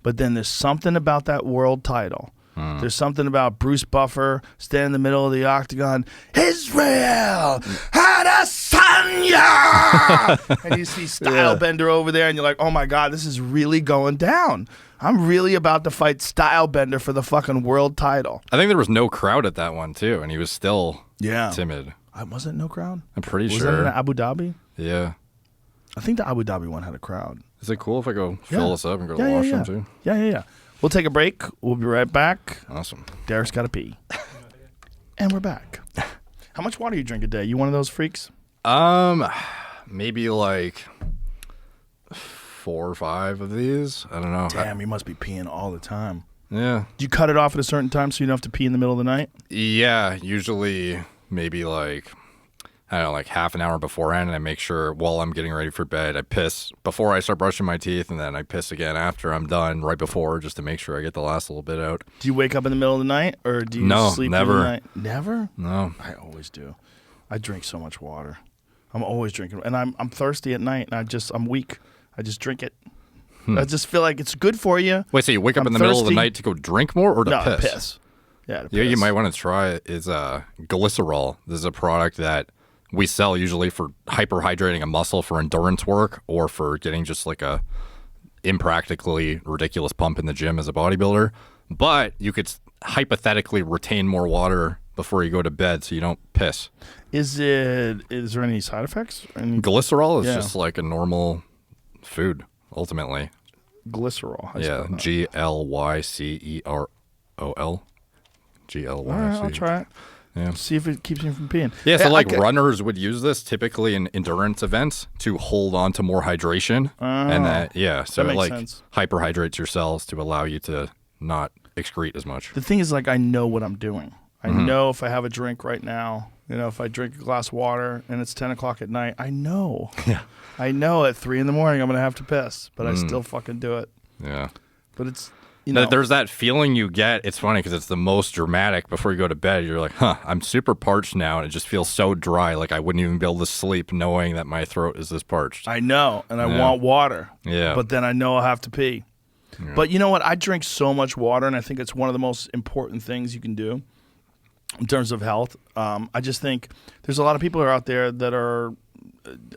But then there's something about that world title. There's something about Bruce Buffer standing in the middle of the octagon. Israel Adesanya! And you see Stylebender over there, and you're like, oh my God, this is really going down. I'm really about to fight Stylebender for the fucking world title. I think there was no crowd at that one too, and he was still timid. Was it no crowd? I'm pretty Was sure. it in Abu Dhabi? Yeah. I think the Abu Dhabi one had a crowd. Is it cool if I go fill this up and go to the washroom too? Yeah. We'll take a break. We'll be right back. Awesome. Derek's got to pee. And we're back. How much water you drink a day? You one of those freaks? Maybe like 4 or 5 of these. I don't know. Damn, you must be peeing all the time. Yeah. Do you cut it off at a certain time so you don't have to pee in the middle of the night? Yeah, usually maybe like, I don't know, like half an hour beforehand, and I make sure while I'm getting ready for bed, I piss before I start brushing my teeth, and then I piss again after I'm done, right before, just to make sure I get the last little bit out. Do you wake up in the middle of the night, or do you sleep never. in the night? Never? No. I always do. I drink so much water. I'm always drinking, and I'm thirsty at night, and I'm weak. I just drink it. I just feel like it's good for you. Wait, so you wake up I'm in the middle of the thirsty. night to go drink more or to No, piss? piss. Yeah, to Yeah, you piss. might want to try is glycerol. This is a product that we sell usually for hyperhydrating a muscle for endurance work or for getting just like a impractically ridiculous pump in the gym as a bodybuilder. But you could hypothetically retain more water before you go to bed so you don't piss. Is there any side effects? Glycerol is just like a normal food, ultimately. Glycerol. Yeah, Glycerol. GLY. All right, I'll try it. Yeah. See if it keeps me from peeing. Yeah, so like runners would use this typically in endurance events to hold on to more hydration. And so that it makes like sense. hyperhydrates your cells to allow you to not excrete as much. The thing is, like, I know what I'm doing. I know if I have a drink right now, if I drink a glass of water and it's 10 o'clock at night, I know. Yeah. I know at 3 in the morning I'm going to have to piss, but I still fucking do it. Yeah. But it's, There's that feeling you get. It's funny because it's the most dramatic before you go to bed. You're like, I'm super parched now, and it just feels so dry. Like I wouldn't even be able to sleep knowing that my throat is this parched. I know, and I want water. Yeah. But then I know I'll have to pee. Yeah. But you know what? I drink so much water, and I think it's one of the most important things you can do in terms of health. I just think there's a lot of people out there that are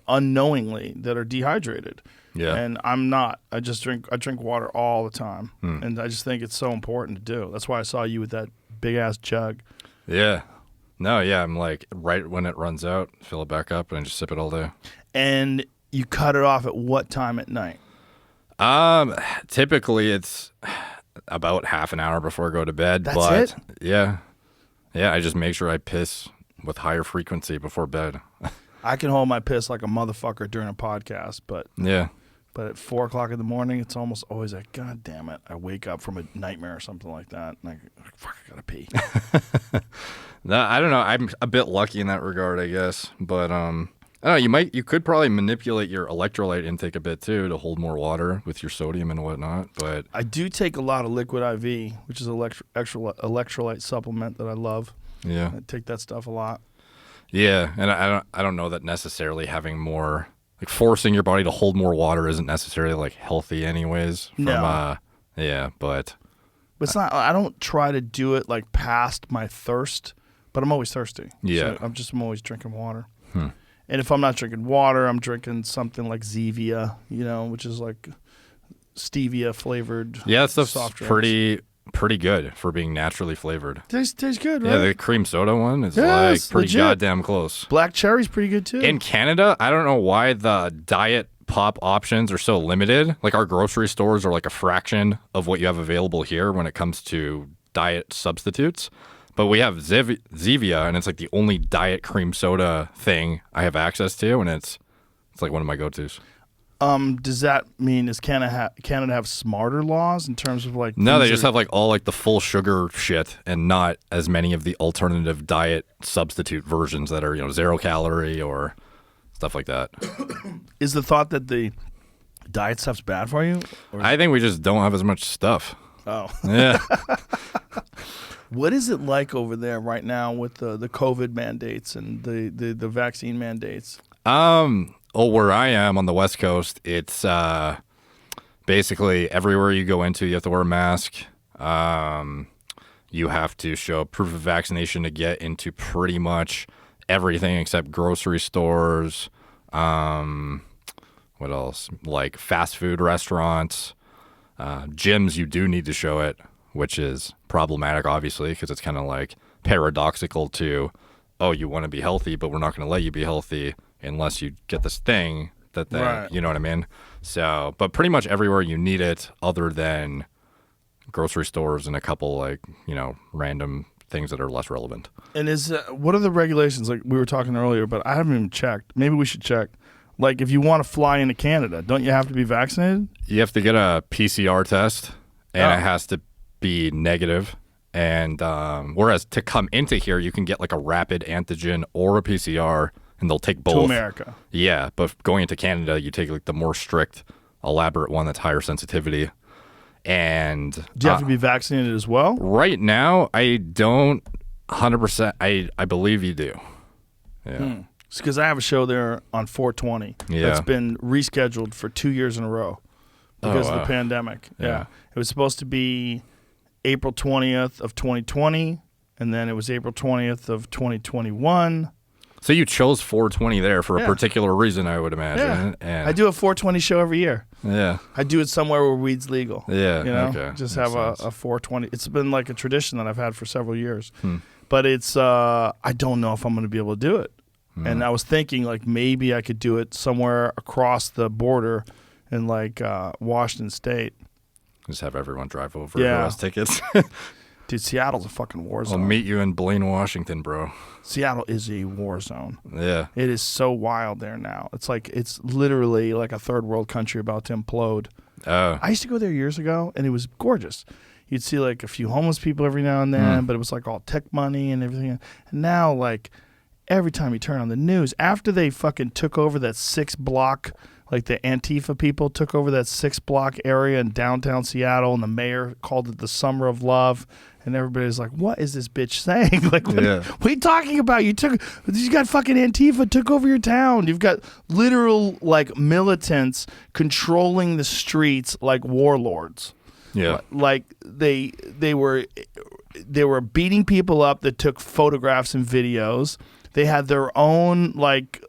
unknowingly that are dehydrated. Yeah. And I'm not. I drink water all the time. And I just think it's so important to do. That's why I saw you with that big ass jug. Yeah. No, yeah, I'm like right when it runs out, fill it back up and I just sip it all day. And you cut it off at what time at night? Typically it's about half an hour before I go to bed. That's but it? Yeah. Yeah, I just make sure I piss with higher frequency before bed. I can hold my piss like a motherfucker during a podcast, but yeah. But at 4 o'clock in the morning, it's almost always like, God damn it! I wake up from a nightmare or something like that, and I fuck, I gotta pee. No, I don't know. I'm a bit lucky in that regard, I guess. But I don't know. You could probably manipulate your electrolyte intake a bit too to hold more water with your sodium and whatnot. But I do take a lot of liquid IV, which is an electrolyte supplement that I love. Yeah, I take that stuff a lot. Yeah, and I don't know that necessarily having more. Like forcing your body to hold more water isn't necessarily like healthy anyways. No. But it's not. I don't try to do it like past my thirst, but I'm always thirsty. Yeah. So I'm always drinking water. And if I'm not drinking water, I'm drinking something like Zevia, which is like stevia flavored. Yeah, that stuff's soft drinks. pretty good for being naturally flavored. Tastes good, right? Yeah, the cream soda one is Yes, like pretty legit. goddamn close. Black cherry's pretty good too. In Canada, I don't know why the diet pop options are so limited. Like our grocery stores are like a fraction of what you have available here when it comes to diet substitutes. But we have Zevia, and it's like the only diet cream soda thing I have access to, and it's like one of my go-tos. Does that mean does Canada have smarter laws in terms of like? No, they just have like all like the full sugar shit, and not as many of the alternative diet substitute versions that are 0 calorie or stuff like that. Is the thought that the diet stuff's bad for you? I think we just don't have as much stuff. Oh, Yeah. What is it like over there right now with the COVID mandates and the vaccine mandates? Where I am on the West Coast, it's basically everywhere you go into, you have to wear a mask. You have to show proof of vaccination to get into pretty much everything except grocery stores. What else? Like fast food restaurants. Gyms, you do need to show it, which is problematic, obviously, because it's kind of like paradoxical to, you want to be healthy, but we're not going to let you be healthy unless you get this thing that Right. You know what I mean? So, but pretty much everywhere you need it other than grocery stores and a couple like, random things that are less relevant. And what are the regulations? Like we were talking earlier, but I haven't even checked. Maybe we should check. Like if you want to fly into Canada, don't you have to be vaccinated? You have to get a PCR test, and it has to be negative. And whereas to come into here, you can get like a rapid antigen or a PCR, and they'll take both. To America. Yeah, but going into Canada, you take like the more strict, elaborate one that's higher sensitivity. And Do you have to be vaccinated as well? right now, I don't 100%. I believe you do. Yeah. Because I have a show there on 420 Yeah. that's been rescheduled for 2 years in a row because of the pandemic. Yeah. It was supposed to be April 20th of 2020, and then it was April 20th of 2021. So you chose 420 there for a Yeah. particular reason, I would Yeah. imagine. And I do a 420 show every year. Yeah. I do it somewhere where weed's legal. Yeah, You know, okay. just Makes have sense. a 420. It's been like a tradition that I've had for several years. but it's I don't know if I'm going to be able to do it. And I was thinking like maybe I could do it somewhere across the border in like Washington State. Just have everyone drive over Yeah. who has tickets. Dude, Seattle's a fucking war I'll zone. meet you in Blaine, Washington, bro. Seattle is a war zone. Yeah. It is so wild there now. It's like it's literally like a third world country about to implode. I used to go there years ago, and it was gorgeous. You'd see like a few homeless people every now and then, but it was like all tech money and everything. And now, like every time you turn on the news, after they fucking took over that 6-block, like the Antifa people took over that 6-block area in downtown Seattle, and the mayor called it the Summer of Love. And everybody's like, "What is this bitch saying? Like, what are you talking about? You got fucking Antifa took over your town. You've got literal like militants controlling the streets like warlords. Yeah. Like they were beating people up that took photographs and videos. They had their own like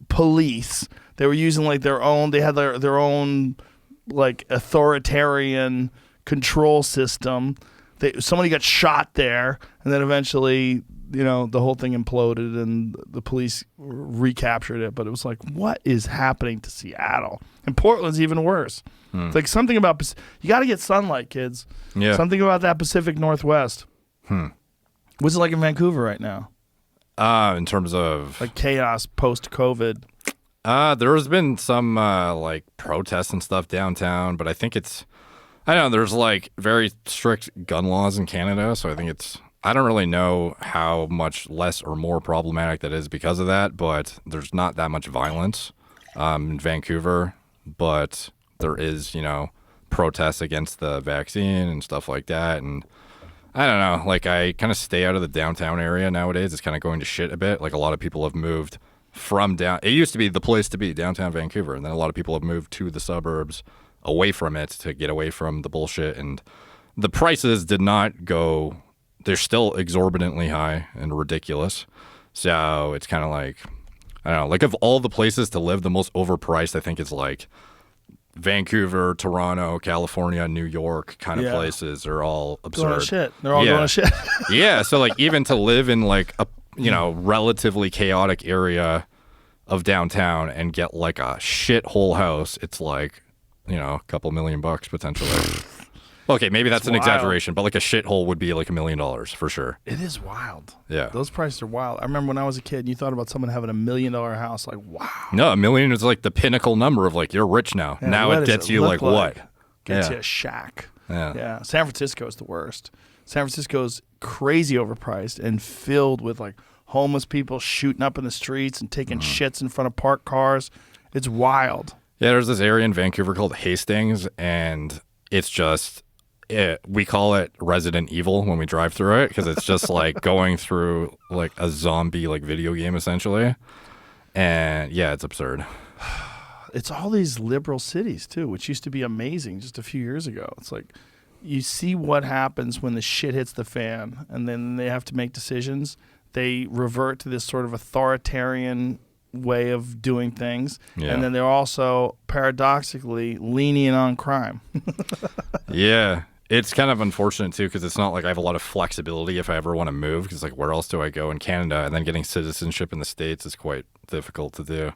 police. They were using like their own. They had their own like authoritarian control system. Somebody got shot there, and then eventually, the whole thing imploded, and the police recaptured it. But it was like, what is happening to Seattle? And Portland's even worse. It's like something about you got to get sunlight, kids. Yeah. Something about that Pacific Northwest. What's it like in Vancouver right now? In terms of Like chaos post-COVID. there's been some like protests and stuff downtown, but I think I don't know, there's like very strict gun laws in Canada, so I don't really know how much less or more problematic that is because of that, but there's not that much violence in Vancouver, but there is, protests against the vaccine and stuff like that, and I don't know, like I kind of stay out of the downtown area nowadays. It's kind of going to shit a bit. Like a lot of people have moved from it used to be the place to be, downtown Vancouver, and then a lot of people have moved to the suburbs away from it to get away from the bullshit, and the prices did not go. They're still exorbitantly high and ridiculous. So it's kind of like, I don't know, like of all the places to live, the most overpriced I think is like Vancouver, Toronto, California, New York kind of places are all absurd. Going to shit. They're all going to shit. Yeah, so like even to live in like a relatively chaotic area of downtown and get like a shithole house, it's like a couple $1 million potentially. Okay, maybe that's an exaggeration, but like a shithole would be like $1 million for sure. It is wild. Yeah. Those prices are wild. I remember when I was a kid and you thought about someone having $1 million house, like, wow. No, $1 million is like the pinnacle number of like, you're rich now. Yeah, now it gets you like what? Gets you a shack. Yeah. San Francisco is the worst. San Francisco's crazy overpriced and filled with like homeless people shooting up in the streets and taking shits in front of parked cars. It's wild. Yeah, there's this area in Vancouver called Hastings, and it's just, we call it Resident Evil when we drive through it because it's just like going through like a zombie like video game essentially. And yeah, it's absurd. It's all these liberal cities too, which used to be amazing just a few years ago. It's like you see what happens when the shit hits the fan and then they have to make decisions. They revert to this sort of authoritarian way of doing things, and then they're also paradoxically lenient on crime. Yeah, it's kind of unfortunate too because it's not like I have a lot of flexibility if I ever want to move because like where else do I go in Canada, and then getting citizenship in the States is quite difficult to do.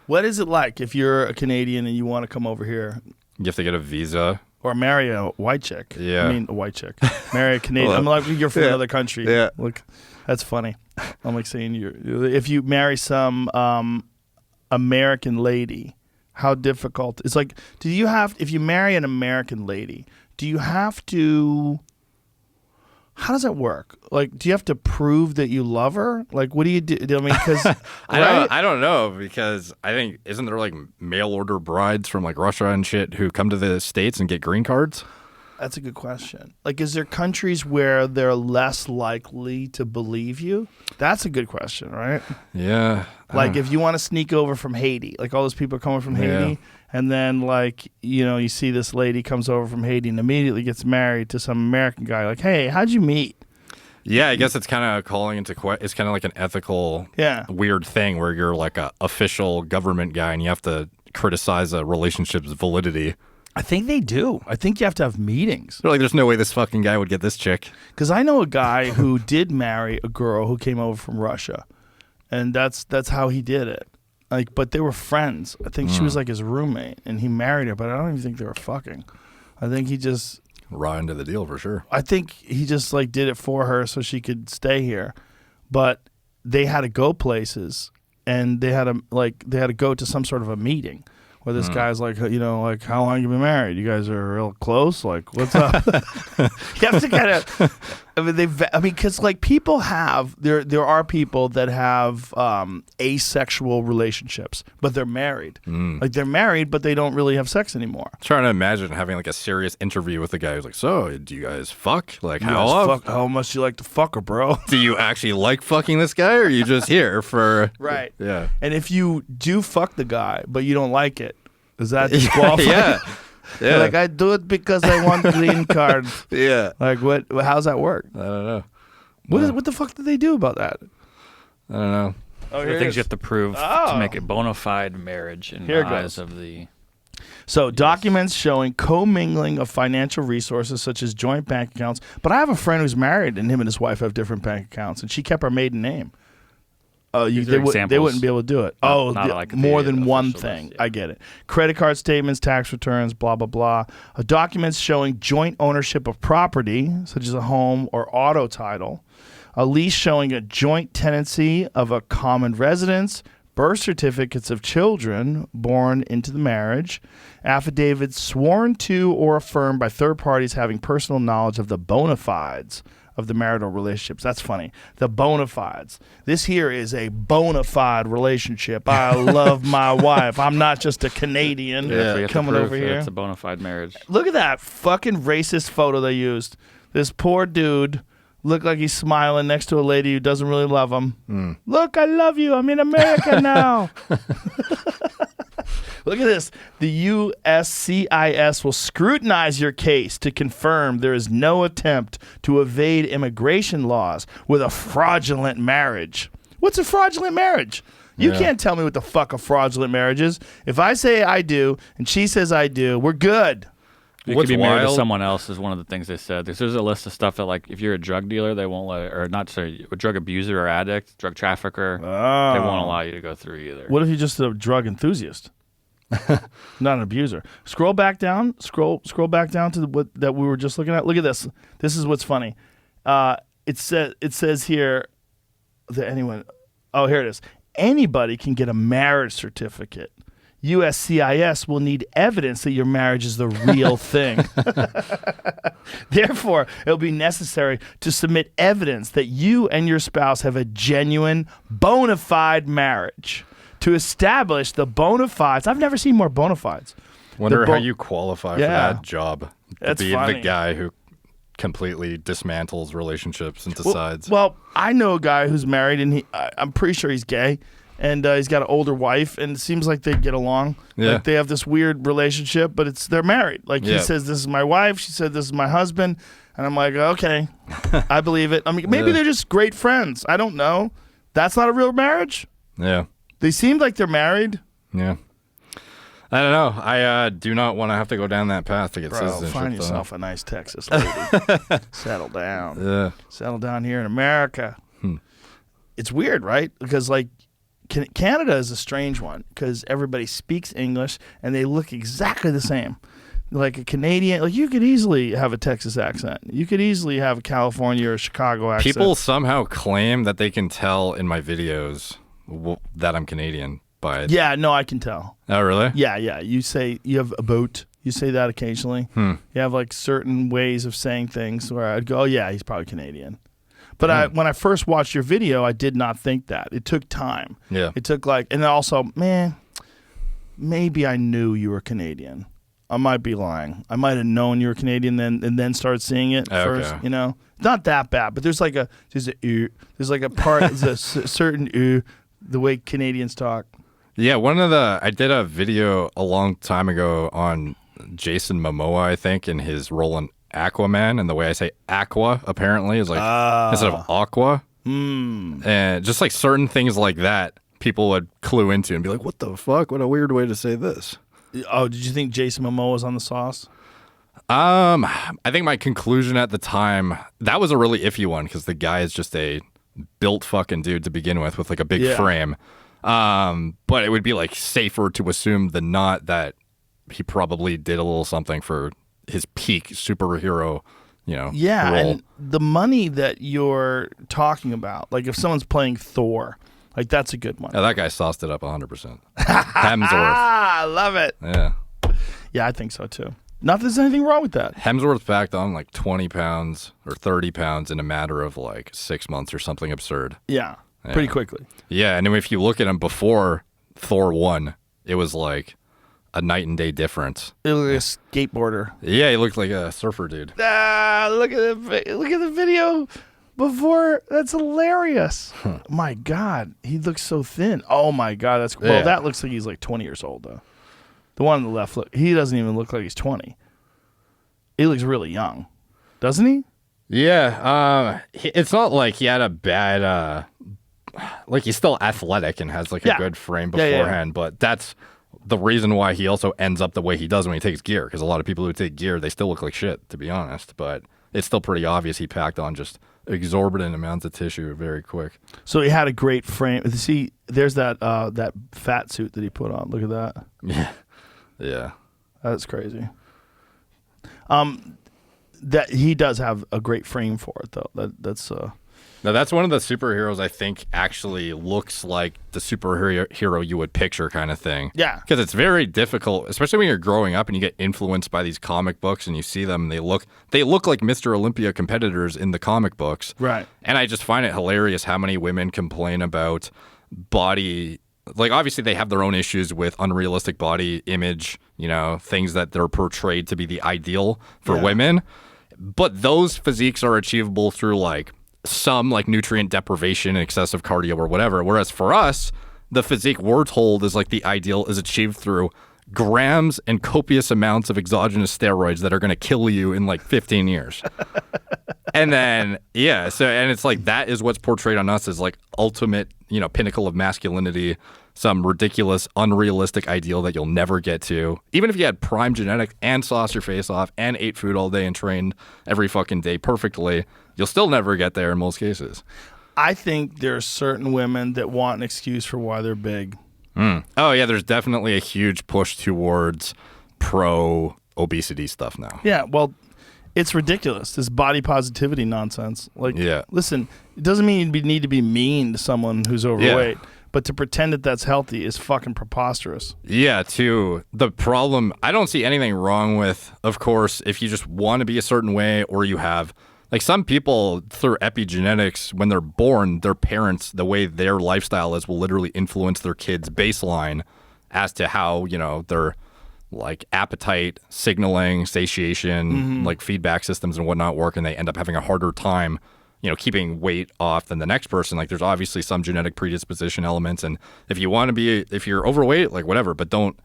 What is it like if you're a Canadian and you want to come over here? You have to get a visa or marry a white chick. Yeah, I mean a white chick. Marry a Canadian. I'm like, you're from another country. Yeah, look. That's funny. I'm like saying if you marry some American lady, how difficult? It's like, if you marry an American lady, do you have to, how does that work? Like, do you have to prove that you love her? Like, what do you do? I mean, because I don't know because I think, isn't there like mail order brides from like Russia and shit who come to the States and get green cards? That's a good question. Like, is there countries where they're less likely to believe you? That's a good question, right? Yeah. Like, if you want to sneak over from Haiti, like all those people are coming from Haiti, and then like, you see this lady comes over from Haiti and immediately gets married to some American guy. Like, hey, how'd you meet? Yeah, I guess it's kind of calling into it's kind of like an ethical weird thing where you're like a official government guy and you have to criticize a relationship's validity. I think they do. I think you have to have meetings. They're like, there's no way this fucking guy would get this chick. Because I know a guy who did marry a girl who came over from Russia, and that's how he did it. Like, but they were friends. I think she was like his roommate, and he married her. But I don't even think they were fucking. I think he just Raw into the deal for sure. I think he just like did it for her so she could stay here. But they had to go places, and they had to go to some sort of a meeting where this guy's like, you know, like, how long you been married? You guys are real close. Like, what's up? You have to kind of. I mean, because like people have there are people that have asexual relationships, but they're married. Like they're married, but they don't really have sex anymore. I'm trying to imagine having like a serious interview with a guy who's like, so do you guys fuck? Like You how guys often? how much you like to fuck her, bro? Do you actually like fucking this guy, or are you just here for? Right. Yeah. And if you do fuck the guy, but you don't like it, is that disqualified? Yeah. Yeah. Like, I do it because I want green card. Yeah. Like, what? How's that work? I don't know. What the fuck did they do about that? I don't know. Oh, The things you have to prove to make a bona fide marriage in Here the it eyes goes. of the. So documents showing commingling of financial resources such as joint bank accounts. But I have a friend who's married, and him and his wife have different bank accounts, and she kept her maiden name. Oh, These are they examples. wouldn't be able to do it. Not like more the than one official thing. list, yeah. I get it. Credit card statements, tax returns, blah, blah, blah. Documents showing joint ownership of property, such as a home or auto title. A lease showing a joint tenancy of a common residence. Birth certificates of children born into the marriage. Affidavits sworn to or affirmed by third parties having personal knowledge of the bona fides of the marital relationships. That's funny. The bona fides. This here is a bona fide relationship. I love my wife. I'm not just a Canadian So you have to coming prove over that here. It's a bona fide marriage. Look at that fucking racist photo they used. This poor dude looked like he's smiling next to a lady who doesn't really love him. Look, I love you. I'm in America now. Look at this. The USCIS will scrutinize your case to confirm there is no attempt to evade immigration laws with a fraudulent marriage. What's a fraudulent marriage? You can't tell me what the fuck a fraudulent marriage is. If I say I do and she says I do, we're good. You What's could be married to wild- someone else is one of the things they said. There's a list of stuff that, like, if you're a drug dealer, they won't let, or not, sorry, a drug abuser or addict, drug trafficker, they won't allow you to go through either. What if you're just a drug enthusiast? Not an abuser. Scroll back down. Scroll back down to what that we were just looking at. Look at this. This is what's funny. It says here that anyone. Oh, here it is. Anybody can get a marriage certificate. USCIS will need evidence that your marriage is the real thing. Therefore, it will be necessary to submit evidence that you and your spouse have a genuine, bona fide marriage. To establish the bona fides. I've never seen more bona fides. Wonder The how bo- you qualify Yeah. for that job. That's to be funny. the guy who completely dismantles relationships and decides. Well, I know a guy who's married, and I'm pretty sure he's gay, and he's got an older wife, and it seems like they get along. Yeah. Like they have this weird relationship, but they're married. Like he Yeah. says, "This is my wife." She said, "This is my husband," and I'm like, "Okay, I believe it." I mean, maybe Yeah. they're just great friends. I don't know. That's not a real marriage. Yeah. They seem like they're married. Yeah. I don't know. I do not want to have to go down that path to get Bro, citizenship. find though. yourself a nice Texas lady. Settle down. Yeah. Settle down here in America. Hmm. It's weird, right? Because like Canada is a strange one because everybody speaks English and they look exactly the same. Like a Canadian, like you could easily have a Texas accent. You could easily have a California or Chicago accent. People somehow claim that they can tell in my videos that I'm Canadian by it. Yeah, no, I can tell. Oh, really? Yeah. You say you have a boat. You say that occasionally. You have like certain ways of saying things where I'd go, oh, yeah, he's probably Canadian. But when I first watched your video, I did not think that. It took time. Yeah. It took like, and also, man, maybe I knew you were Canadian. I might be lying. I might have known you were Canadian and then started seeing it first. Okay. You know, it's not that bad, but there's like a part, there's a certain the way Canadians talk. Yeah, I did a video a long time ago on Jason Momoa, I think, in his role in Aquaman, and the way I say aqua apparently is like instead of aqua. And just like certain things like that, people would clue into and be like, what the fuck? What a weird way to say this. Oh, did you think Jason Momoa was on the sauce? I think my conclusion at the time, that was a really iffy one because the guy is just a built fucking dude to begin with like a big frame. But it would be like safer to assume than not that he probably did a little something for his peak superhero, role. And the money that you're talking about, like if someone's playing Thor, like that's a good one. Yeah, that guy sauced it up 100%. Hemsworth. I love it. Yeah. Yeah, I think so too. Not that there's anything wrong with that. Hemsworth packed on like 20 pounds or 30 pounds in a matter of like 6 months or something absurd. Yeah, pretty quickly. Yeah, and if you look at him before Thor 1, it was like a night and day difference. It looked like a skateboarder. Yeah, he looked like a surfer dude. Look at the video before. That's hilarious. My God, he looks so thin. Oh my God, that's well. That looks like he's like 20 years old though. The one on the left, he doesn't even look like he's 20. He looks really young, doesn't he? Yeah, it's not like he had a bad, like he's still athletic and has like a good frame beforehand, but that's the reason why he also ends up the way he does when he takes gear, because a lot of people who take gear, they still look like shit, to be honest, but it's still pretty obvious he packed on just exorbitant amounts of tissue very quick. So he had a great frame. See, there's that fat suit that he put on. Look at that. Yeah. That's crazy. That he does have a great frame for it though. That's Now that's one of the superheroes I think actually looks like the superhero you would picture kind of thing. Yeah. Because it's very difficult, especially when you're growing up and you get influenced by these comic books and you see them, they look like Mr. Olympia competitors in the comic books. Right. And I just find it hilarious how many women complain about body. Like, obviously, they have their own issues with unrealistic body image, things that they're portrayed to be the ideal for women. But those physiques are achievable through, like, some, like, nutrient deprivation and excessive cardio or whatever. Whereas for us, the physique we're told is, like, the ideal is achieved through grams and copious amounts of exogenous steroids that are going to kill you in, like, 15 years. And then, and it's like that is what's portrayed on us as like ultimate, pinnacle of masculinity, some ridiculous, unrealistic ideal that you'll never get to. Even if you had prime genetics and sauced your face off and ate food all day and trained every fucking day perfectly, you'll still never get there in most cases. I think there are certain women that want an excuse for why they're big. Oh, yeah, there's definitely a huge push towards pro-obesity stuff now. Yeah, well, it's ridiculous, this body positivity nonsense. Like, listen, it doesn't mean you need to be mean to someone who's overweight, but to pretend that that's healthy is fucking preposterous. Yeah, too. The problem, I don't see anything wrong with, of course, if you just want to be a certain way or you have, like some people through epigenetics, when they're born, their parents, the way their lifestyle is will literally influence their kids' baseline as to how, their like appetite, signaling, satiation, like feedback systems and whatnot work, and they end up having a harder time, keeping weight off than the next person. Like there's obviously some genetic predisposition elements, and if you're overweight, like whatever, but don't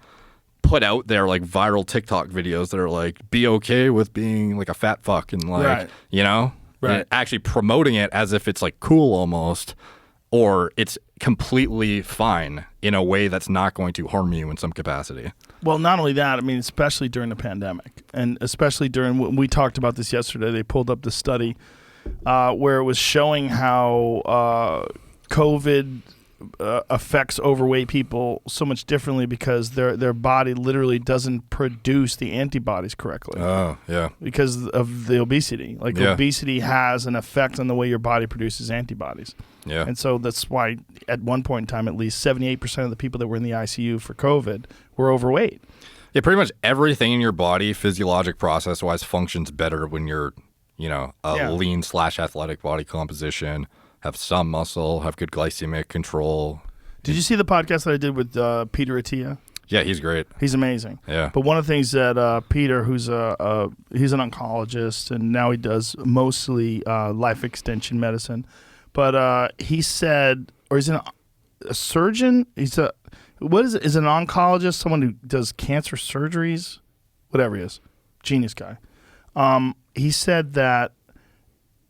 put out there like viral TikTok videos that are like, be okay with being like a fat fuck and like, and actually promoting it as if it's like cool almost, or it's completely fine in a way that's not going to harm you in some capacity. Well, not only that, I mean, especially during the pandemic, and especially during when we talked about this yesterday, they pulled up the study where it was showing how COVID affects overweight people so much differently because their body literally doesn't produce the antibodies correctly. Oh, yeah. Because of the obesity. Like obesity has an effect on the way your body produces antibodies. Yeah. And so that's why at one point in time, at least 78% of the people that were in the ICU for COVID were overweight. Yeah, pretty much everything in your body, physiologic process-wise, functions better when you're, lean/athletic body composition, have some muscle, have good glycemic control. Did you see the podcast that I did with Peter Attia? Yeah, he's great. He's amazing. Yeah. But one of the things that Peter, who's he's an oncologist, and now he does mostly life extension medicine, but he said, or he's a surgeon. Is an oncologist someone who does cancer surgeries? Whatever he is. Genius guy. He said that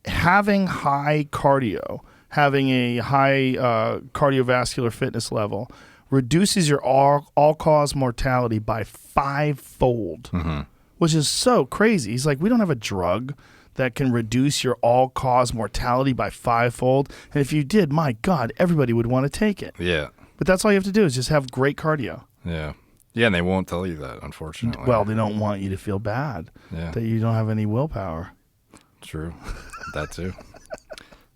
having high cardio, having a high cardiovascular fitness level reduces your all-cause mortality by 5-fold, which is so crazy. He's like, we don't have a drug that can reduce your all-cause mortality by 5-fold. And if you did, my God, everybody would want to take it. Yeah. But that's all you have to do is just have great cardio. Yeah. Yeah, and they won't tell you that, unfortunately. Well, they don't want you to feel bad that you don't have any willpower. True. That too.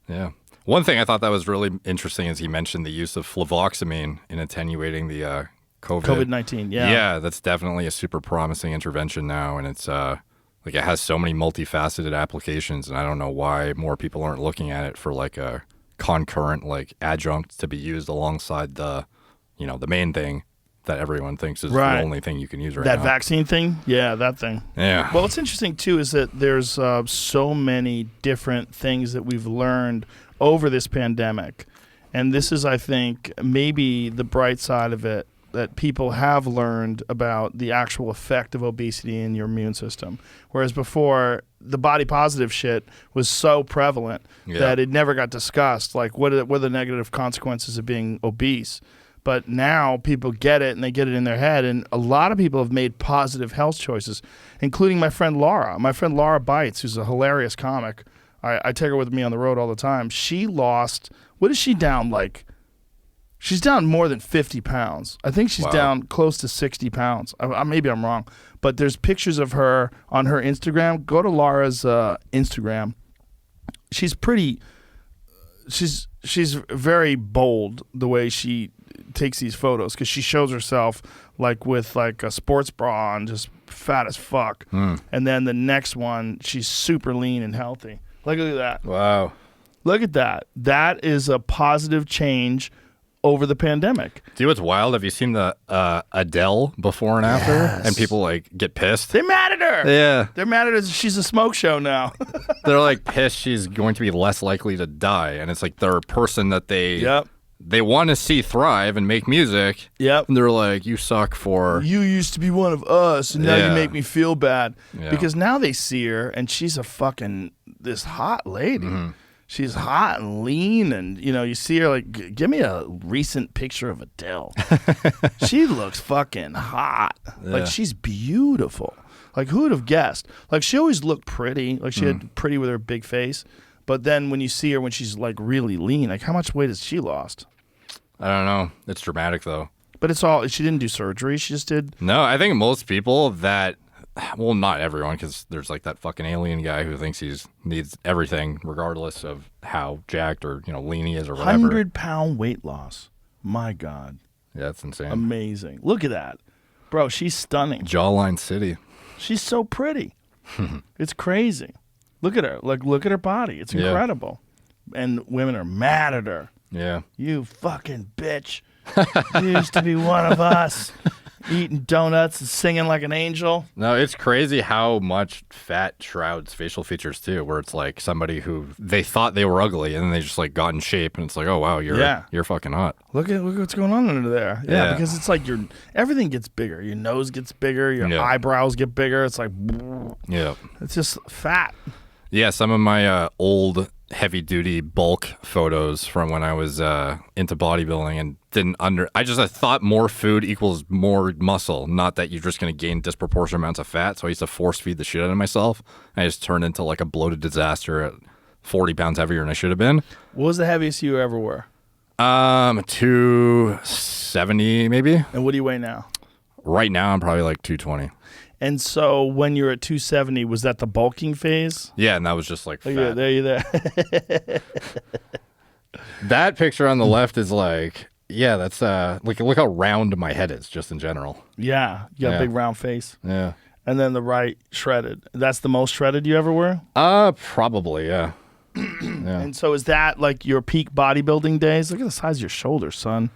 Yeah. One thing I thought that was really interesting is he mentioned the use of fluvoxamine in attenuating the COVID-19, yeah. Yeah, that's definitely a super promising intervention now, and it's like it has so many multifaceted applications, and I don't know why more people aren't looking at it for like a concurrent like adjunct to be used alongside the, you know, the main thing that everyone thinks is the only thing you can use right now. That vaccine thing? Yeah, that thing. Yeah. Well, what's interesting, too, is that there's so many different things that we've learned over this pandemic. And this is, I think, maybe the bright side of it, that people have learned about the actual effect of obesity in your immune system. Whereas before, the body positive shit was so prevalent that it never got discussed. Like, what are the negative consequences of being obese? But now people get it, and they get it in their head. And a lot of people have made positive health choices, including my friend Laura. My friend Laura Bites, who's a hilarious comic. I take her with me on the road all the time. She lost, what is she down like? She's down more than 50 pounds. I think she's down close to 60 pounds. Maybe I'm wrong. But there's pictures of her on her Instagram. Go to Laura's Instagram. She's pretty, she's very bold the way she takes these photos, because she shows herself like with like a sports bra on, just fat as fuck. And then the next one, she's super lean and healthy. Look at that. Wow. Look at that. That is a positive change over the pandemic. Dude, what's wild? Have you seen the Adele before and after? And people like get pissed. They're mad at her. Yeah. They're mad at her. She's a smoke show now. They're like pissed she's going to be less likely to die. And it's like they're a person that they want to see thrive and make music. Yep. And they're like, you suck for... You used to be one of us, and now you make me feel bad. Yeah. Because now they see her, and she's this hot lady. She's hot and lean, and, you know, you see her like, give me a recent picture of Adele. She looks fucking hot. Like, she's beautiful. Like, who would have guessed? Like, she always looked pretty. Like, she had pretty with her big face. But then when you see her when she's like really lean, like how much weight has she lost? I don't know. It's dramatic though. But she didn't do surgery. She just did. No, I think most people that, well, not everyone, because there's like that fucking alien guy who thinks needs everything regardless of how jacked or, you know, lean he is or whatever. 100-pound weight loss. My God. Yeah, that's insane. Amazing. Look at that. Bro, she's stunning. Jawline City. She's so pretty. It's crazy. Look at her. Like, look at her body. It's incredible. And women are mad at her. Yeah. You fucking bitch. You used to be one of us. Eating donuts and singing like an angel. No, it's crazy how much fat shrouds facial features too, where it's like somebody who they thought they were ugly and then they just like got in shape and it's like, oh wow, you're fucking hot. Look what's going on under there. Yeah, because it's like everything gets bigger. Your nose gets bigger, your eyebrows get bigger. It's like it's just fat. Yeah, some of my old heavy-duty bulk photos from when I was into bodybuilding and I thought more food equals more muscle, not that you're just going to gain disproportionate amounts of fat. So I used to force feed the shit out of myself. I just turned into like a bloated disaster at 40 pounds heavier than I should have been. What was the heaviest you ever were? 270 maybe. And what do you weigh now? Right now, I'm probably like 220. And so when you're at 270, was that the bulking phase? Yeah, and that was just like fat. Yeah, there you there. That picture on the left is like, yeah, that's look how round my head is just in general. Yeah, you got a big round face. Yeah. And then the right shredded. That's the most shredded you ever were? Probably, yeah. And so is that like your peak bodybuilding days? Look at the size of your shoulders, son.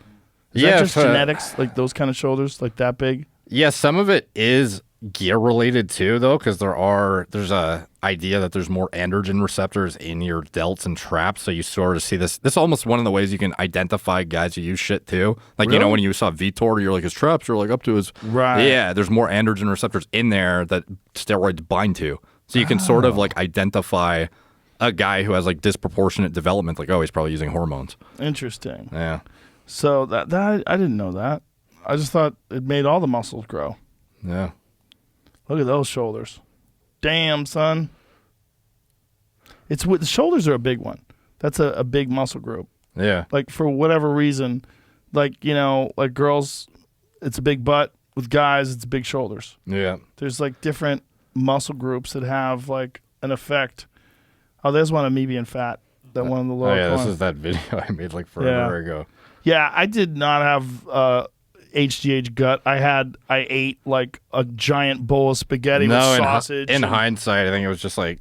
Is that just genetics, like those kind of shoulders, like that big? Yeah, some of it is gear related too, though, because there's a idea that there's more androgen receptors in your delts and traps, so you sort of see this is almost one of the ways you can identify guys who use shit too. Like, really? You know, when you saw Vitor, you're like, his traps are like up to his there's more androgen receptors in there that steroids bind to, so you can sort of like identify a guy who has like disproportionate development, like, oh, he's probably using hormones. Interesting. Yeah. So that I didn't know that. I just thought it made all the muscles grow. Yeah. Look at those shoulders. Damn, son. The shoulders are a big one. That's a big muscle group. Yeah. Like for whatever reason, like like girls, it's a big butt. With guys, it's big shoulders. Yeah. There's like different muscle groups that have like an effect. Oh, there's one of me being fat. That one in the lower yeah, corner. this is that video I made like forever ago. Yeah, I did not have HGH gut. I ate like a giant bowl of spaghetti with sausage. In hindsight, I think it was just like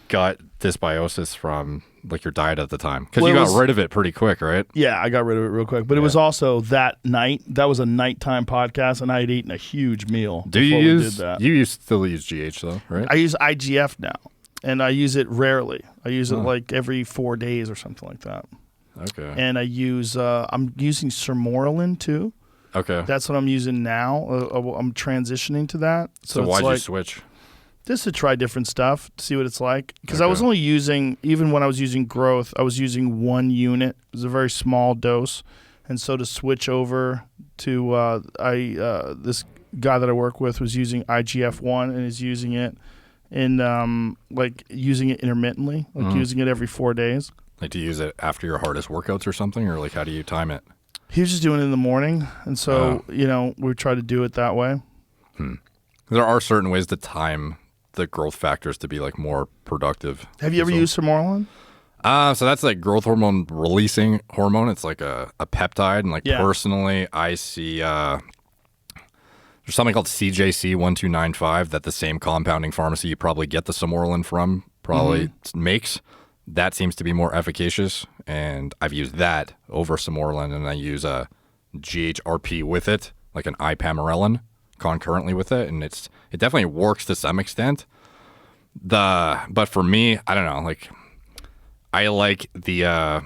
gut dysbiosis from like your diet at the time because you got rid of it pretty quick, right? Yeah, I got rid of it real quick. But it was also that night. That was a nighttime podcast, and I had eaten a huge meal. Do you use that? Still use GH though, right? I use IGF now, and I use it rarely. I use it like every 4 days or something like that. Okay. And I use I'm using Sermorelin too. Okay. That's what I'm using now. I'm transitioning to that. So why'd you switch? Just to try different stuff, to see what it's like. Because I was only using, even when I was using growth, I was using 1 unit. It was a very small dose. And so to switch over to, this guy that I work with was using IGF-1 and is using it using it intermittently, using it every 4 days. Like to use it after your hardest workouts or something? Or like how do you time it? He was just doing it in the morning. And so, we try to do it that way. There are certain ways to time the growth factors to be like more productive. Have you ever used Sermorelin? So that's like growth hormone releasing hormone. It's like a peptide. And personally, I see there's something called CJC 1295 that the same compounding pharmacy you probably get the Sermorelin from makes. That seems to be more efficacious. And I've used that over Sermorelin, and I use a GHRP with it, like an ipamorelin concurrently with it, and it definitely works to some extent. But for me, I don't know, like I like the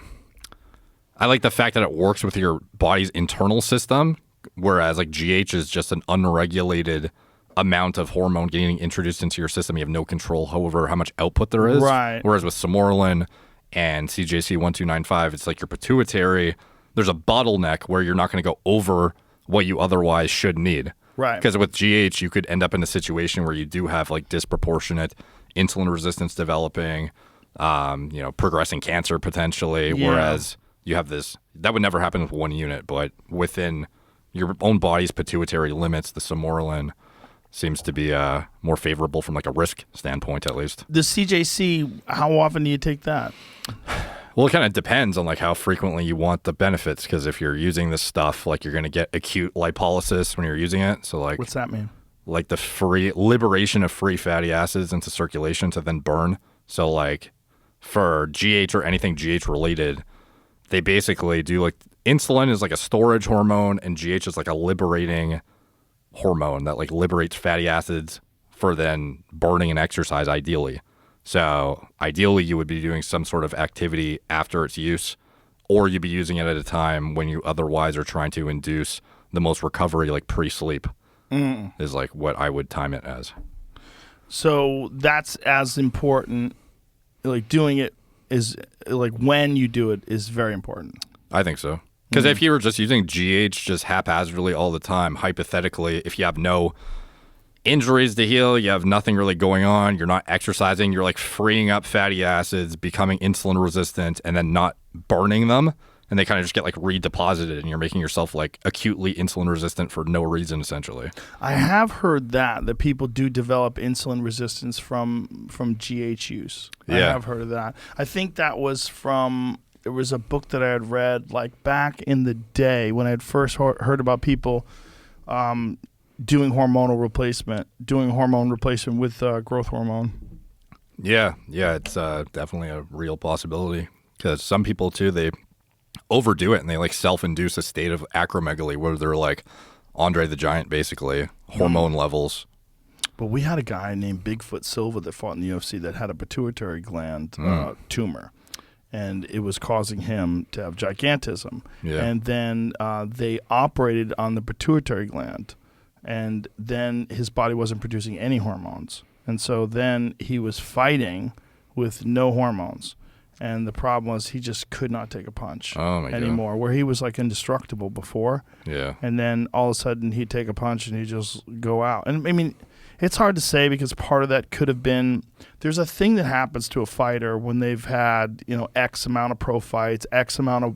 fact that it works with your body's internal system, whereas like GH is just an unregulated amount of hormone getting introduced into your system. You have no control over how much output there is. Right. Whereas with Sermorelin and CJC 1295, it's like your pituitary. There's a bottleneck where you're not going to go over what you otherwise should need. Right. Because with GH, you could end up in a situation where you do have like disproportionate insulin resistance developing, progressing cancer potentially. Yeah. Whereas you have this, that would never happen with 1 unit, but within your own body's pituitary limits, the Sermorelin seems to be more favorable from like a risk standpoint, at least. The CJC, how often do you take that? Well, it kind of depends on like how frequently you want the benefits, because if you're using this stuff, like you're going to get acute lipolysis when you're using it. So like, what's that mean? Like the free liberation of free fatty acids into circulation to then burn. So like for GH or anything GH related, they basically do like insulin is like a storage hormone, and GH is like a liberating hormone that like liberates fatty acids for then burning and exercise ideally. So ideally, you would be doing some sort of activity after its use, or you'd be using it at a time when you otherwise are trying to induce the most recovery, like pre-sleep, is like what I would time it as. So that's as important. Like doing it is like when you do it is very important. I think so. Because if you were just using GH just haphazardly all the time, hypothetically, if you have no injuries to heal, you have nothing really going on, you're not exercising, you're like freeing up fatty acids, becoming insulin resistant, and then not burning them, and they kind of just get like redeposited, and you're making yourself like acutely insulin resistant for no reason, essentially. I have heard that people do develop insulin resistance from GH use. Yeah. I have heard of that. I think that was there was a book that I had read like back in the day when I had first heard about people doing hormone replacement with growth hormone. Yeah, it's definitely a real possibility, because some people too, they overdo it and they like self-induce a state of acromegaly where they're like Andre the Giant, basically, hormone levels. But we had a guy named Bigfoot Silva that fought in the UFC that had a pituitary gland tumor, and it was causing him to have gigantism. Yeah. And then they operated on the pituitary gland, and then his body wasn't producing any hormones. And so then he was fighting with no hormones. And the problem was he just could not take a punch God. anymore, where he was like indestructible before. Yeah. And then all of a sudden he'd take a punch and he'd just go out. And I mean, it's hard to say because part of that could have been, there's a thing that happens to a fighter when they've had, X amount of pro fights, X amount of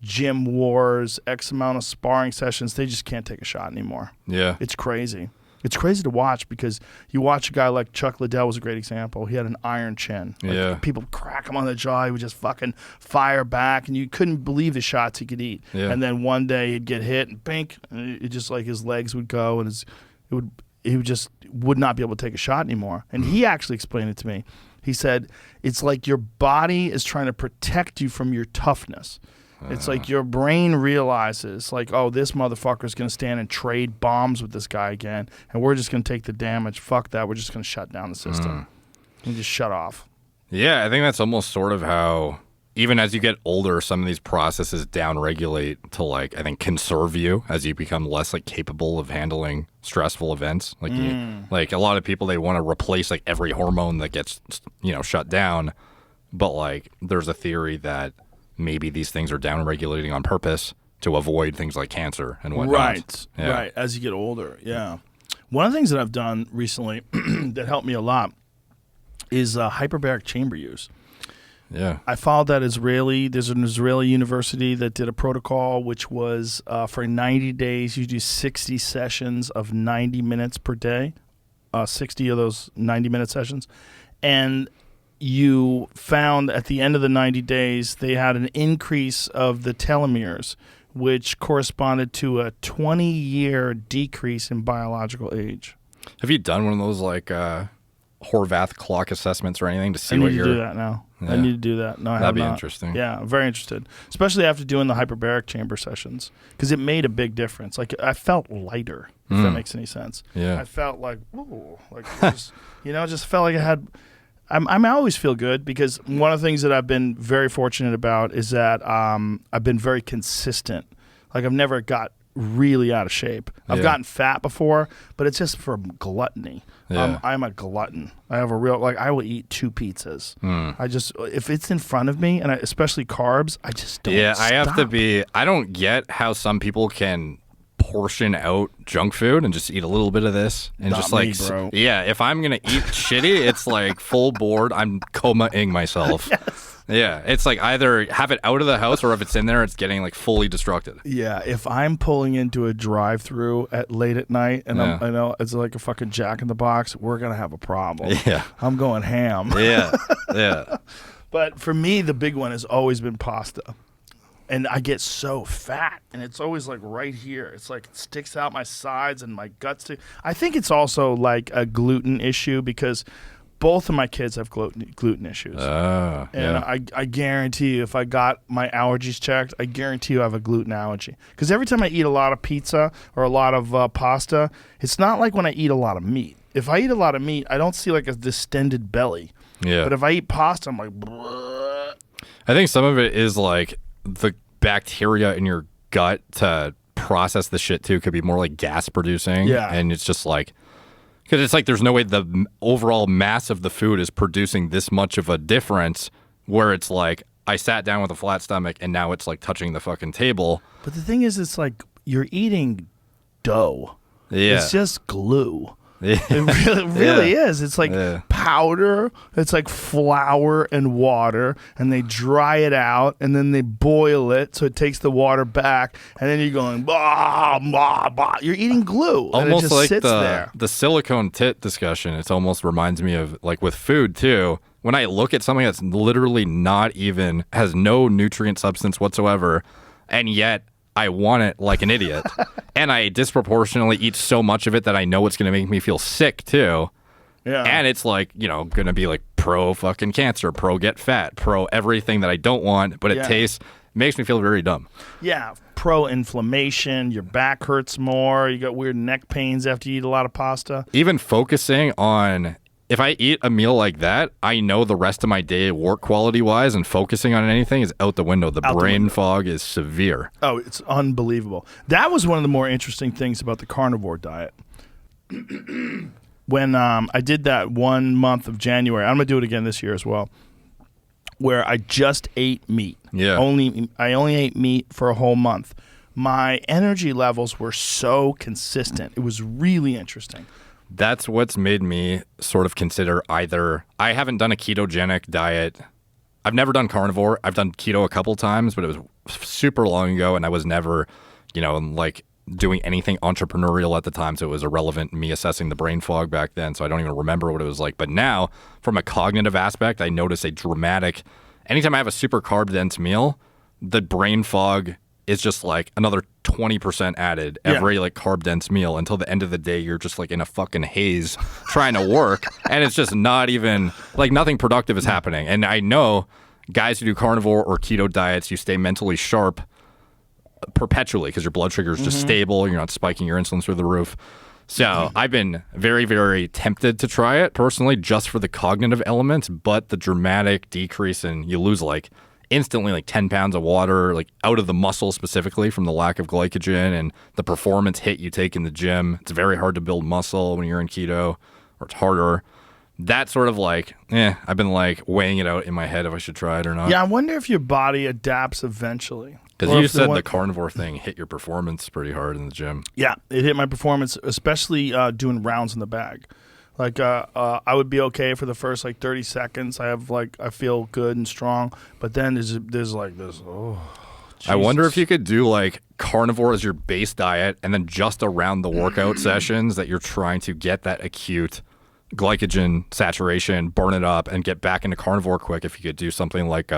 gym wars, X amount of sparring sessions. They just can't take a shot anymore. Yeah. It's crazy. It's crazy to watch because you watch a guy like Chuck Liddell was a great example. He had an iron chin. Like, people crack him on the jaw. He would just fucking fire back, and you couldn't believe the shots he could eat. Yeah. And then one day he'd get hit, and bink, and it just like his legs would go, and he would not be able to take a shot anymore. And he actually explained it to me. He said, it's like your body is trying to protect you from your toughness. It's like your brain realizes, like, oh, this motherfucker's going to stand and trade bombs with this guy again, and we're just going to take the damage. Fuck that. We're just going to shut down the system and just shut off. Yeah, I think that's almost sort of how, even as you get older, some of these processes downregulate to, like, I think conserve you as you become less, like, capable of handling stressful events. Like, like a lot of people, they want to replace, like, every hormone that gets, shut down. But, like, there's a theory that maybe these things are downregulating on purpose to avoid things like cancer and whatnot. Right. As you get older, yeah. One of the things that I've done recently that helped me a lot is hyperbaric chamber use. Yeah. I followed that there's an Israeli university that did a protocol which was for 90 days, you do 60 sessions of 90 minutes per day, 60 of those 90-minute sessions. And you found at the end of the 90 days, they had an increase of the telomeres, which corresponded to a 20-year decrease in biological age. Have you done one of those, like, Horvath clock assessments or anything to see I what need you're... to do that now. Yeah. I need to do that. No, I have That'd be not. interesting. Yeah, I'm very interested, especially after doing the hyperbaric chamber sessions, because it made a big difference. Like, I felt lighter, if that makes any sense. Yeah. I felt like, ooh, like just, just felt like I had. I always feel good because one of the things that I've been very fortunate about is that I've been very consistent. Like, I've never got really out of shape. I've gotten fat before, but it's just from gluttony. Yeah. I'm a glutton. I have a real, like, I will eat 2 pizzas. I just, if it's in front of me, and especially carbs, I just don't I have to stop. I don't get how some people can portion out junk food and just eat a little bit of this and Not just me, like bro. if I'm gonna eat shitty, it's like full board. I'm coma-ing myself. Yeah, it's like either have it out of the house or if it's in there, it's getting like fully destructed. Yeah, if I'm pulling into a drive-through late at night and I know it's like a fucking Jack in the Box, we're gonna have a problem. Yeah, I'm going ham. yeah. But for me, the big one has always been pasta. And I get so fat, and it's always like right here. It's like it sticks out my sides and my guts too. I think it's also like a gluten issue because both of my kids have gluten issues. And I guarantee you, if I got my allergies checked, I guarantee you I have a gluten allergy. Because every time I eat a lot of pizza or a lot of pasta, it's not like when I eat a lot of meat. If I eat a lot of meat, I don't see like a distended belly. Yeah. But if I eat pasta, I'm like, bleh. I think some of it is like the bacteria in your gut to process the shit too could be more like gas producing. Yeah. And it's just like, because it's like there's no way the overall mass of the food is producing this much of a difference where it's like I sat down with a flat stomach and now it's like touching the fucking table. But the thing is, it's like you're eating dough. Yeah. It's just glue. Yeah. It really is. It's like powder. It's like flour and water, and they dry it out, and then they boil it so it takes the water back, and then you're going, bah, bah, bah. You're eating glue. And Almost it just like sits there. the silicone tit discussion. It almost reminds me of like with food too. When I look at something that's literally not even, has no nutrient substance whatsoever, and yet I want it like an idiot. And I disproportionately eat so much of it that I know it's going to make me feel sick too. Yeah. And it's like, going to be like pro fucking cancer, pro get fat, pro everything that I don't want, but it tastes, makes me feel very dumb. Yeah. Pro-inflammation. Your back hurts more. You got weird neck pains after you eat a lot of pasta. Even focusing on, if I eat a meal like that, I know the rest of my day work quality-wise, and focusing on anything is out the window. The brain fog is severe. Oh, it's unbelievable. That was one of the more interesting things about the carnivore diet. When I did that 1 month of January, I'm going to do it again this year as well. where I just ate meat. Yeah. I only ate meat for a whole month. My energy levels were so consistent. It was really interesting. That's what's made me sort of consider either. I haven't done a ketogenic diet. I've never done carnivore. I've done keto a couple times, but it was super long ago, and I was never, like doing anything entrepreneurial at the time, so it was irrelevant me assessing the brain fog back then, so I don't even remember what it was like. But now, from a cognitive aspect, I notice a dramatic, anytime I have a super carb dense meal, the brain fog is just like another 20% added every like carb dense meal until the end of the day. You're just like in a fucking haze trying to work, and it's just not even like nothing productive is happening. And I know guys who do carnivore or keto diets, you stay mentally sharp perpetually because your blood sugar is just stable. You're not spiking your insulin through the roof. So I've been very, very tempted to try it personally, just for the cognitive elements, but the dramatic decrease in, you lose like instantly like 10 pounds of water, like out of the muscle specifically from the lack of glycogen, and the performance hit you take in the gym. It's very hard to build muscle when you're in keto, or it's harder. That sort of like, I've been like weighing it out in my head if I should try it or not. Yeah, I wonder if your body adapts eventually. Because you said the carnivore thing hit your performance pretty hard in the gym. Yeah, it hit my performance, especially doing rounds in the bag. Like I would be okay for the first like 30 seconds. I feel good and strong, but then there's like this. Oh, Jesus. I wonder if you could do like carnivore as your base diet, and then just around the workout sessions that you're trying to get that acute glycogen saturation, burn it up, and get back into carnivore quick. If you could do something like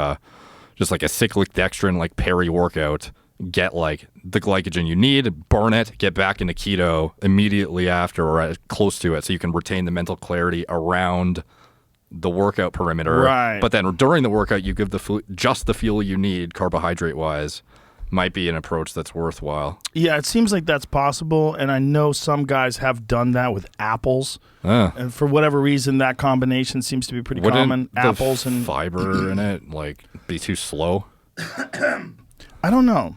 just like a cyclic dextrin like peri-workout, get like the glycogen you need, burn it, get back into keto immediately after or close to it, so you can retain the mental clarity around the workout perimeter. Right. But then during the workout, you give just the fuel you need carbohydrate-wise. Might be an approach that's worthwhile. Yeah, it seems like that's possible, and I know some guys have done that with apples. And for whatever reason, that combination seems to be pretty common. Apples and fiber in it like be too slow. I don't know.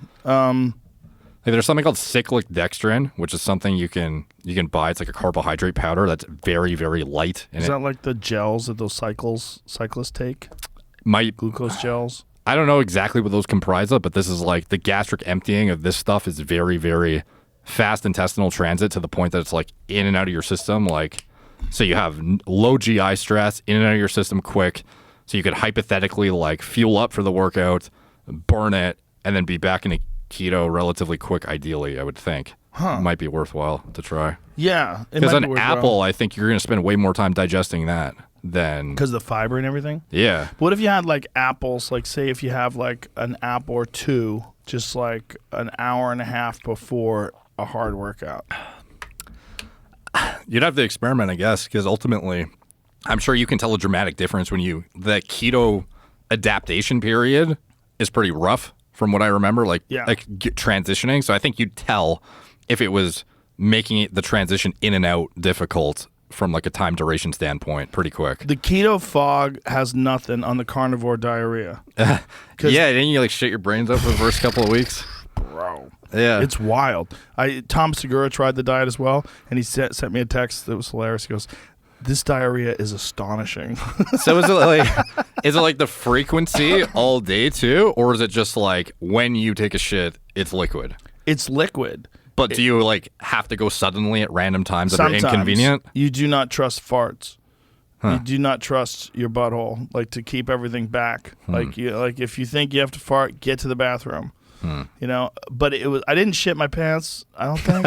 There's something called cyclic dextrin, which is something you can buy. It's like a carbohydrate powder that's very, very light. Is that like the gels that those cyclists take? Glucose gels? I don't know exactly what those comprise of, but this is like the gastric emptying of this stuff is very, very fast intestinal transit, to the point that it's like in and out of your system. Like, so you have low GI stress, in and out of your system quick. So you could hypothetically like fuel up for the workout, burn it, and then be back in a keto relatively quick, ideally, I would think. It might be worthwhile to try. Yeah. Because an apple, I think you're going to spend way more time digesting that than... Because of the fiber and everything? Yeah. But what if you had like apples, like say if you have like an apple or two, just like an hour and a half before a hard workout? You'd have to experiment, I guess, because ultimately, I'm sure you can tell a dramatic difference when the keto adaptation period is pretty rough from what I remember, transitioning. So I think you'd tell if it was making the transition in and out difficult from like a time duration standpoint pretty quick. The keto fog has nothing on the carnivore diarrhea. Yeah, didn't you like shit your brains out for the first couple of weeks? Bro. Yeah. It's wild. Tom Segura tried the diet as well, and he sent me a text that was hilarious. He goes, "This diarrhea is astonishing." So is it like the frequency all day too, or is it just like when you take a shit, it's liquid? It's liquid. But do you like have to go suddenly at random times that are inconvenient? You do not trust farts. You do not trust your butthole, like to keep everything back. Like if you think you have to fart, get to the bathroom. You know, but I didn't shit my pants, I don't think.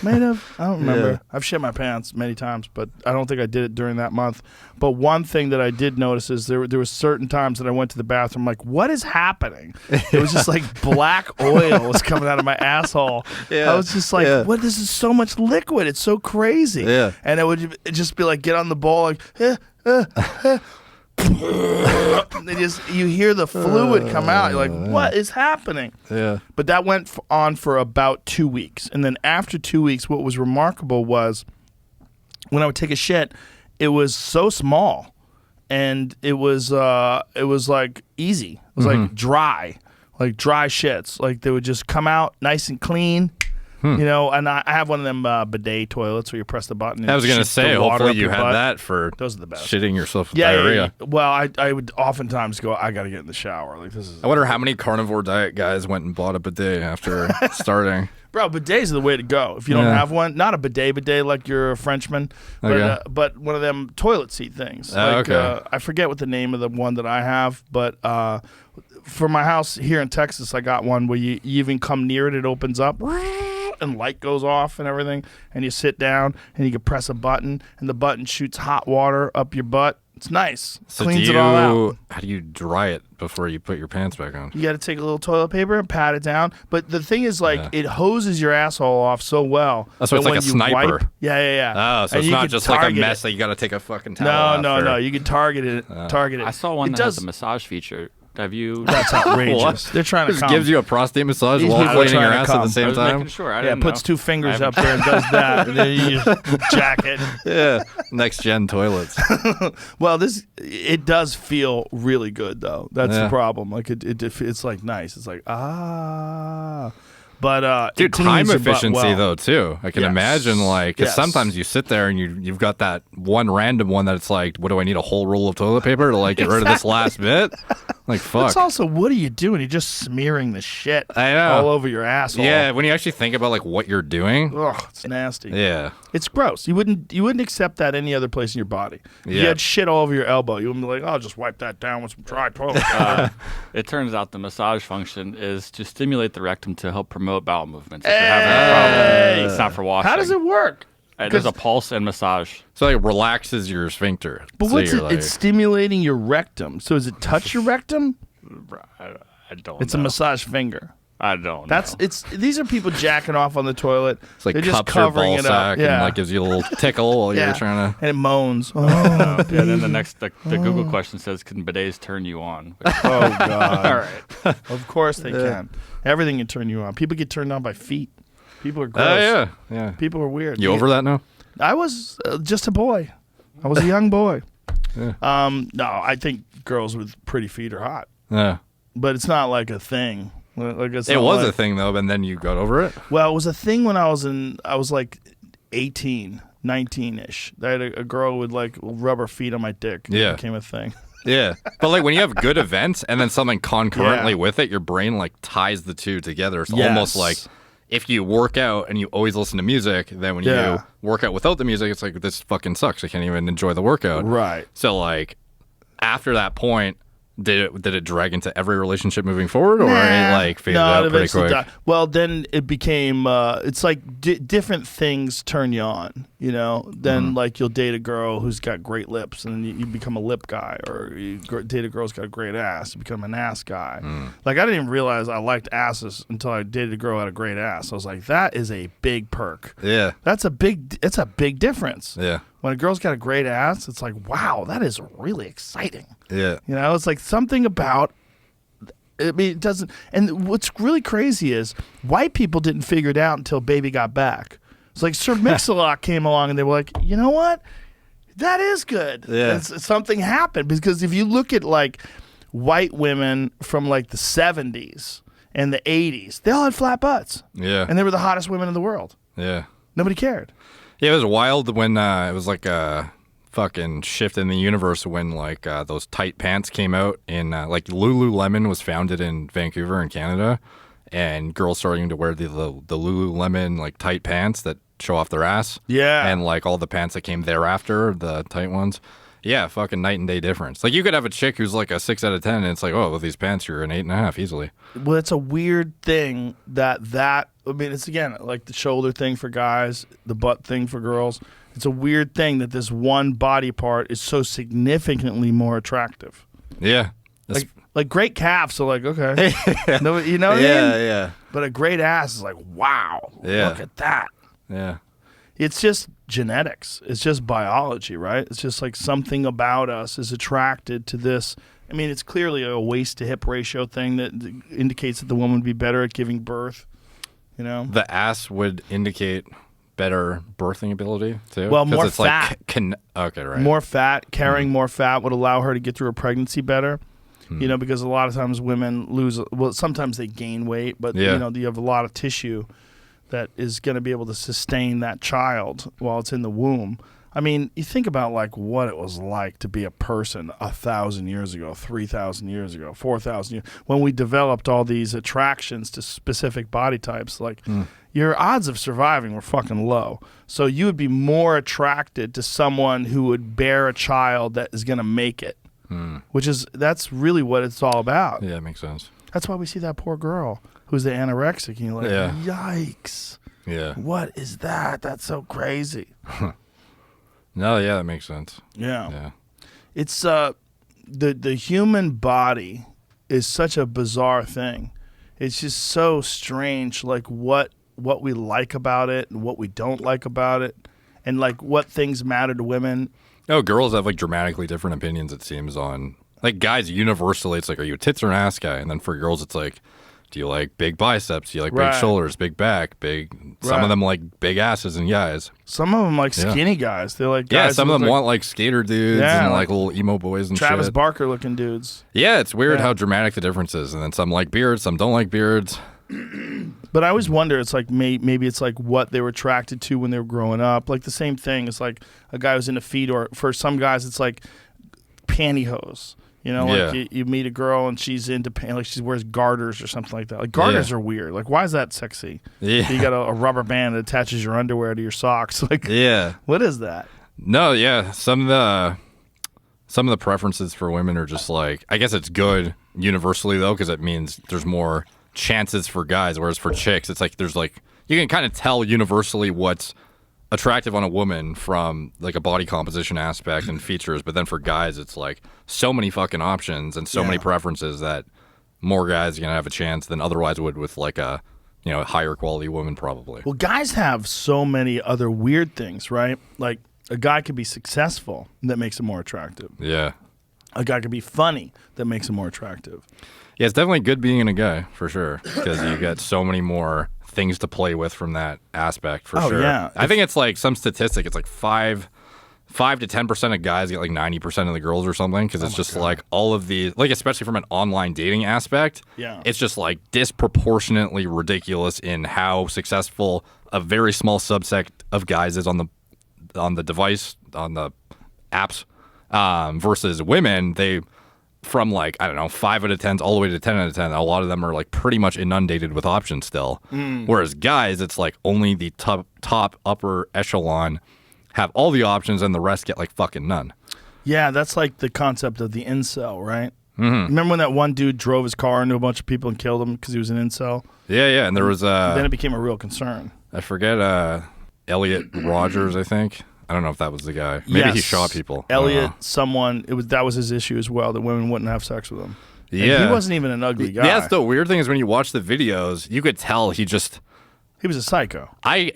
Might have. I don't remember. Yeah. I've shit my pants many times, but I don't think I did it during that month. But one thing that I did notice is there were certain times that I went to the bathroom, like, what is happening? It was just like black oil was coming out of my asshole. Yeah. I was just like, what? This is so much liquid. It's so crazy. Yeah. And it would just be like, get on the bowl, like, you hear the fluid come out. You're like, what is happening? Yeah. But that went on for about 2 weeks. And then after 2 weeks, what was remarkable was when I would take a shit, it was so small. And it was like easy. It was like dry shits. Like they would just come out nice and clean. You know, and I have one of them bidet toilets where you press the button. And I was going to shoots the say, water hopefully up you your had butt. that for Those are the best. shitting yourself with Yeah, diarrhea. yeah. Well, I would oftentimes go, I got to get in the shower. Like this is. I wonder how many carnivore diet guys went and bought a bidet after starting. Bro, bidets are the way to go. If you don't Yeah. have one, not a bidet like you're a Frenchman, Okay. but one of them toilet seat things. Oh, Like, okay. I forget what the name of the one that I have, but for my house here in Texas, I got one where you even come near it, it opens up and light goes off and everything, and you sit down and you can press a button and the button shoots hot water up your butt. It's nice. So Cleans it all out. how do you dry it before you put your pants back on? You got to take a little toilet paper and pat it down. But the thing is, like, it hoses your asshole off so well. Oh, so it's that like when a you sniper. Wipe, yeah. Oh, so And it's you not can just like a target mess it. that you got to take a fucking towel No, off. no. You can target it. I saw one It that does. has a massage feature. Have you? That's outrageous. What? They're trying to Just come. gives you a prostate massage These while people are cleaning your trying to ass at the come. I same was time. making sure. I yeah, didn't puts know. 2 fingers up there and does that. And then you just jack it. Yeah, next gen toilets. Well, it does feel really good though. That's Yeah. the problem. Like it's like nice. It's like but Dude, it cleans time your butt efficiency well. though too. I can Yes. imagine like 'cause Yes. sometimes you sit there and you've got that one random one that it's like, what do I need, a whole roll of toilet paper to like get rid of this last bit? Like fuck. It's also, what are you doing? You're just smearing the shit I know. all over your asshole. Yeah, when you actually think about like what you're doing. Ugh, it's nasty. Yeah. It's gross. You wouldn't accept that any other place in your body. If you Yeah. had shit all over your elbow, you wouldn't be like, oh, just wipe that down with some dry toilet paper. It turns out the massage function is to stimulate the rectum to help promote bowel movements. If you're having a problem, it's not for washing. How does it work? There's a pulse and massage. So it relaxes your sphincter. But so what's you're it? like, It's stimulating your rectum. So does it touch your rectum? I don't. It's know. a massage finger. I don't. That's know. it's. These are people jacking off on the toilet. it's like They're just cups your covering ball it sack up. Yeah. and like gives you a little tickle while yeah. you're trying to. And it moans. Oh, Yeah, then the Google question says, "Can bidets turn you on?" oh God. All right. Of course they can. Everything can turn you on. People get turned on by feet. People are gross. Oh yeah. People are weird. You over that now? I was just a boy. I was a young boy. Yeah. No, I think girls with pretty feet are hot, Yeah. but it's not like a thing. Like it's It not was like, a thing though, but then you got over it. Well, it was a thing when I was like 18, 19-ish. I had a girl with like rubber feet on my dick. Yeah. It became a thing. Yeah. But like when you have good events and then something concurrently Yeah. with it, your brain like ties the two together. It's Yes. almost like if you work out and you always listen to music, then when Yeah. you work out without the music, it's like, this fucking sucks. I can't even enjoy the workout. Right. So like after that point, did it drag into every relationship moving forward, or it like faded out it pretty eventually quick? died. Well, then it became. It's like different things turn you on. You know, then Mm-hmm. like you'll date a girl who's got great lips, and you become a lip guy, or you date a girl who's got a great ass, you become an ass guy. Mm. Like I didn't even realize I liked asses until I dated a girl who had a great ass. I was like, that is a big perk. Yeah. It's a big difference. Yeah. When a girl's got a great ass, it's like, wow, that is really exciting. Yeah. You know, it's like something about. I mean, it doesn't. And what's really crazy is white people didn't figure it out until Baby got back. It's like Sir Mix-a-Lot came along and they were like, you know what? That is good. Yeah. Something happened because if you look at like white women from like the 70s and the 80s, they all had flat butts. Yeah. And they were the hottest women in the world. Yeah. Nobody cared. Yeah, it was wild when it was like a fucking shift in the universe when like those tight pants came out in like Lululemon was founded in Vancouver in Canada, and girls starting to wear the Lululemon like tight pants that show off their ass. Yeah. And like all the pants that came thereafter, the tight ones. Yeah, fucking night and day difference. Like you could have a chick who's like a 6 out of 10, and it's like, oh, with these pants, you're an 8.5 easily. Well, it's a weird thing that I mean, it's again like the shoulder thing for guys, the butt thing for girls. It's a weird thing that this one body part is so significantly more attractive. Yeah. Like great calves are like, okay. No, you know what I mean? yeah. But a great ass is like, wow, Yeah. look at that. Yeah. It's just genetics. It's just biology, right? It's just like something about us is attracted to this. I mean, it's clearly a waist to hip ratio thing that indicates that the woman would be better at giving birth, you know? The ass would indicate better birthing ability too. Well, 'Cause more it's fat. Like okay, right. More fat, carrying more fat would allow her to get through a pregnancy better. You know, because a lot of times women lose, well, sometimes they gain weight, but, Yeah. you know, you have a lot of tissue that is going to be able to sustain that child while it's in the womb. I mean, you think about like what it was like to be a person 1,000 years ago, 3,000 years ago, 4,000 years when we developed all these attractions to specific body types. Like your odds of surviving were fucking low. So you would be more attracted to someone who would bear a child that is going to make it, that's really what it's all about. Yeah, it makes sense. That's why we see that poor girl who's the anorexic, and you're like, yikes. Yeah. What is that? That's so crazy. No, yeah, that makes sense. Yeah. It's the human body is such a bizarre thing. It's just so strange, like what we like about it and what we don't like about it, and like what things matter to women. No, girls have like dramatically different opinions, it seems, on like guys universally it's like, are you a tits or an ass guy? And then for girls it's like, do you like big biceps? Do you like big shoulders, big back, some of them like big asses and guys. Some of them like skinny guys. They're like guys. Yeah, some of them want like skater dudes and like little emo boys and Travis shit. Barker looking dudes. Yeah, it's weird how dramatic the difference is. And then some like beards, some don't like beards. But I always wonder, it's like maybe it's like what they were attracted to when they were growing up. Like the same thing. It's like a guy who's into feet, or for some guys it's like pantyhose. You know, like you meet a girl and she's into like she wears garters or something like that. Like garters are weird. Like why is that sexy? Yeah, you got a rubber band that attaches your underwear to your socks. Like what is that? No, yeah. Some of the preferences for women are just like, I guess it's good universally though, because it means there's more chances for guys. Whereas for chicks, it's like there's like you can kind of tell universally what's attractive on a woman from like a body composition aspect and features, but then for guys it's like so many fucking options and so many preferences that more guys are gonna have a chance than otherwise would with like a higher quality woman probably. Well, guys have so many other weird things, right? Like a guy could be successful, that makes him more attractive. Yeah. A guy could be funny, that makes him more attractive. Yeah, it's definitely good being a guy for sure, because you get so many more things to play with from that aspect for sure. Yeah. I think it's like some statistic. It's like 5 to 10% of guys get like 90% of the girls or something, because it's just like all of the like, especially from an online dating aspect. Yeah, it's just like disproportionately ridiculous in how successful a very small subset of guys is on the device, on the apps, versus women. They from like, I don't know, 5 out of 10s all the way to 10 out of 10, a lot of them are like pretty much inundated with options still. Whereas guys, it's like only the top upper echelon have all the options and the rest get like fucking none. Yeah, that's like the concept of the incel, right? Remember when that one dude drove his car into a bunch of people and killed them because he was an incel? Yeah, and there was then it became a real concern. I forget Elliot Rogers, I think. I don't know if that was the guy. Maybe he shot people. Elliot, that was his issue as well, that women wouldn't have sex with him. Yeah. And he wasn't even an ugly guy. Yeah, that's the weird thing is when you watch the videos, you could tell he was a psycho. Like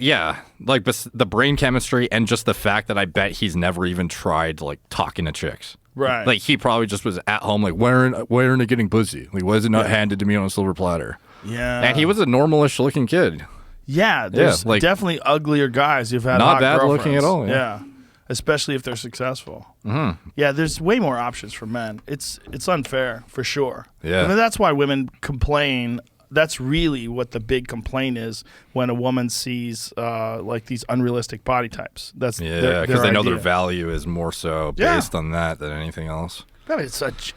the brain chemistry and just the fact that I bet he's never even tried like talking to chicks. Right. Like he probably just was at home like, why aren't I getting pussy? Like, why is it not handed to me on a silver platter? Yeah. And he was a normalish looking kid. Yeah, there's like, definitely uglier guys who've had not hot bad girlfriends. looking at all. Yeah, especially if they're successful. Yeah, there's way more options for men. It's unfair for sure. Yeah, I mean, that's why women complain. That's really what the big complaint is when a woman sees like these unrealistic body types. That's because they know their value is more so based on that than anything else. I mean,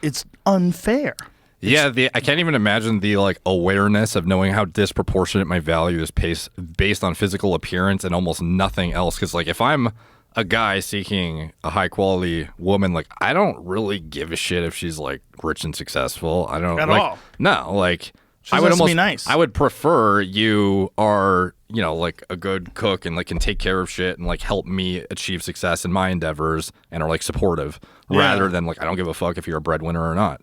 it's unfair. Yeah, I can't even imagine the like awareness of knowing how disproportionate my value is based on physical appearance and almost nothing else. Because like if I'm a guy seeking a high quality woman, like I don't really give a shit if she's like rich and successful. I don't at all. No, like I would almost be nice. I would prefer you are like a good cook and like can take care of shit and like help me achieve success in my endeavors and are like supportive rather than like I don't give a fuck if you're a breadwinner or not.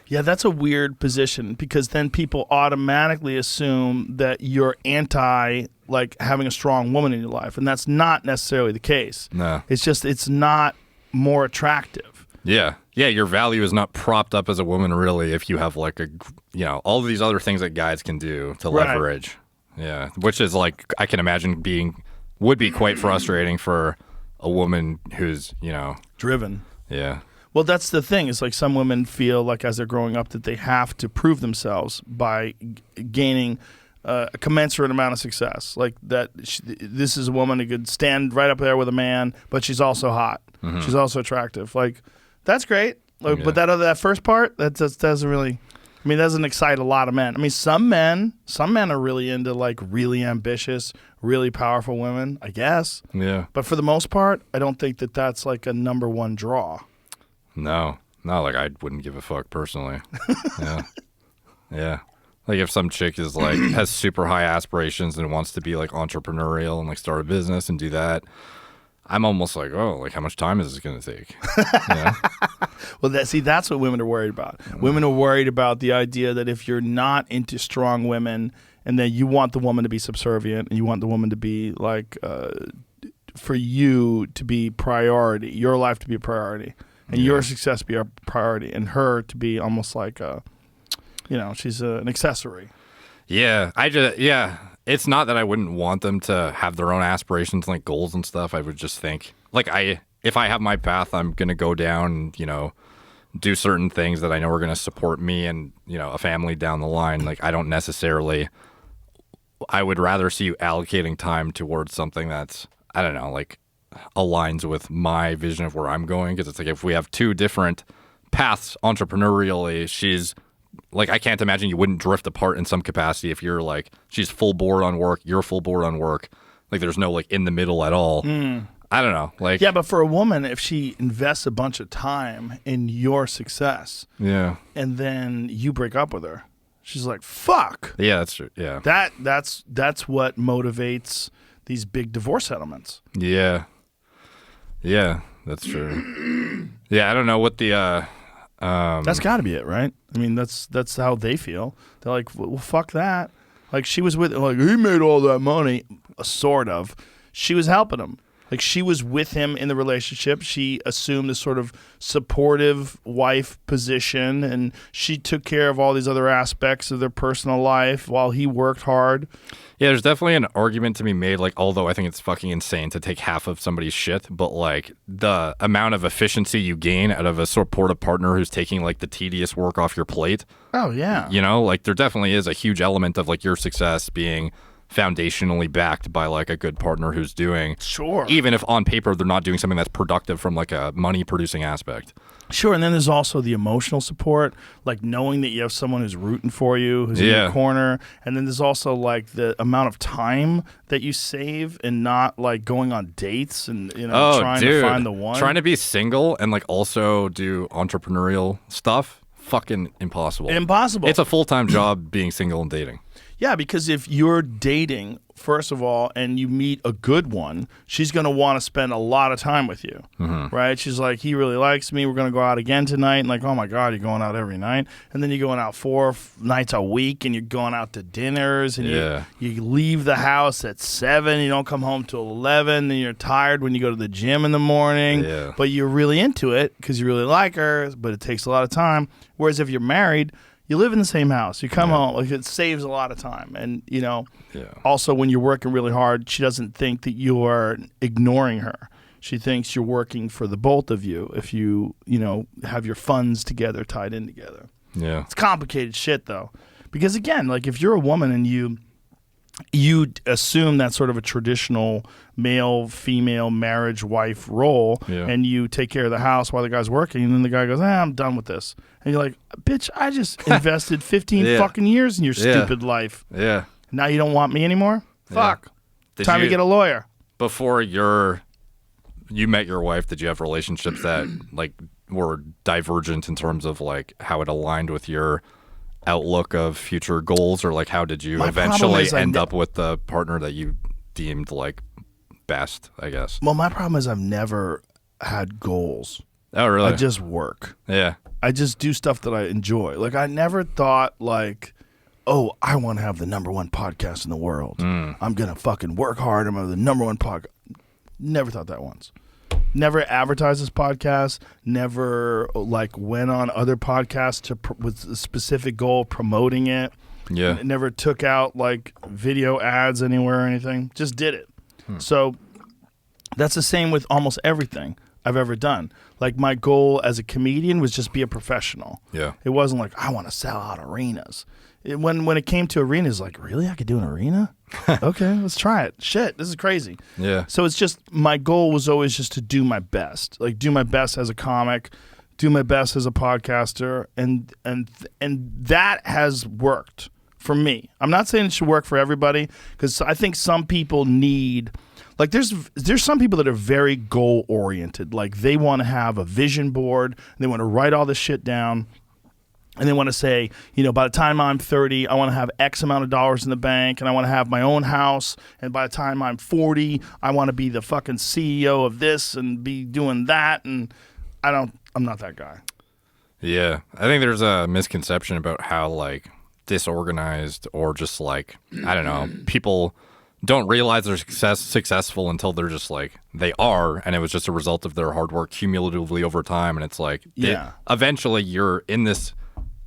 Yeah, that's a weird position because then people automatically assume that you're anti like having a strong woman in your life, and that's not necessarily the case. No. It's just it's not more attractive. Yeah. Yeah, your value is not propped up as a woman really if you have like all of these other things that guys can do to leverage. Yeah, which is like I can imagine would be quite frustrating for a woman who's, driven. Yeah. Well, that's the thing. It's like some women feel like as they're growing up that they have to prove themselves by gaining a commensurate amount of success. Like that, this is a woman who could stand right up there with a man, but she's also hot. She's also attractive. Like, that's great. Like, but that first part, that just doesn't really. I mean, doesn't excite a lot of men. I mean, some men are really into like really ambitious, really powerful women, I guess. Yeah. But for the most part, I don't think that that's like a number one draw. No, like I wouldn't give a fuck personally. Yeah. Yeah. Like if some chick is like has super high aspirations and wants to be like entrepreneurial and like start a business and do that, I'm almost like, oh, like how much time is this going to take? Well, that's what women are worried about. Women are worried about the idea that if you're not into strong women and then you want the woman to be subservient and you want the woman to be like, for you to be priority, your life to be a priority and your success to be a priority and her to be almost like, she's an accessory. Yeah. It's not that I wouldn't want them to have their own aspirations and like goals and stuff. I would just think like if I have my path, I'm going to go down, do certain things that I know are going to support me and, a family down the line. Like I don't necessarily, I would rather see you allocating time towards something that's, I don't know, like aligns with my vision of where I'm going. Cause it's like, if we have two different paths entrepreneurially, she's like, I can't imagine you wouldn't drift apart in some capacity if you're like, she's full board on work, you're full board on work. Like there's no like in the middle at all. I don't know. Like, yeah, but for a woman, if she invests a bunch of time in your success, and then you break up with her, she's like, "Fuck." Yeah, that's true. Yeah, that's what motivates these big divorce settlements. Yeah, that's true. Yeah, I don't know what the. That's got to be it, right? I mean, that's how they feel. They're like, well, fuck that. Like she was with, like he made all that money, sort of. She was helping him. Like she was with him in the relationship. She assumed this sort of supportive wife position, and she took care of all these other aspects of their personal life while he worked hard. Yeah, there's definitely an argument to be made, like, although I think it's fucking insane to take half of somebody's shit, but like the amount of efficiency you gain out of a supportive partner who's taking like the tedious work off your plate. Oh yeah. Like there definitely is a huge element of like your success being foundationally backed by like a good partner who's doing, sure, even if on paper they're not doing something that's productive from like a money producing aspect. Sure, and then there's also the emotional support, like knowing that you have someone who's rooting for you, who's in your corner, and then there's also like the amount of time that you save and not like going on dates and trying to find the one. Trying to be single and like also do entrepreneurial stuff, fucking impossible. It's a full-time job being single and dating. Yeah, because if you're dating, first of all, and you meet a good one, she's going to want to spend a lot of time with you, right? She's like, he really likes me. We're going to go out again tonight. And like, oh my God, you're going out every night. And then you're going out 4 nights a week, and you're going out to dinners, and you leave the house at 7. You don't come home till 11, and you're tired when you go to the gym in the morning. Yeah. But you're really into it because you really like her, but it takes a lot of time. Whereas if you're married, you live in the same house. You come home. Like, it saves a lot of time. And, also when you're working really hard, she doesn't think that you are ignoring her. She thinks you're working for the both of you if you, have your funds together, tied in together. Yeah. It's complicated shit, though. Because, again, like if you're a woman and you assume that sort of a traditional male-female marriage wife role, and you take care of the house while the guy's working, and then the guy goes, I'm done with this. And you're like, bitch, I just invested 15 fucking years in your stupid life. Yeah. Now you don't want me anymore? Fuck. Time to get a lawyer. Before you met your wife, did you have relationships that like were divergent in terms of like how it aligned with your outlook of future goals, or like how did you eventually end up with the partner that you deemed like best, I guess? Well, my problem is I've never had goals. Oh, really? I just work. Yeah. I just do stuff that I enjoy. Like I never thought like, oh, I want to have the #1 podcast in the world. I'm going to fucking work hard. I'm going to have the #1 podcast. Never thought that once. Never advertised this podcast. Never like went on other podcasts with a specific goal of promoting it. Yeah. Never took out like video ads anywhere or anything. Just did it. So that's the same with almost everything. I've ever done. Like my goal as a comedian was just be a professional. Yeah. It wasn't like I want to sell out arenas. When it came to arenas, like really, I could do an arena? Okay, let's try it. Shit, this is crazy. Yeah. So it's just my goal was always just to do my best, like do my best as a comic, do my best as a podcaster, and that has worked for me. I'm not saying it should work for everybody because I think some people need. Like there's some people that are very goal oriented. Like they want to have a vision board. They want to write all this shit down. And they want to say, by the time I'm 30, I want to have X amount of dollars in the bank, and I want to have my own house. And by the time I'm 40, I want to be the fucking CEO of this and be doing that. And I'm not that guy. Yeah. I think there's a misconception about how like disorganized or just like, I don't know, people don't realize they're successful until they're just like, they are. And it was just a result of their hard work cumulatively over time. And it's like, eventually you're in this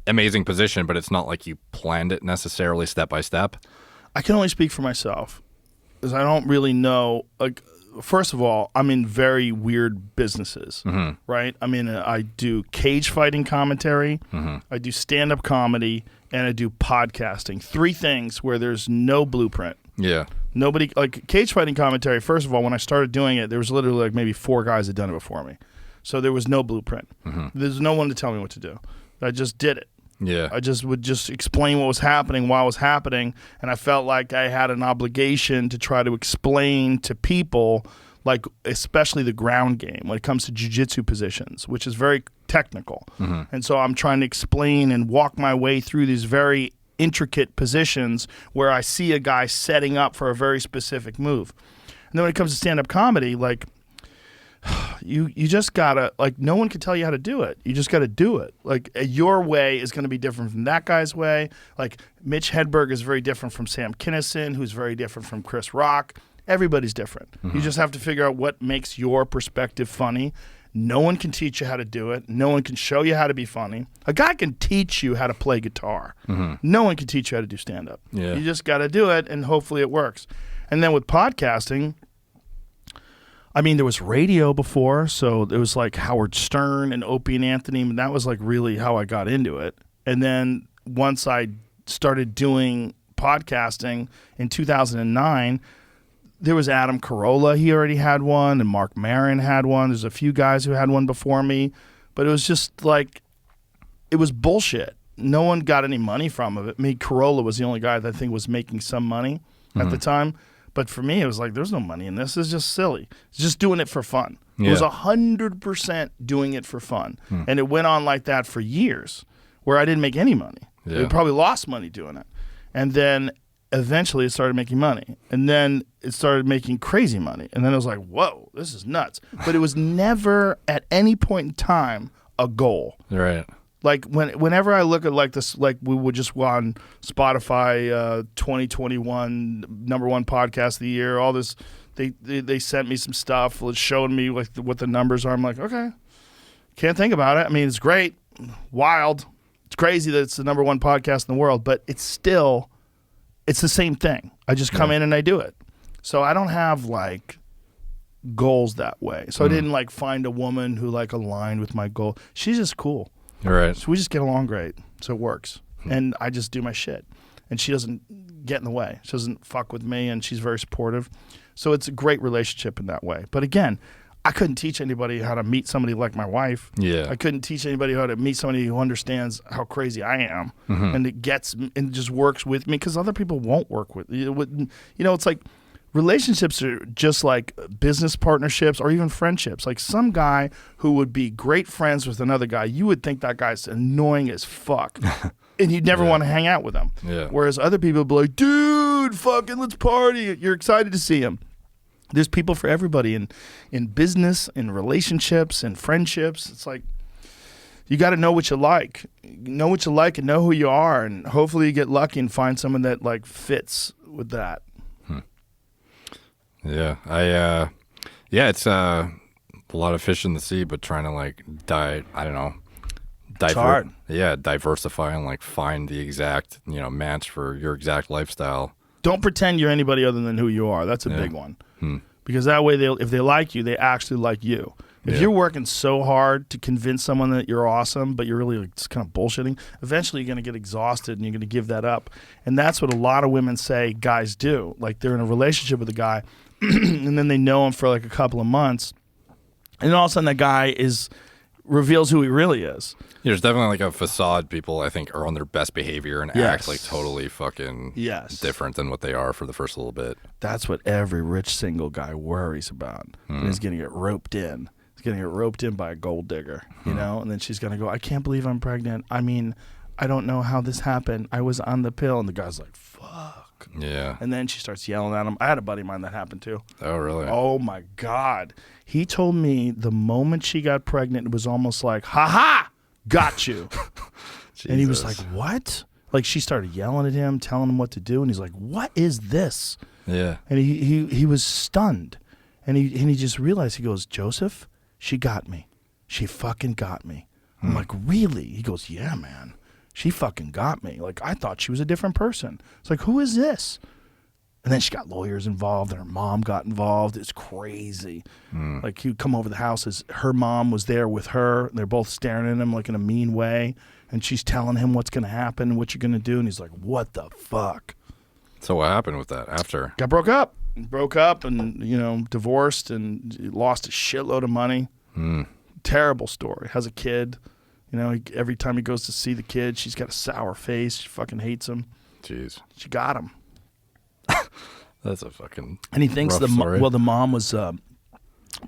amazing position, but it's not like you planned it necessarily step by step. I can only speak for myself because I don't really know. Like, first of all, I'm in very weird businesses, right? I mean, I do cage fighting commentary, I do stand-up comedy, and I do podcasting. 3 things where there's no blueprint. Yeah. Nobody, like cage fighting commentary, first of all, when I started doing it, there was literally like maybe 4 guys that had done it before me. So there was no blueprint. There's no one to tell me what to do. I just did it. Yeah. I just would explain what was happening while it was happening, and I felt like I had an obligation to try to explain to people, like especially the ground game when it comes to jiu-jitsu positions, which is very technical. And so I'm trying to explain and walk my way through these very intricate positions where I see a guy setting up for a very specific move. And then when it comes to stand-up comedy, like you just gotta, like, no one can tell you how to do it. You just gotta do it. Like your way is gonna be different from that guy's way. Like Mitch Hedberg is very different from Sam Kinison, who's very different from Chris Rock. Everybody's different. You just have to figure out what makes your perspective funny. No one can teach you how to do it. No one can show you how to be funny. A guy can teach you how to play guitar. No one can teach you how to do stand-up. Yeah. You just gotta do it, and hopefully it works. And then with podcasting, I mean, there was radio before, so it was like Howard Stern and Opie and Anthony, and that was like really how I got into it. And then once I started doing podcasting in 2009, there was Adam Carolla. He already had one, and Mark Maron had one. There's a few guys who had one before me, but it was just like, it was bullshit. No one got any money from it. Carolla was the only guy that I think was making some money at the time. But for me, it was like, there's no money in this. It's just silly. It's just doing it for fun. It was 100% doing it for fun. And it went on like that for years where I didn't make any money. Yeah. I probably lost money doing it. And then eventually it started making money. And then it started making crazy money. And then it was like, whoa, this is nuts. But it was never at any point in time a goal. Right. Like whenever I look at like this, like we would just go on Spotify 2021 #1 podcast of the year, all this, they sent me some stuff, showing me like what the numbers are. I'm like, okay, can't think about it. I mean, it's great, wild, it's crazy that it's the #1 podcast in the world, but it's still, it's the same thing. I just come in and I do it. So I don't have like goals that way. So I didn't like find a woman who like aligned with my goal. She's just cool. Right. So we just get along great. So it works. And I just do my shit. And she doesn't get in the way. She doesn't fuck with me, and she's very supportive. So it's a great relationship in that way. But again, I couldn't teach anybody how to meet somebody like my wife. Yeah. I couldn't teach anybody how to meet somebody who understands how crazy I am and it gets and just works with me, because other people won't work with you. It's like relationships are just like business partnerships or even friendships. Like some guy who would be great friends with another guy, you would think that guy's annoying as fuck. And you'd never want to hang out with him. Yeah. Whereas other people would be like, dude, fucking let's party. You're excited to see him. There's people for everybody in business, in relationships, in friendships. It's like, you got to know what you like. Know what you like and know who you are. And hopefully you get lucky and find someone that like fits with that. Yeah. It's a lot of fish in the sea, but trying to like hard. diversify and like find the exact, match for your exact lifestyle. Don't pretend you're anybody other than who you are. That's a big one. Because that way, if they like you, they actually like you. If you're working so hard to convince someone that you're awesome, but you're really like, just kind of bullshitting, eventually you're going to get exhausted and you're going to give that up. And that's what a lot of women say guys do. Like they're in a relationship with a guy and then they know him for like a couple of months. And then all of a sudden that guy reveals who he really is. There's definitely like a facade. People, I think, are on their best behavior and act like totally fucking different than what they are for the first little bit. That's what every rich single guy worries about. He's going to get roped in. He's going to get roped in by a gold digger, you know? And then she's going to go, I can't believe I'm pregnant. I mean, I don't know how this happened. I was on the pill. And the guy's like, fuck. Yeah. And then she starts yelling at him. I had a buddy of mine that happened too. Oh, really? Oh, my God. He told me the moment she got pregnant, it was almost like, ha-ha, got you. And he was like, what? Like she started yelling at him, telling him what to do. And he's like, what is this? Yeah. And he was stunned. And he just realized, he goes, Joseph, she got me. She fucking got me. I'm like, really? He goes, yeah, man. She fucking got me. Like, I thought she was a different person. It's like, who is this? And then she got lawyers involved, and her mom got involved. It's crazy. Like, he'd come over the house. Her mom was there with her. And they're both staring at him, like, in a mean way. And she's telling him what's going to happen, what you're going to do. And he's like, what the fuck? So what happened with that after? Got broke up and, you know, divorced and lost a shitload of money. Terrible story. Has a kid. You know, every time he goes to see the kid, she's got a sour face. She fucking hates him. Jeez. She got him. That's a fucking And he thinks rough story. the mom was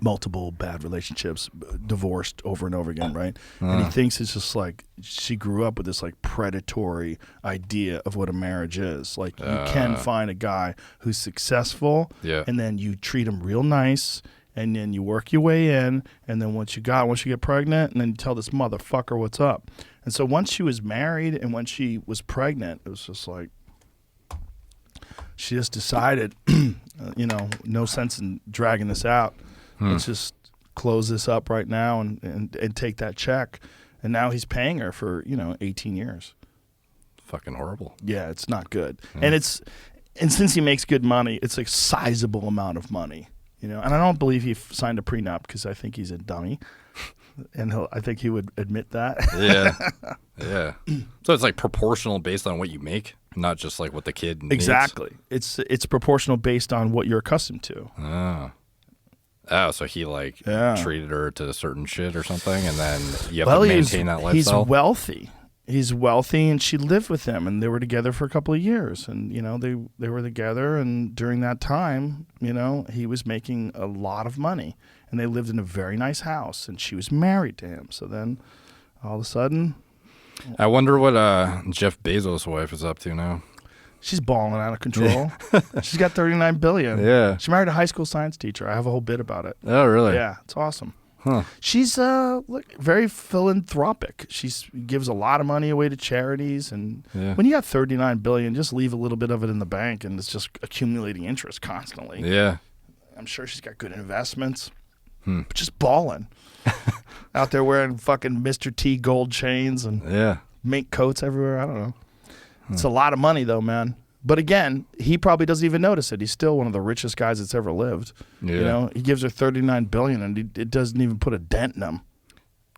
multiple bad relationships, divorced over and over again, right? And he thinks it's just like she grew up with this like predatory idea of what a marriage is. Like you can find a guy who's successful, and then you treat him real nice, and then you work your way in, and then once you get pregnant, and then you tell this motherfucker what's up. And so once she was married and when she was pregnant, it was just like she just decided, you know, no sense in dragging this out. Let's just close this up right now and take that check. And now he's paying her for, you know, 18 years. Fucking horrible. Yeah, it's not good. And since he makes good money, it's a sizable amount of money, you know. And I don't believe he signed a prenup because I think he's a dummy. And I think he would admit that. Yeah. So it's like proportional based on what you make, not just like what the kid needs. Exactly. It's proportional based on what you're accustomed to. Oh, so he like treated her to certain shit or something, and then you have to maintain that lifestyle? He's wealthy. He's wealthy, and she lived with him, and they were together for a couple of years. And, you know, they were together, and during that time, you know, he was making a lot of money. And they lived in a very nice house, and she was married to him. So then, all of a sudden... I wonder what Jeff Bezos' wife is up to now. She's balling out of control. She's got $39 billion. Yeah. She married a high school science teacher. I have a whole bit about it. Oh, really? Yeah, it's awesome. Huh. She's very philanthropic. She gives a lot of money away to charities. And when you got $39 billion, just leave a little bit of it in the bank, and it's just accumulating interest constantly. Yeah. I'm sure she's got good investments. But just balling. Out there wearing fucking Mr. T gold chains and mink coats everywhere. I don't know. It's a lot of money, though, man. But again, he probably doesn't even notice it. He's still one of the richest guys that's ever lived. Yeah. You know, he gives her $39 billion, and it doesn't even put a dent in him.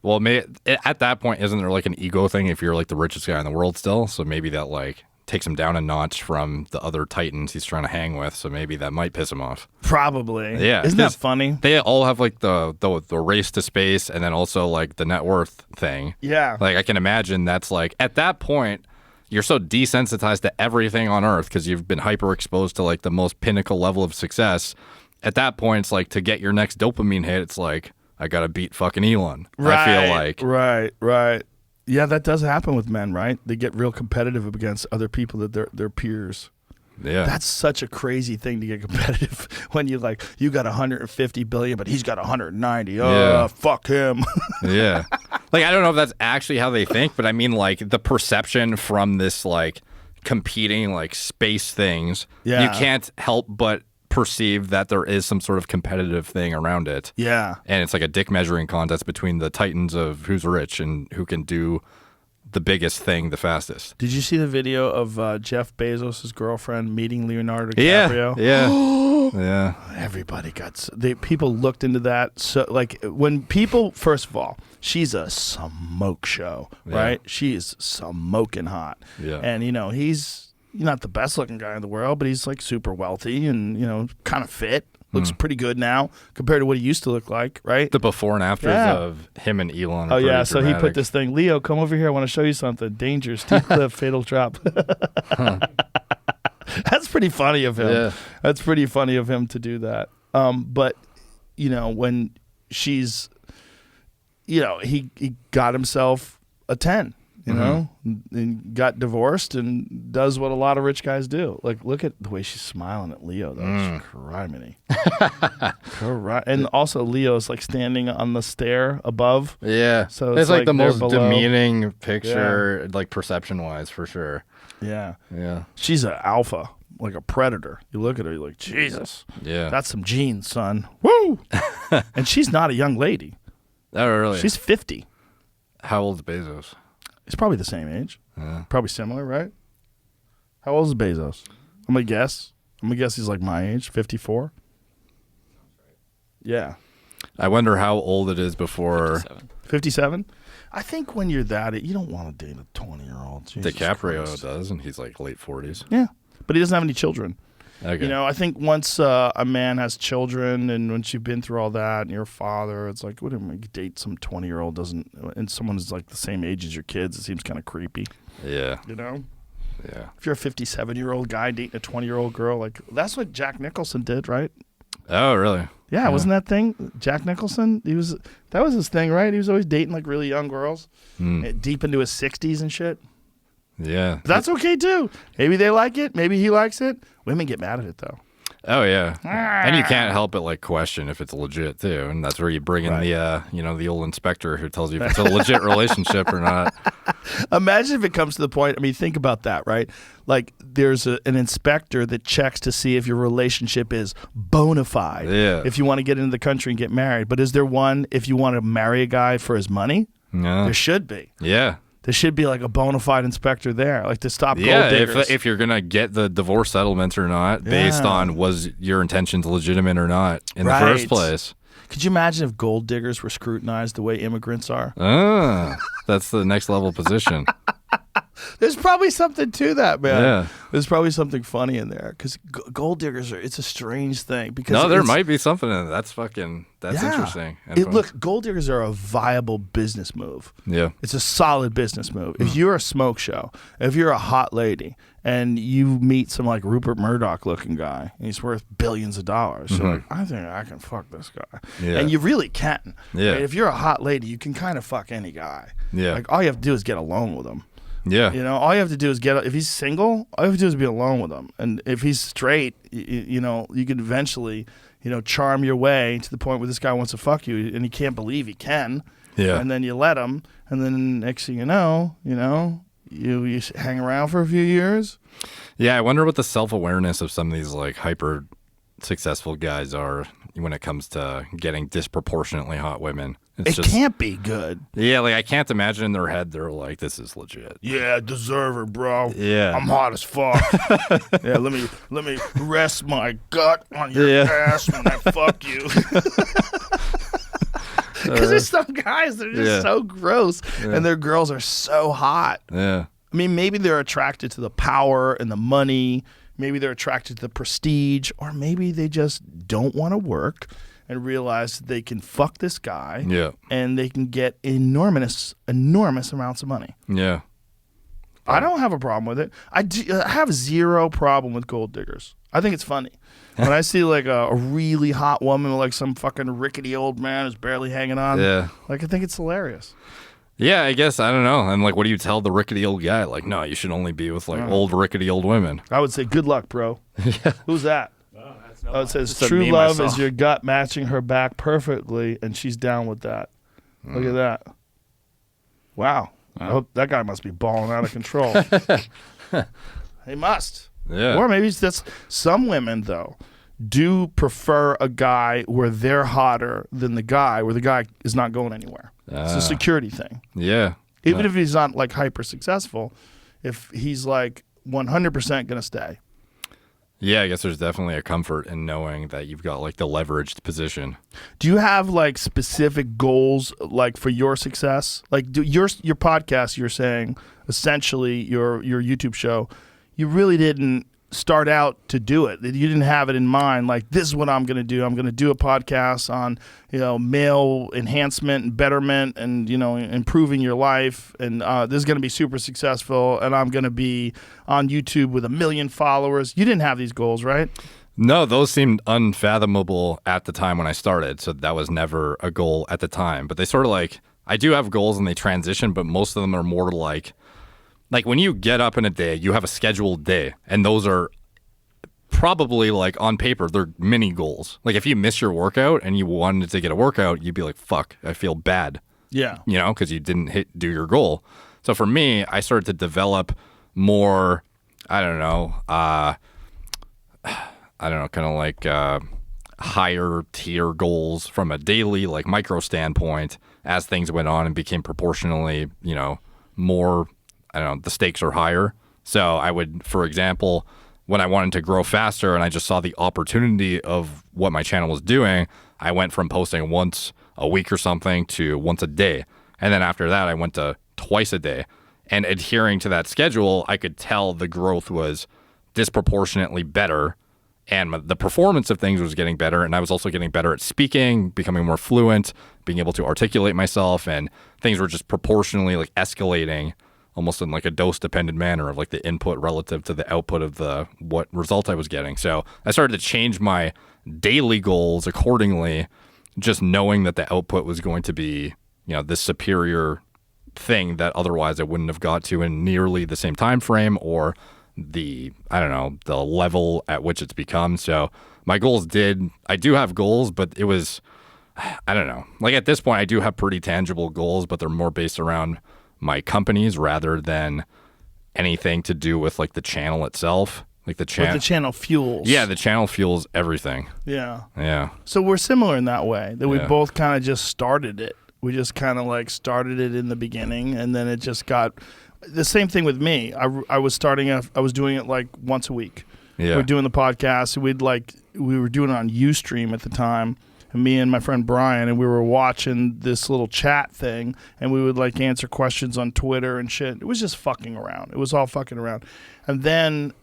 Well, at that point, isn't there like an ego thing if you're like the richest guy in the world still? So maybe that like takes him down a notch from the other titans he's trying to hang with. So maybe that might piss him off. Probably. Yeah. Isn't that funny? They all have like the race to space, and then also like the net worth thing. Yeah. Like I can imagine that's like at that point, you're so desensitized to everything on Earth because you've been hyper exposed to like the most pinnacle level of success. At that point, it's like to get your next dopamine hit, it's like, I got to beat fucking Elon. Right, I feel like. Right. Yeah, that does happen with men, right? They get real competitive against other people that they're peers. Yeah. That's such a crazy thing to get competitive when you like, you got 150 billion, but he's got 190. Oh, fuck him. Yeah. Like, I don't know if that's actually how they think, but I mean, like, the perception from this, like, competing, like, space things, you can't help but perceive that there is some sort of competitive thing around it. Yeah. And it's like a dick measuring contest between the titans of who's rich and who can do the biggest thing the fastest. Did you see the video of Jeff Bezos' girlfriend meeting Leonardo Yeah, DiCaprio? yeah. Everybody people looked into that. So, like, when people, first of all, she's a smoke show, right? She is smoking hot. Yeah. And, he's not the best looking guy in the world, but he's, like, super wealthy and, kind of fit. Looks pretty good now compared to what he used to look like, right? The before and afters of him and Elon. Are yeah. So dramatic. he put this thing, Leo, come over here. I want to show you something. Danger, steep cliff, fatal drop. That's pretty funny of him. Yeah. That's pretty funny of him to do that. But, when she's, he got himself a 10. And got divorced and does what a lot of rich guys do. Like, look at the way she's smiling at Leo, though. It's criminy. And also, Leo's like standing on the stair above. Yeah. So it's like the they're most below. demeaning picture, like perception-wise, for sure. Yeah. Yeah. She's an alpha, like a predator. You look at her, you're like, Jesus. Yeah. That's some genes, son. Woo! And she's not a young lady. Oh, really? She's 50. How old is Bezos? He's probably the same age. Probably similar, right? How old is Bezos? I'm going to guess. He's like my age, 54. Yeah. I wonder how old it is before 57? I think when you're that, you don't want to date a 20-year-old. DiCaprio does, and he's like late 40s. Yeah, but he doesn't have any children. Okay. I think once a man has children and once you've been through all that and you're a father, it's like, what do you date some 20-year-old and someone who's like the same age as your kids? It seems kind of creepy. Yeah. Yeah. If you're a 57-year-old guy dating a 20-year-old girl, like that's what Jack Nicholson did, right? Oh, really? Yeah, wasn't that thing Jack Nicholson? That was his thing, right? He was always dating like really young girls, deep into his 60s and shit. Yeah. But that's okay too. Maybe they like it. Maybe he likes it. Women get mad at it though. Oh yeah, and you can't help but like question if it's legit too, and that's where you bring in the the old inspector who tells you if it's a legit relationship or not. Imagine if it comes to the point. I mean, think about that, right? Like, there's an inspector that checks to see if your relationship is bona fide. Yeah. If you want to get into the country and get married, but is there one if you want to marry a guy for his money? No. There should be. Yeah. There should be like a bona fide inspector there, like to stop gold diggers. if you're gonna get the divorce settlement or not, based on was your intentions legitimate or not in the first place. Could you imagine if gold diggers were scrutinized the way immigrants are? That's the next level position. There's probably something to that, man. Yeah. There's probably something funny in there because gold diggers it's a strange thing. Because there might be something in it. That's interesting. Look, gold diggers are a viable business move. Yeah. It's a solid business move. If you're a smoke show, if you're a hot lady and you meet some like Rupert Murdoch looking guy and he's worth billions of dollars, so like, I think I can fuck this guy. Yeah. And you really can. Yeah. Right? If you're a hot lady, you can kind of fuck any guy. Yeah. Like, all you have to do is get alone with him. Yeah. All you have to do is if he's single, all you have to do is be alone with him. And if he's straight, you can eventually, charm your way to the point where this guy wants to fuck you and he can't believe he can. Yeah. And then you let him. And then next thing you know, you hang around for a few years. Yeah. I wonder what the self-awareness of some of these like hyper successful guys are when it comes to getting disproportionately hot women. It can't be good. Yeah, like I can't imagine in their head they're like, this is legit. Yeah, deserve her, bro. Yeah. I'm hot as fuck. Yeah, let me rest my gut on your ass when I fuck you. Because there's some guys that are just so gross and their girls are so hot. Yeah. I mean, maybe they're attracted to the power and the money. Maybe they're attracted to the prestige, or maybe they just don't want to work and realize that they can fuck this guy and they can get enormous amounts of money. Yeah. I don't have a problem with it. I have zero problem with gold diggers. I think it's funny. When I see like a really hot woman with like some fucking rickety old man who's barely hanging on, like I think it's hilarious. Yeah, I guess, I don't know. And like, what do you tell the rickety old guy? Like, no, you should only be with like old rickety old women. I would say, good luck, bro. Who's that? It says, Just true me love myself. is your gut matching her back perfectly, and she's down with that. Look at that. Wow. I hope that guy must be balling out of control. He must. Yeah. Or maybe that's some women, though, do prefer a guy where they're hotter than the guy, where the guy is not going anywhere. It's a security thing. Yeah. Even if he's not like hyper successful, if he's like 100% going to stay. Yeah, I guess there's definitely a comfort in knowing that you've got like the leveraged position. Do you have like specific goals like for your success? Like your podcast, you're saying essentially your YouTube show, you really didn't start out to do it. You didn't have it in mind like this is what I'm going to do. I'm going to do a podcast on, male enhancement and betterment and, improving your life. And this is going to be super successful. And I'm going to be on YouTube with 1 million followers. You didn't have these goals, right? No, those seemed unfathomable at the time when I started. So that was never a goal at the time. But they sort of like, I do have goals and they transition, but most of them are more like when you get up in a day, you have a scheduled day, and those are probably like on paper, they're mini goals. Like if you miss your workout and you wanted to get a workout, you'd be like, fuck, I feel bad. Yeah. Because you didn't do your goal. So for me, I started to develop more, kind of like higher tier goals from a daily, like micro standpoint as things went on and became proportionally, more, the stakes are higher. So I would, for example, when I wanted to grow faster and I just saw the opportunity of what my channel was doing, I went from posting once a week or something to once a day. And then after that, I went to twice a day. And adhering to that schedule, I could tell the growth was disproportionately better and the performance of things was getting better. And I was also getting better at speaking, becoming more fluent, being able to articulate myself, and things were just proportionally like escalating almost in like a dose-dependent manner of like the input relative to the output of what result I was getting. So I started to change my daily goals accordingly, just knowing that the output was going to be, this superior thing that otherwise I wouldn't have got to in nearly the same time frame or the level at which it's become. So my goals I do have goals, but it was, like at this point I do have pretty tangible goals, but they're more based around my companies rather than anything to do with like the channel itself. Like the channel. What the channel fuels. Yeah, the channel fuels everything. Yeah. Yeah. So we're similar in that way, that we both kind of just started it. We just kind of like started it in the beginning, and then it just got the same thing with me. I was doing it like once a week. Yeah. We're doing the podcast. We were doing it on Ustream at the time. And me and my friend Brian, and we were watching this little chat thing, and we would like answer questions on Twitter and shit. It was just fucking around. It was all fucking around. And then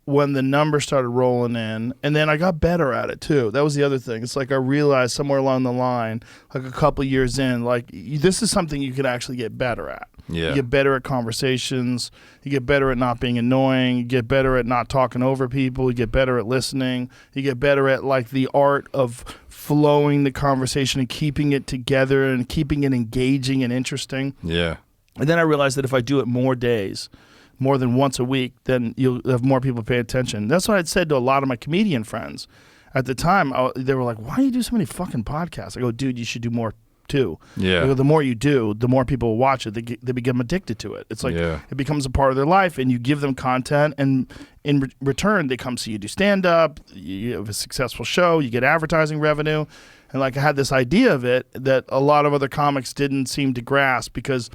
when the numbers started rolling in, and then I got better at it too. That was the other thing. It's like I realized somewhere along the line, like a couple years in, like this is something you could actually get better at. Yeah. You get better at conversations. You get better at not being annoying. You get better at not talking over people. You get better at listening. You get better at like the art of flowing the conversation and keeping it together and keeping it engaging and interesting. Yeah. And then I realized that if I do it more days, more than once a week, then you'll have more people pay attention. That's what I'd said to a lot of my comedian friends. At the time, they were like, why do you do so many fucking podcasts? I go, dude, you should do more too. Yeah. I go, the more you do, the more people will watch it. They become addicted to it. It's like it becomes a part of their life, and you give them content, and in return, they come see you do stand-up. You have a successful show. You get advertising revenue. And like I had this idea of it that a lot of other comics didn't seem to grasp, because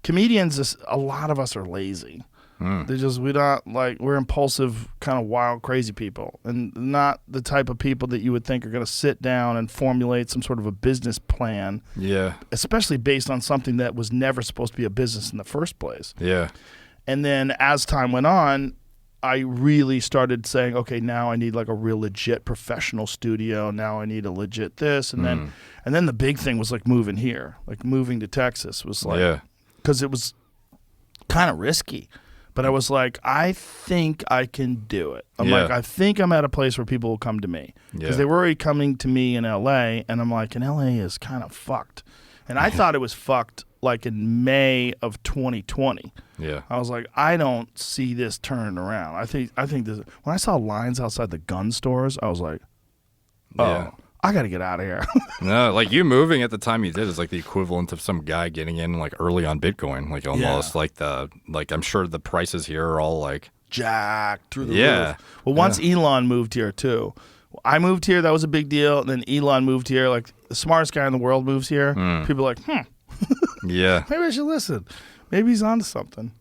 comedians, a lot of us are lazy. We're impulsive, kind of wild, crazy people, and not the type of people that you would think are going to sit down and formulate some sort of a business plan. Yeah. Especially based on something that was never supposed to be a business in the first place. Yeah. And then as time went on, I really started saying, okay, now I need like a real legit professional studio. Now I need a legit this. And then the big thing was like moving here, like moving to Texas was like, because it was kind of risky. But I was like, I think I can do it. I think I'm at a place where people will come to me. Because they were already coming to me in L.A., and I'm like, and L.A. is kind of fucked. And I thought it was fucked like in May of 2020. Yeah. I was like, I don't see this turning around. I think this. When I saw lines outside the gun stores, I was like, I got to get out of here. No, like you moving at the time you did is like the equivalent of some guy getting in like early on Bitcoin, like almost like I'm sure the prices here are all like jacked through the roof. Well, once Elon moved here too. I moved here, that was a big deal. And then Elon moved here, like the smartest guy in the world moves here. People are like, yeah, maybe I should listen. maybe he's onto something.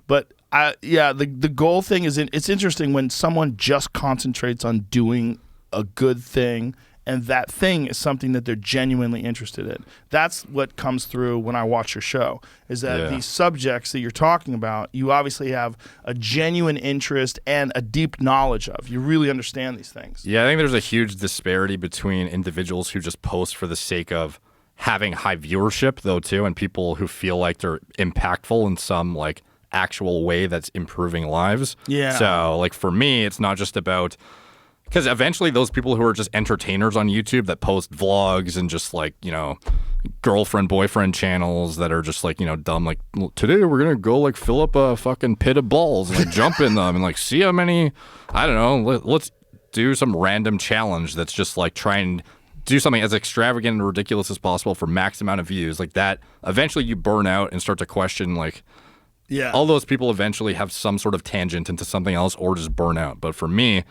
But the goal thing it's interesting when someone just concentrates on doing a good thing, and that thing is something that they're genuinely interested in. That's what comes through when I watch your show, is that these subjects that you're talking about, you obviously have a genuine interest and a deep knowledge of. You really understand these things. Yeah, I think there's a huge disparity between individuals who just post for the sake of having high viewership, though, too, and people who feel like they're impactful in some, like, actual way that's improving lives. Yeah. So, like, for me, it's not just about... Because eventually those people who are just entertainers on YouTube that post vlogs and just, like, you know, girlfriend-boyfriend channels that are just, like, you know, dumb, like, today we're going to go, like, fill up a fucking pit of balls and, like, jump in them and, like, see how many, I don't know, let's do some random challenge that's just, like, try and do something as extravagant and ridiculous as possible for max amount of views. Like, that, eventually you burn out and start to question, like, all those people eventually have some sort of tangent into something else or just burn out. But for me,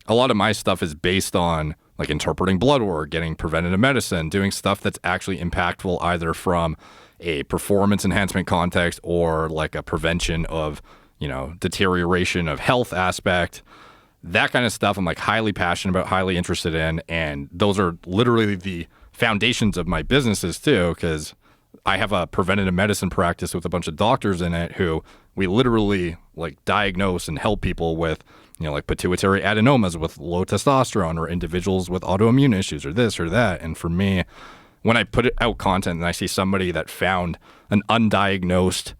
a lot of my stuff is based on like interpreting blood work, getting preventative medicine, doing stuff that's actually impactful either from a performance enhancement context or like a prevention of, you know, deterioration of health aspect. That kind of stuff I'm like highly passionate about, highly interested in. And those are literally the foundations of my businesses too, because I have a preventative medicine practice with a bunch of doctors in it who we literally like diagnose and help people with, you know, like pituitary adenomas with low testosterone or individuals with autoimmune issues or this or that. And for me, when I put out content and I see somebody that found an undiagnosed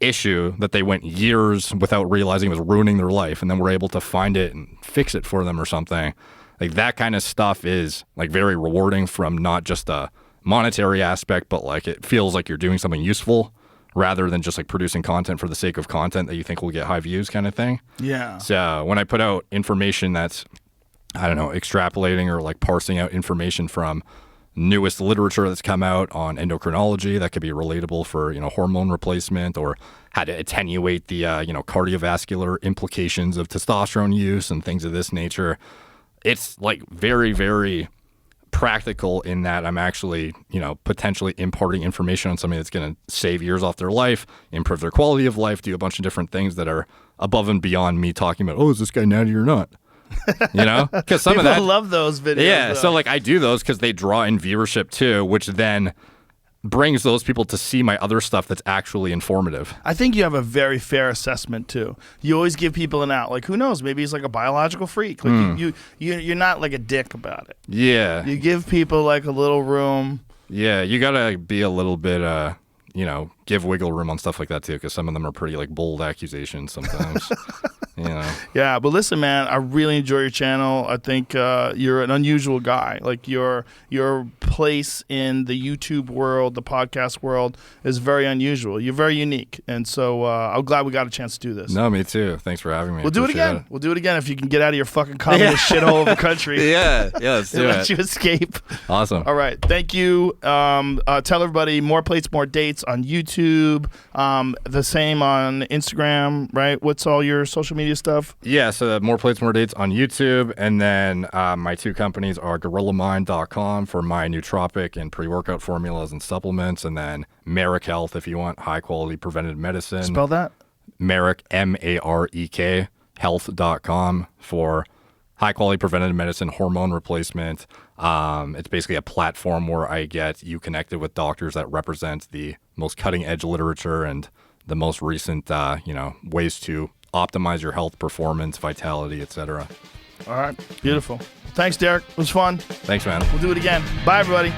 issue that they went years without realizing was ruining their life and then we're able to find it and fix it for them or something, like that kind of stuff is like very rewarding from not just a monetary aspect, but like it feels like you're doing something useful rather than just like producing content for the sake of content that you think will get high views kind of thing. Yeah. So when I put out information that's, I don't know, extrapolating or like parsing out information from newest literature that's come out on endocrinology that could be relatable for, you know, hormone replacement or how to attenuate the, you know, cardiovascular implications of testosterone use and things of this nature, it's like very, very practical in that I'm actually, you know, potentially imparting information on somebody that's going to save years off their life, improve their quality of life, do a bunch of different things that are above and beyond me talking about, oh, is this guy natty or not? You know, because some People of that love those videos. Yeah, though. so like I do those because they draw in viewership too, which then brings those people to see my other stuff that's actually informative. I think you have a very fair assessment too. You always give people an out. Like, who knows? Maybe he's like a biological freak. Like you're not like a dick about it. Yeah, You give people like a little room. yeah, you gotta be a little bit, you know, give wiggle room on stuff like that too, because some of them are pretty like bold accusations sometimes. You know. Yeah, but listen, man, I really enjoy your channel. I think you're an unusual guy. Like your place in the YouTube world, the podcast world, is very unusual. You're very unique, and so I'm glad we got a chance to do this. No, me too. Thanks for having me. We'll do it again. We'll do it again if you can get out of your fucking communist shithole of the country. Yeah, let's do Let it. you escape. Awesome. All right, thank you. Tell everybody more plates, more dates on YouTube. The same on Instagram, right? What's all your social media stuff? Yeah, so More Plates, More Dates on YouTube. And then my two companies are GorillaMind.com for my nootropic and pre-workout formulas and supplements. And then Merrick Health if you want high-quality preventative medicine. Spell that. Merrick, M-A-R-E-K, health.com for high-quality preventative medicine, hormone replacement. It's basically a platform where I get you connected with doctors that represent the most cutting-edge literature and the most recent, you know, ways to optimize your health, performance, vitality, etc. All right, beautiful. Thanks, Derek. It was fun. Thanks, man. We'll do it again. Bye, everybody.